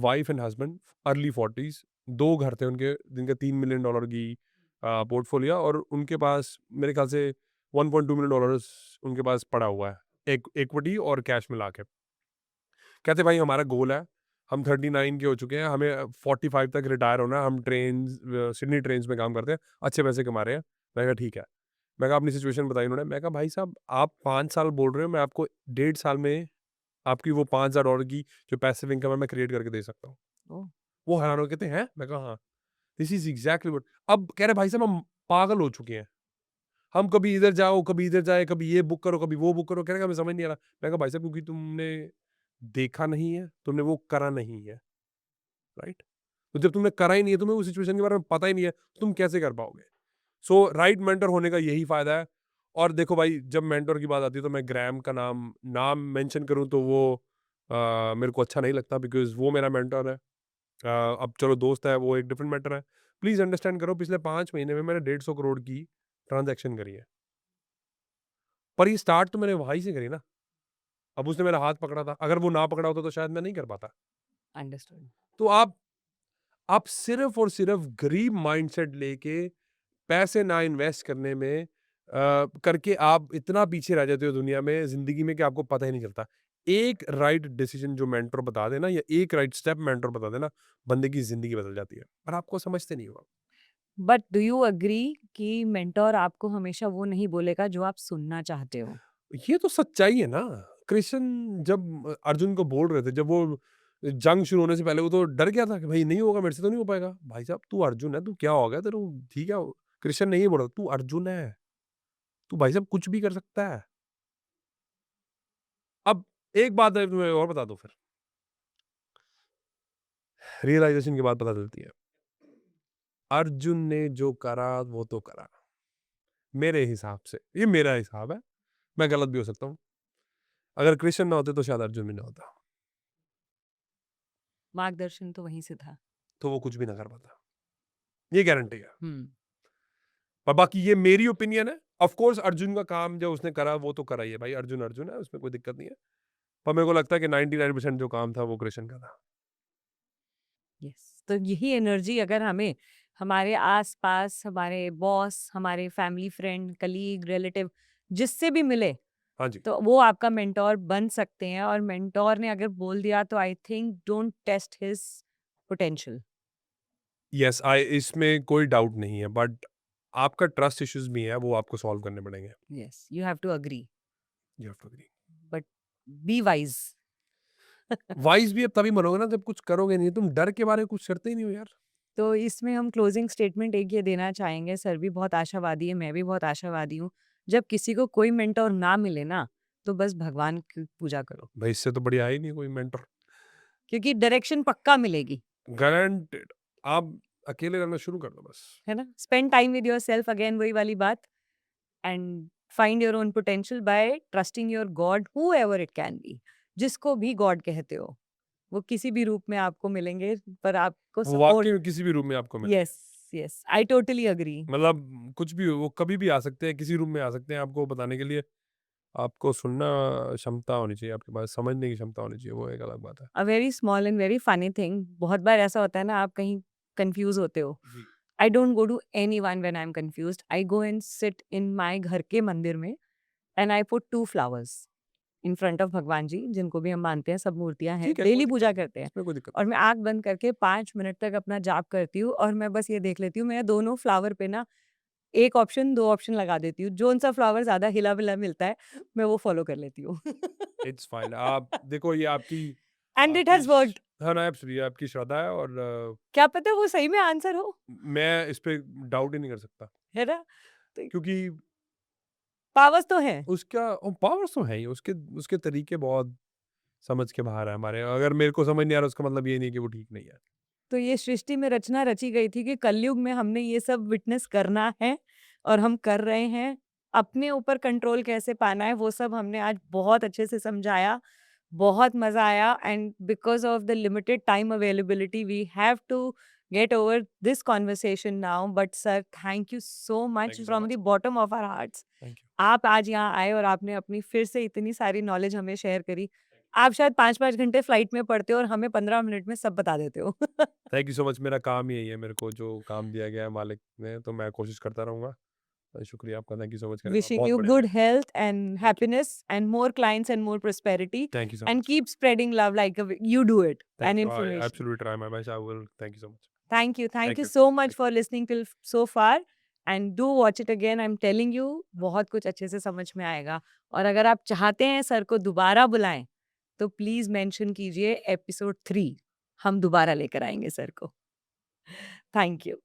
Speaker 2: wife and husband early 40s 2 घर थे उनके जिनका $3 मिलियन की पोर्टफोलियो और उनके पास मेरे ख्याल से $1.2 मिलियन उनके पास पड़ा हुआ है एक इक्विटी और कैश मिला के कहते भाई हमारा गोल है हम 39 के हो चुके हैं हमें 45 तक रिटायर होना है हम सिडनी ट्रेन में काम करते हैं अच्छे पैसे कमा रहे हैं मैं कहा ठीक है मैं कहा अपनी सिचुएशन बताई उन्होंने मैं कहा भाई साहब आप 5 साल बोल रहे हो मैं आपको 1.5 साल में आपकी वो $5,000 की जो पैसिव इनकम है मैं क्रिएट करके दे सकता हूँ
Speaker 1: ओह,
Speaker 2: वो हैरान हो कहते हैं मैं कहा हाँ दिस इज एग्जैक्टली व्हाट अब कह रहे भाई साहब हम पागल हो चुके हैं हम कभी इधर जाओ कभी इधर जाए कभी ये बुक करो कभी वो बुक करो कह रहे हमें समझ नहीं आ रहा मैं कहा भाई साहब क्योंकि तुमने देखा नहीं है तुमने वो करा नहीं है राइट तो जब तुमने करा ही नहीं है तुम्हें उस सिचुएशन के बारे में पता ही नहीं है तो तुम कैसे कर पाओगे सो राइट मेंटर होने का यही फायदा है और देखो भाई जब मेंटर की बात आती है तो मैं ग्रैम का नाम नाम मेंशन करूं तो वो मेरे को अच्छा नहीं लगता बिकॉज वो मेरा मेंटर है अब चलो दोस्त है वो एक डिफरेंट मैटर है प्लीज अंडरस्टैंड करो पिछले 5 महीने में मैंने 150 करोड़ की ट्रांजैक्शन करी है पर ये स्टार्ट तो मैंने वहीं से करी ना अब उसने मेरा हाथ पकड़ा था अगर वो ना पकड़ा होता तो शायद मैं नहीं कर पाता
Speaker 1: अंडरस्टूड।
Speaker 2: तो आप सिर्फ और सिर्फ गरीब माइंडसेट लेके पैसे ना इन्वेस्ट करने में करके आप इतना पीछे रह जाते हो दुनिया में जिंदगी में कि आपको पता ही नहीं चलता। एक राइट डिसीजन जो मेंटर बता देना या एक राइट स्टेप मेंटर बता देना, बंदे की जिंदगी बदल जाती है, पर आपको समझते नहीं हो।
Speaker 1: बट डू यू एग्री कि मेंटर आपको हमेशा वो नहीं बोलेगा जो आप सुनना चाहते हो?
Speaker 2: ये तो सच्चाई है ना। कृष्ण जब अर्जुन को बोल रहे थे, जब वो जंग शुरू होने से पहले, वो तो डर गया था कि भाई नहीं होगा, मेरे से तो नहीं हो पाएगा। भाई साहब तू अर्जुन है, तू क्या हो गया तेरे को, ठीक है। कृष्ण ने ये बोला, तू अर्जुन है, तू भाई साहब कुछ भी कर सकता है। अब एक बात है, तुम्हें और बता दो फिर, रियलाइजेशन की बात पता चलती है। अर्जुन ने जो करा वो तो करा, मेरे हिसाब से, ये मेरा हिसाब है, मैं गलत भी हो सकता हूँ। अगर कृष्ण ना होते तो शायद अर्जुन भी ना होता,
Speaker 1: मार्गदर्शन तो वहीं से था।
Speaker 2: तो वो कुछ भी ना कर पाता, ये गारंटी है।
Speaker 1: हम्म।
Speaker 2: पर बाकी ये मेरी ओपिनियन है। ऑफ कोर्स अर्जुन का काम जो उसने करा वो तो करा ही है भाई, अर्जुन अर्जुन है, उसमें कोई दिक्कत नहीं है। पर मेरे को लगता है कि 99% जो काम था वो कृष्ण का था।
Speaker 1: यस, तो यही एनर्जी अगर हमें हमारे आस-पास, हमारे बॉस, हमारे फैमिली फ्रेंड, कलीग, रिलेटिव जिससे भी मिले,
Speaker 2: हाँ जी।
Speaker 1: तो वो आपका मेंटोर बन सकते हैं और मेंटोर ने अगर बोल दिया तो I think don't test his potential.
Speaker 2: Yes, I इसमें कोई डाउट नहीं है, बट आपका ट्रस्ट इश्यूज भी है, वो आपको सॉल्व करने पड़ेंगे।
Speaker 1: Yes, you have to agree,
Speaker 2: you have to agree.
Speaker 1: But be wise.
Speaker 2: Wise भी अब तभी बनोगे ना जब कुछ करोगे नहीं, तुम डर के बारे में कुछ करते ही नहीं हो यार।
Speaker 1: तो इसमें हम क्लोजिंग स्टेटमेंट एक ये देना चाहेंगे, सर भी बहुत आशावादी है, मैं भी बहुत आशावादी हूँ। जब किसी को कोई मेंटोर ना मिले ना, तो बस भगवान की पूजा करो,
Speaker 2: भाई इससे तो बढ़िया है ही नहीं कोई मेंटर।
Speaker 1: क्योंकि डायरेक्शन पक्का मिलेगी,
Speaker 2: गारंटेड। आप अकेले रहना शुरू कर दो बस।
Speaker 1: है ना? Spend time with yourself, again वही वाली बात, and find your own potential bye trusting your God, whoever it can be. जिसको भी गॉड कहते हो, वो किसी भी रूप में आपको मिलेंगे, पर आपको
Speaker 2: वो
Speaker 1: सपोर्ट।
Speaker 2: वाकई में किसी भी रूम में आपको मिलेंगे।
Speaker 1: Yes, yes, I totally agree.
Speaker 2: मतलब कुछ भी हो, वो कभी भी आ सकते हैं, किसी रूम में आ सकते हैं आपको बताने के लिए। आपको सुनना क्षमता होनी चाहिए आपके पास, समझने की क्षमता होनी चाहिए, वो एक अलग बात है।
Speaker 1: A very small and very funny thing, बहुत बार ऐसा होता है ना, आप कहीं कंफ्यूज होते हो।
Speaker 2: जी।
Speaker 1: I don't go to anyone when I am confused, I go and sit in my घर के मंदिर में, and I put 2 flowers in front of भगवान जी, जिनको भी हम मानते हैं, सब मूर्तियां हैं,
Speaker 2: ठीक है, कोई
Speaker 1: डेली
Speaker 2: दिक्कत
Speaker 1: पूजा
Speaker 2: नहीं,
Speaker 1: करते हैं।
Speaker 2: इसमें कोई दिक्कत
Speaker 1: और मैं आँख बंद करके 5 मिनट तक अपना जाप करती हूँ और मैं बस ये देख लेती हूँ, मैं दोनों फ्लावर पे ना 1 ऑप्शन, 2 ऑप्शन लगा देती हूँ। जोन-सा फ्लावर ज़्यादा हिला-विला मिलता है, मैं वो फॉलो कर लेती हूँ।
Speaker 2: नहीं। It's fine. आप देखो, ये आपकी
Speaker 1: एंड इट
Speaker 2: आपकी
Speaker 1: हैज़ वर्क्ड।
Speaker 2: हाँ ना, एब्सोल्युटली आपकी श्रद्धा है, और
Speaker 1: क्या पता वो सही में आंसर हो,
Speaker 2: मैं इस पे डाउट ही नहीं कर सकता,
Speaker 1: है ना? तो
Speaker 2: क्योंकि
Speaker 1: पावर्स तो हैं।
Speaker 2: उसका पावर्स तो है ही, उसके उसके तरीके बहुत समझ के बाहर है हमारे। अगर मेरे को समझ नहीं आ रहा, उसका मतलब ये नहीं कि वो ठीक नहीं है।
Speaker 1: तो ये सृष्टि में रचना रची गई थी कि कलयुग में हमने ये सब विटनेस करना है और हम कर रहे हैं। अपने ऊपर कंट्रोल कैसे पाना है, वो सब हमने आज बहुत अच्छे से समझाया। बहुत मज़ा आया, and because of the limited time availability we have to get over this conversation now, but sir thank you so
Speaker 2: thank
Speaker 1: much
Speaker 2: you so
Speaker 1: from the
Speaker 2: much.
Speaker 1: Bottom of our hearts.
Speaker 2: Thank you.
Speaker 1: आप आज यहाँ आए और आपने अपनी फिर से इतनी सारी नॉलेज हमें शेयर करी। आप शायद 5-5 घंटे फ्लाइट में पढ़ते हो और हमें 15 मिनट में सब बता देते हो।
Speaker 2: Thank you so much. मेरा काम ही यही है, मेरे को जो काम दिया गया है मालिक ने, तो मैं कोशिश करता रहूंगा। शुक्रिया आपका, थैंक यू सो मच करने का,
Speaker 1: Wishing
Speaker 2: बहुत
Speaker 1: you
Speaker 2: बढ़िया
Speaker 1: good
Speaker 2: लगा।
Speaker 1: health and
Speaker 2: thank you.
Speaker 1: happiness and more clients and more prosperity,
Speaker 2: thank you so
Speaker 1: and
Speaker 2: much.
Speaker 1: keep spreading love like you do it,
Speaker 2: thank
Speaker 1: and
Speaker 2: you, I
Speaker 1: information.
Speaker 2: Absolutely try my best, I will. Thank you so much.
Speaker 1: Thank you. Thank
Speaker 2: thank
Speaker 1: you
Speaker 2: you.
Speaker 1: so much
Speaker 2: thank
Speaker 1: for listening till so far, and do watch it again. I'm telling you, बहुत कुछ अच्छे से समझ में आएगा। और अगर आप चाहते हैं सर को दोबारा बुलाएं, तो प्लीज मेंशन कीजिए एपिसोड 3, हम दोबारा लेकर आएंगे सर को। Thank you.